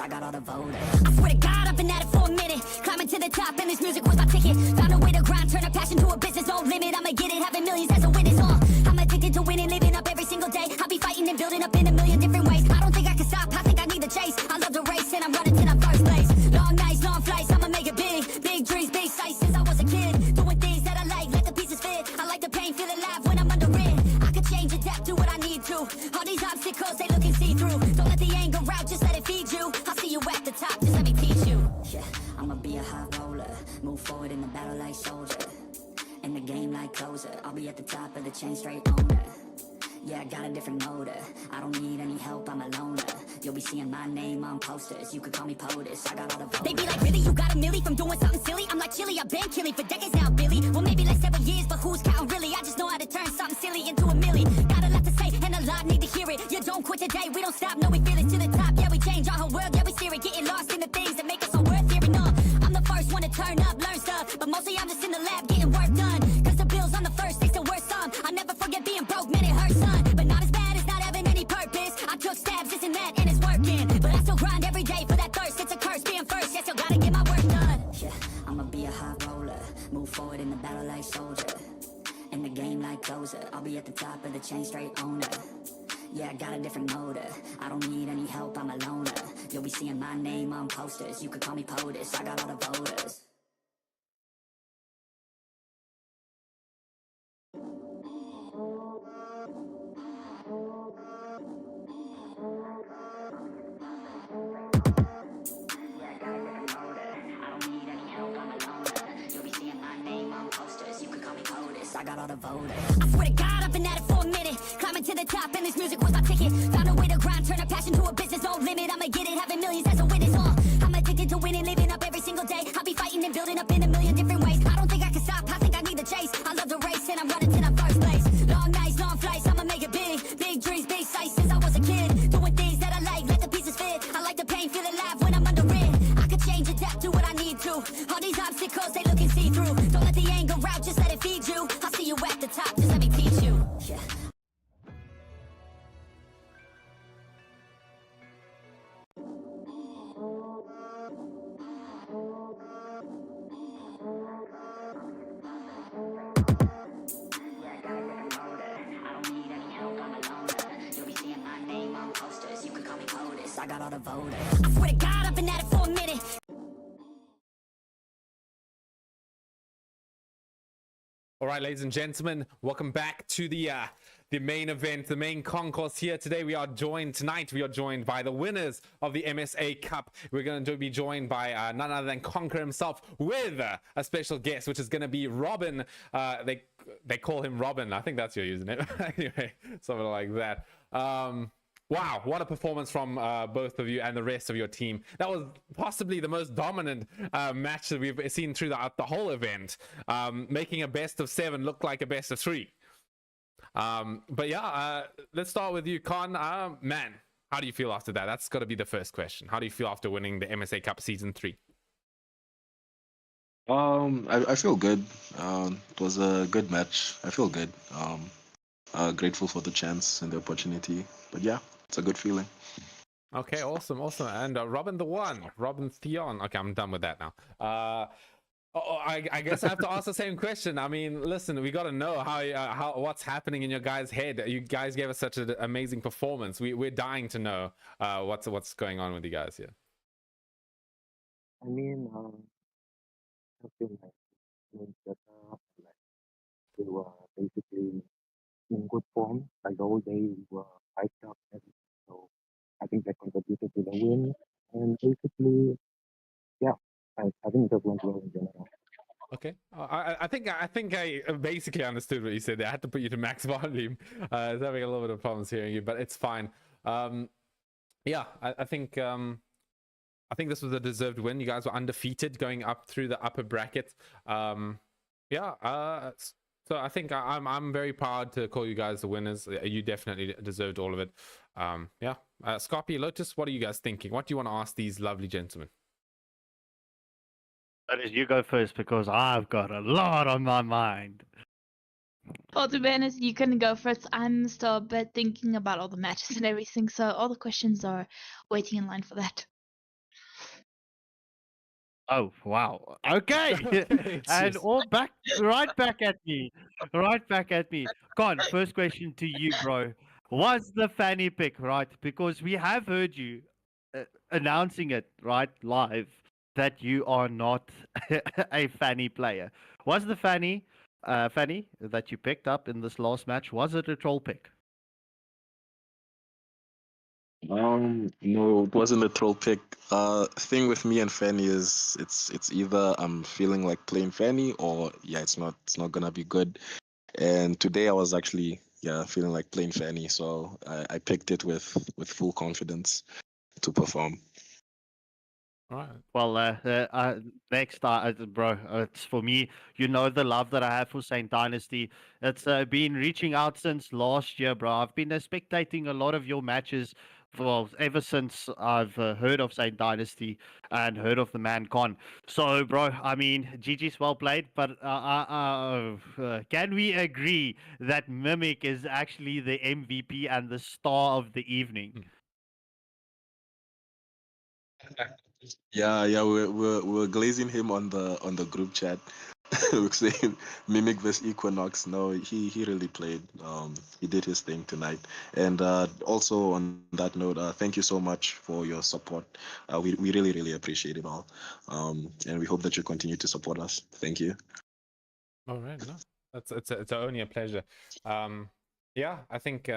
I got all the voters. I swear to God, I've been at it for a minute. Climbing to the top, and this music was my ticket. Found a way to grind, turn a passion to a business. No limit, I'ma get it, having millions as a witness. I'm addicted to winning, living up every single day. I'll be fighting and building up in a million different ways. I don't think I can stop, I think I need the chase. I love the race, and I'm running till I'm first place. Long nights, long flights, I'ma make it big. Big dreams, big sights since I was a kid. Doing things that I like, let the pieces fit. I like the pain, feel alive when I'm under it. I could change, adapt, do what I need to. All these obstacles, they looking see-through. Don't let the anger out, just let it feed you. I'll see you at the top, just let me teach you. Yeah, I'ma be a high roller. Move forward in the battle like soldier. In the game like closer. I'll be at the top of the chain, straight owner. Yeah, I got a different motor. I don't need any help, I'm a loner. You'll be seeing my name on posters. You could call me POTUS, I got all the voters. They be like, really, you got a milli from doing something silly? I'm like chilly, I've been killing for decades now, Billy. Well, maybe like several years, but who's counting really? I just know how to turn something silly into a milli. Got a lot to say and a lot need to hear it. You don't quit today, we don't stop, no, we feel it to the top. Yeah, we change our whole world, yeah, we steer it. Getting lost in the things that make us so worth hearing. I'm the first one to turn up, learn stuff, but mostly I'm just in the lab getting work done. Cause the bills on the first, they still worth some. I never forget being broke, man, it hurts, son. But not as bad as not having any purpose. I took stabs, this and that, and it's working. But I still grind every day for that thirst. It's a curse being first, yeah, still gotta get my work done. Yeah, I'ma be a high roller. Move forward in the battle like soldier. In the game like closer. I'll be at the top of the chain, straight owner. Yeah, I got a different motor. I don't need any help, I'm a loner. You'll be seeing my name on posters. You could call me POTUS, I got all the voters. I got all the voters. I swear to God, I've been at it for a minute. Climbing to the top, and this music was my ticket. Found a way to grind, turn a passion to a business. No limit, I'ma get it, having millions as a witness. I'm addicted to winning, living up every single day. I'll be fighting and building up in a million different ways. I don't think I can stop, I think I need the chase. I love the race, and I'm running till I'm first place. Long nights, long flights, I'ma make it big. Big dreams, big sights since I was a kid. Doing things that I like, let the pieces fit. I like the pain, feel alive when I'm under it. I could change, adapt, do what I need to. All these obstacles, they looking see-through. Don't let the anger out, just let it feed you. I'll see you at the top, just let me teach you. Yeah. I got all the voters. I swear to God, I've been at it for a minute. All right, ladies and gentlemen, welcome back to the main event, the main concourse here. Today we are joined by the winners of the MSA Cup. We're going to be joined by none other than Conquer himself with a special guest, which is going to be Robin. They call him Robin. I think that's your username. Anyway, something like that. Wow, what a performance from both of you and the rest of your team. That was possibly the most dominant match that we've seen throughout the whole event, making a best of 7 look like a best of 3. But yeah, let's start with you, Con. Man, how do you feel after that? That's got to be the first question. How do you feel after winning the MSA Cup Season 3? I feel good. It was a good match. I feel good. Grateful for the chance and the opportunity. But yeah, it's a good feeling. Okay, awesome. And Robin the One, Robin Theon. Okay, I'm done with that now. I guess I have to ask the same question. I mean, listen, we got to know how what's happening in your guys' head. You guys gave us such an amazing performance. We're dying to know what's going on with you guys here. I mean, I feel like we were basically in good form. Like the whole day we were hyped up, and so I think that contributed to the win. And basically, yeah, I think it just went well in general. Okay, I think I basically understood what you said there. I had to put you to max volume. I was having a little bit of problems hearing you, but it's fine. yeah, I think this was a deserved win. You guys were undefeated going up through the upper bracket. Yeah, so I think I'm very proud to call you guys the winners. You definitely deserved all of it. Yeah, Scorpio, Lotus, what are you guys thinking? What do you want to ask these lovely gentlemen? That is, you go first because I've got a lot on my mind. Well, to be honest, you can go first. I'm still a bit thinking about all the matches and everything, so all the questions are waiting in line for that. Oh wow. Okay. And all back right back at me. Right back at me. Con, first question to you, bro. Was the Fanny pick, right? Because we have heard you announcing it, right, live, that you are not a Fanny player. Was the Fanny that you picked up in this last match, was it a troll pick? No, it wasn't a troll pick. Thing with me and Fanny is it's either I'm feeling like playing Fanny or yeah, it's not gonna be good. And today I was actually feeling like playing Fanny, so I picked it with full confidence to perform. All right. Well, next, bro, it's for me. You know the love that I have for Saint Dynasty. It's been reaching out since last year, bro. I've been spectating a lot of your matches, well, ever since I've heard of Saint Dynasty and heard of the man Con. So, bro, I mean, GG's well played, but can we agree that Mimic is actually the MVP and the star of the evening? Yeah, we're glazing him on the group chat. We're saying mimic this Equinox. No, he really played. He did his thing tonight. And also on that note, thank you so much for your support. We really appreciate it all. And we hope that you continue to support us. Thank you. All right, no, it's only a pleasure. Yeah, I think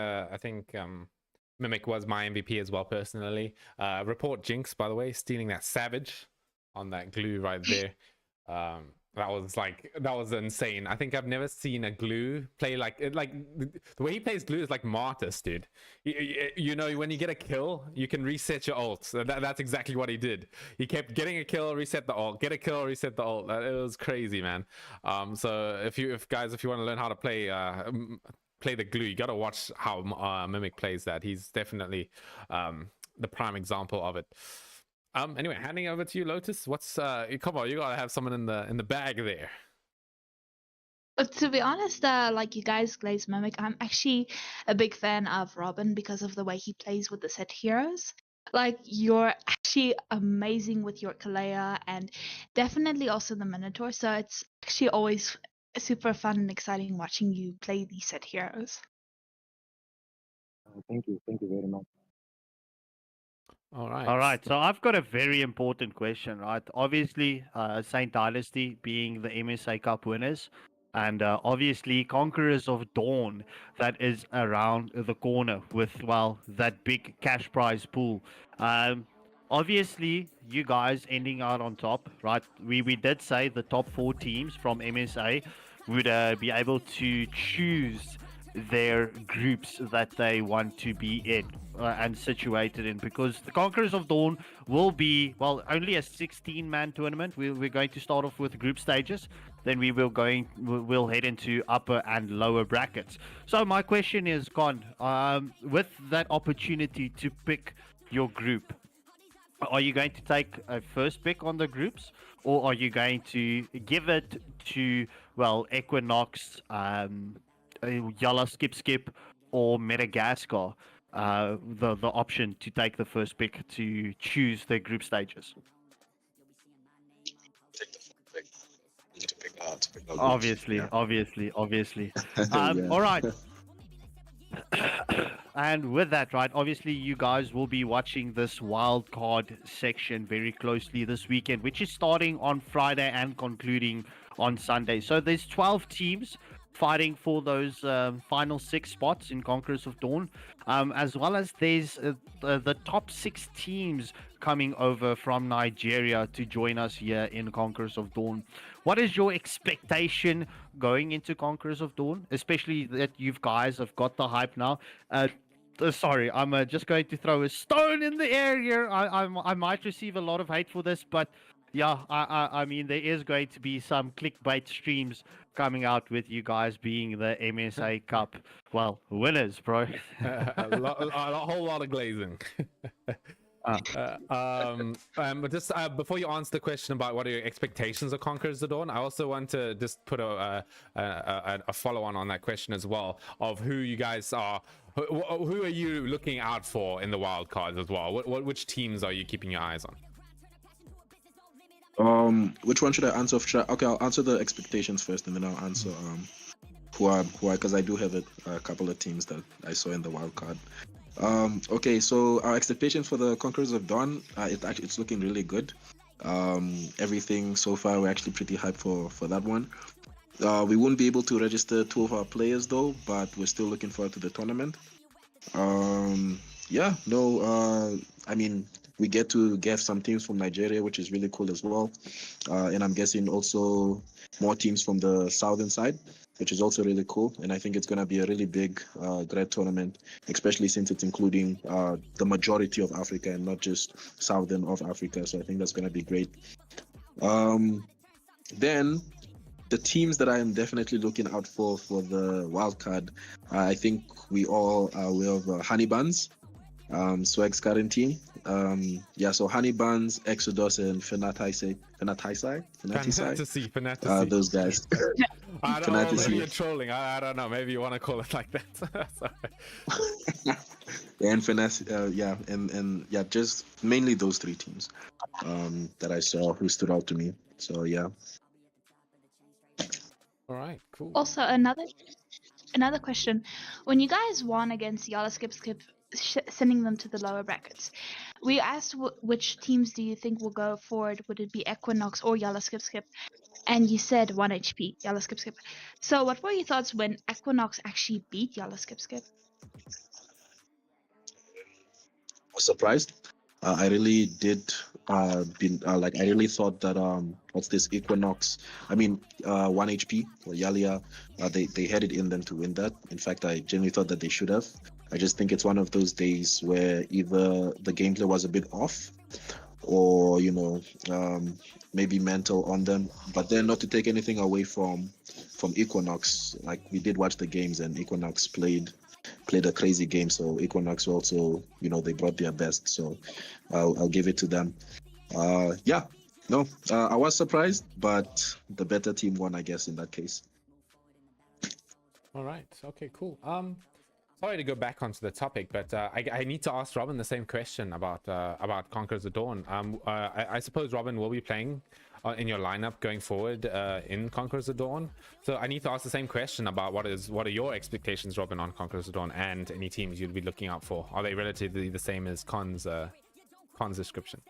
Mimic was my MVP as well personally. Report Jinx, by the way, stealing that savage on that glue right there. That was insane. I think I've never seen a glue play like the way he plays glue is like Martyrs, dude. You know, when you get a kill, you can reset your ult. So that's exactly what he did. He kept getting a kill, reset the ult, get a kill, reset the ult. It was crazy, man. So if you want to learn how to play the glue, you gotta watch how Mimic plays that. He's definitely the prime example of it. Anyway, handing over to you, Lotus. What's come on, you gotta have someone in the bag there. To be honest, like you guys glaze Mimic, I'm actually a big fan of Robin because of the way he plays with the set heroes. Like, you're actually amazing with your Kalea and definitely also the Minotaur, so it's actually always super fun and exciting watching you play these set heroes. Thank you very much. All right. All right. So I've got a very important question, right? Obviously, Saint Dynasty being the MSA Cup winners, and obviously Conquerors of Dawn that is around the corner with, well, that big cash prize pool. Obviously, you guys ending out on top, right? We did say the top 4 teams from MSA would be able to choose their groups that they want to be in and situated in, because the Conquerors of Dawn will be, well, only a 16-man tournament. We're going to start off with group stages, then we'll head into upper and lower brackets. So my question is, Con, with that opportunity to pick your group, are you going to take a first pick on the groups, or are you going to give it to, well, Equinox, Yalla Skip, or Madagascar, the option to take the first pick to choose their group stages? Obviously. Yeah. All right. And with that, right, obviously you guys will be watching this wild card section very closely this weekend, which is starting on Friday and concluding on Sunday. So there's 12 teams fighting for those final 6 spots in Conquerors of Dawn, as well as there's the top 6 teams coming over from Nigeria to join us here in Conquerors of Dawn. What is your expectation going into Conquerors of Dawn, especially that you guys have got the hype now? sorry, I'm just going to throw a stone in the air here. I might receive a lot of hate for this, but yeah, I mean there is going to be some clickbait streams coming out with you guys being the MSA Cup, well, winners, bro. A whole lot of glazing. But just before you answer the question about what are your expectations of Conquerors of Dawn, I also want to just put a follow-on on that question as well of who you guys are. Who are you looking out for in the wild cards as well? Which teams are you keeping your eyes on? Which one should I answer? Okay, I'll answer the expectations first, and then I'll answer who are because I do have a couple of teams that I saw in the wild card. Okay, so our expectations for the Conquerors of Dawn, it's looking really good. Everything so far, we're actually pretty hyped for that one. We won't be able to register 2 of our players though, but we're still looking forward to the tournament. Yeah, no, I mean, we get to get some teams from Nigeria, which is really cool as well. And I'm guessing also more teams from the southern side, which is also really cool. And I think it's going to be a really big, great tournament, especially since it's including the majority of Africa and not just southern of Africa. So I think that's going to be great. Then the teams that I am definitely looking out for the wild card, I think we all are aware of Honey Buns, Swag's current team. Yeah, so Honey Buns, Exodus, and Fantasy. Those guys. I don't know, maybe you're trolling. I don't know. Maybe you want to call it like that. And Fantasy, yeah, and yeah, just mainly those 3 teams that I saw who stood out to me. So yeah. All right, cool. Also, another question: when you guys won against Yala Skip, sending them to the lower brackets, we asked which teams do you think will go forward? Would it be Equinox or Yala Skip? And you said 1 HP, Yala Skip. So, what were your thoughts when Equinox actually beat Yala Skip? Was surprised. I really did. I really thought that what's this Equinox? I mean, 1 HP or Yalia. They had it in them to win that. In fact, I genuinely thought that they should have. I just think it's one of those days where either the gameplay was a bit off, or maybe mental on them. But then not to take anything away from Equinox. Like, we did watch the games, and Equinox played a crazy game. So Equinox also, they brought their best. So I'll give it to them. Yeah, no, I was surprised, but the better team won, I guess, in that case. All right. Okay, cool. Sorry to go back onto the topic, but I need to ask Robin the same question about Conquerors of Dawn. I suppose Robin will be playing in your lineup going forward in Conquerors of Dawn. So I need to ask the same question about what are your expectations, Robin, on Conquerors of Dawn, and any teams you'd be looking out for. Are they relatively the same as Con's description?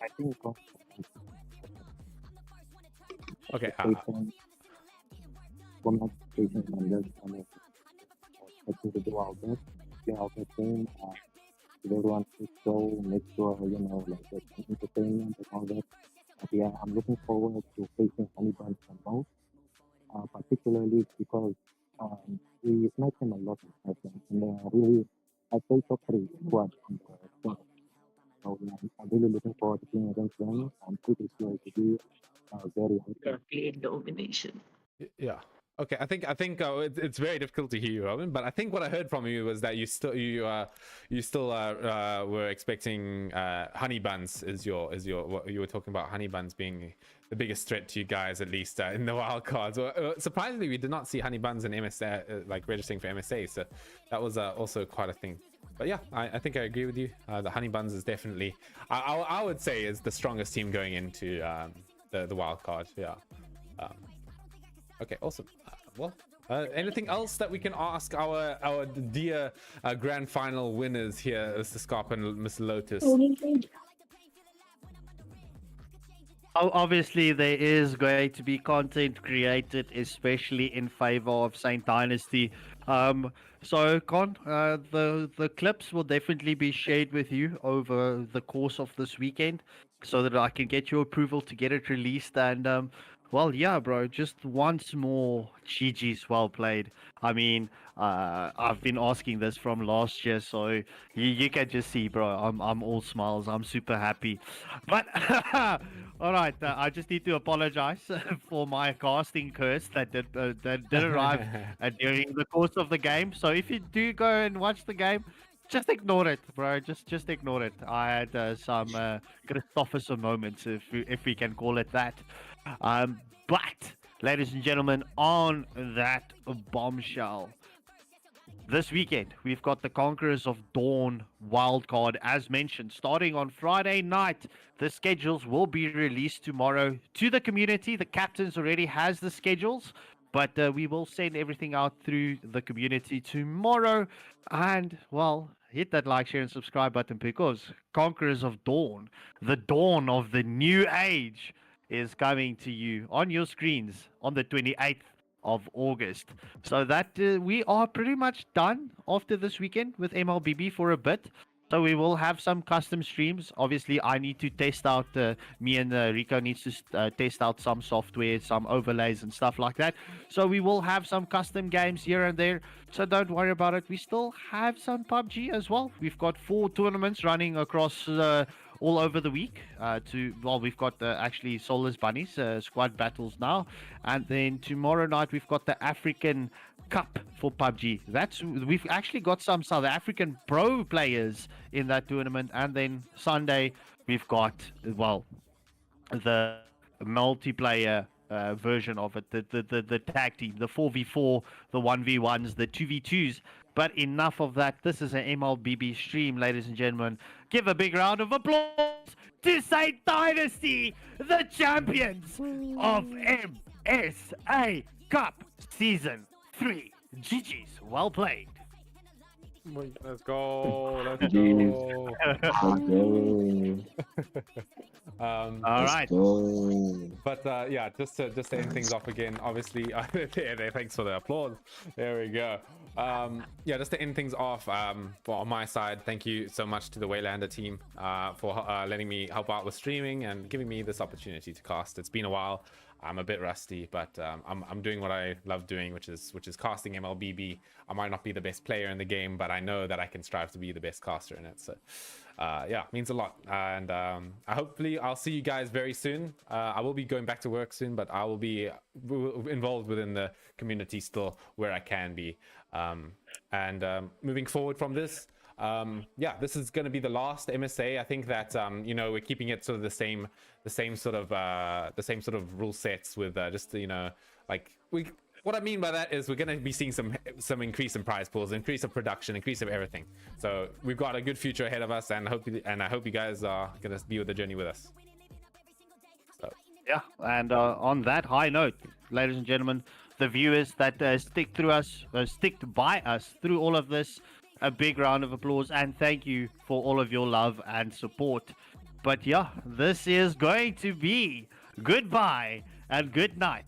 I think okay. From my expectations, I'm just expecting to do our best, get our best game, give everyone to show, make sure, like there's some entertainment and all that. But yeah, I'm looking forward to facing Honey Buns the most, particularly because we smacked them a lot in session, and really, I played top 3 squad on the squad. So yeah, I'm really looking forward to playing against them. I'm pretty sure it will be very hard. Domination. Yeah. Okay, I think it's very difficult to hear you, Robin. But I think what I heard from you was that you still were expecting Honey Buns is your what you were talking about, Honey Buns being the biggest threat to you guys, at least in the wild cards. Well, surprisingly, we did not see Honey Buns in MSA like registering for MSA, so that was also quite a thing. But yeah, I think I agree with you. The Honey Buns is definitely I would say is the strongest team going into the wild card. Yeah. Okay, awesome. Well, anything else that we can ask our dear grand final winners here, Mr. Scarp and Miss Lotus? Obviously, there is going to be content created, especially in favor of Saint Dynasty. So, Con, the clips will definitely be shared with you over the course of this weekend, so that I can get your approval to get it released. And Well, yeah, bro. Just once more, GG's well played. I mean, I've been asking this from last year, so you can just see, bro. I'm all smiles. I'm super happy. But all right, I just need to apologize for my casting curse that did arrive during the course of the game. So if you do go and watch the game, just ignore it, bro. Just ignore it. I had some Christopherson moments, if we can call it that. But, ladies and gentlemen, on that bombshell, this weekend we've got the Conquerors of Dawn wildcard, as mentioned, starting on Friday night. The schedules will be released tomorrow to the community. The captains already has the schedules, but we will send everything out through the community tomorrow. And, well, hit that like, share, and subscribe button, because Conquerors of Dawn, the dawn of the new age, is coming to you on your screens on the 28th of August. So that we are pretty much done after this weekend with MLBB for a bit. So we will have some custom streams. Obviously, I need to test out, me and Rico needs to test out some software, some overlays and stuff like that. So we will have some custom games here and there. So don't worry about it. We still have some PUBG as well. We've got 4 tournaments running across all over the week. We've got actually Soulless Bunnies squad battles now, and then tomorrow night we've got the African Cup for PUBG. We've actually got some South African pro players in that tournament, and then Sunday we've got the multiplayer version of it, the tag team, the 4v4, the 1v1s, the 2v2s. But enough of that. This is an MLBB stream, ladies and gentlemen. Give a big round of applause to Saint Dynasty, the champions of MSA Cup Season 3. GG's, well played. Let's go. Let's go. All right. But yeah, just to end things off again, obviously, thanks for the applause. There we go. Yeah, just to end things off, on my side, thank you so much to the Waylander team for letting me help out with streaming and giving me this opportunity to cast. It's been a while. I'm a bit rusty, but I'm doing what I love doing, which is casting MLBB. I might not be the best player in the game, but I know that I can strive to be the best caster in it. So yeah, means a lot. And hopefully I'll see you guys very soon. I will be going back to work soon, but I will be involved within the community still where I can be. And moving forward from this, yeah, this is going to be the last MSA. I think that you know, we're keeping it sort of the same sort of rule sets with just, you know, like what I mean by that is we're going to be seeing some increase in prize pools, increase of production, increase of everything. So we've got a good future ahead of us, and I hope you guys are going to be with the journey with us. So. Yeah, and on that high note, ladies and gentlemen, the viewers that stick by us through all of this, a big round of applause and thank you for all of your love and support. But yeah, this is going to be goodbye and good night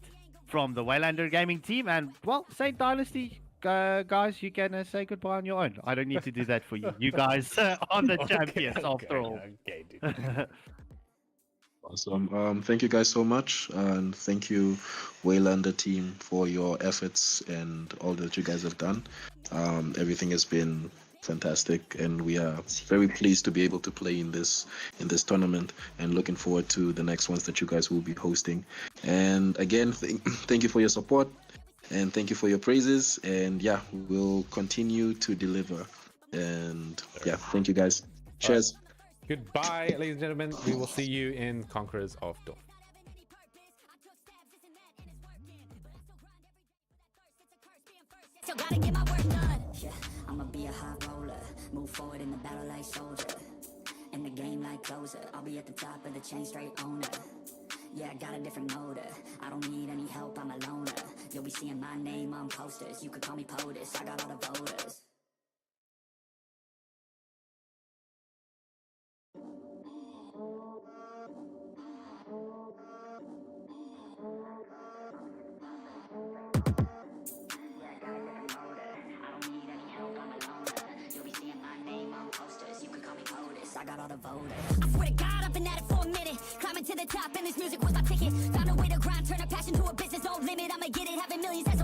from the Waylander Gaming team, and well, Saint Dynasty guys, you can say goodbye on your own. I don't need to do that for you. You guys are the champions after all. Okay, dude. Awesome. Thank you guys so much, and thank you Waylander team for your efforts and all that you guys have done. Everything has been fantastic, and we are very pleased to be able to play in this tournament, and looking forward to the next ones that you guys will be hosting. And again, thank you for your support, and thank you for your praises, and yeah, we'll continue to deliver. And yeah, thank you guys. Cheers. Goodbye, ladies and gentlemen. We will see you in Conquerors of Dawn. Still gotta get my work done. Yeah, I'ma be a high roller, move forward in the battle like soldier, in the game like closer. I'll be at the top of the chain, straight owner. Yeah, I got a different motor. I don't need any help, I'm a loner. You'll be seeing my name on posters. You could call me POTUS, I got all the voters. I got all the voters. I swear to God, I've been at it for a minute. Climbing to the top, and this music was my ticket. Found a way to grind, turn up passion to a business, no limit. I'ma get it, having millions as a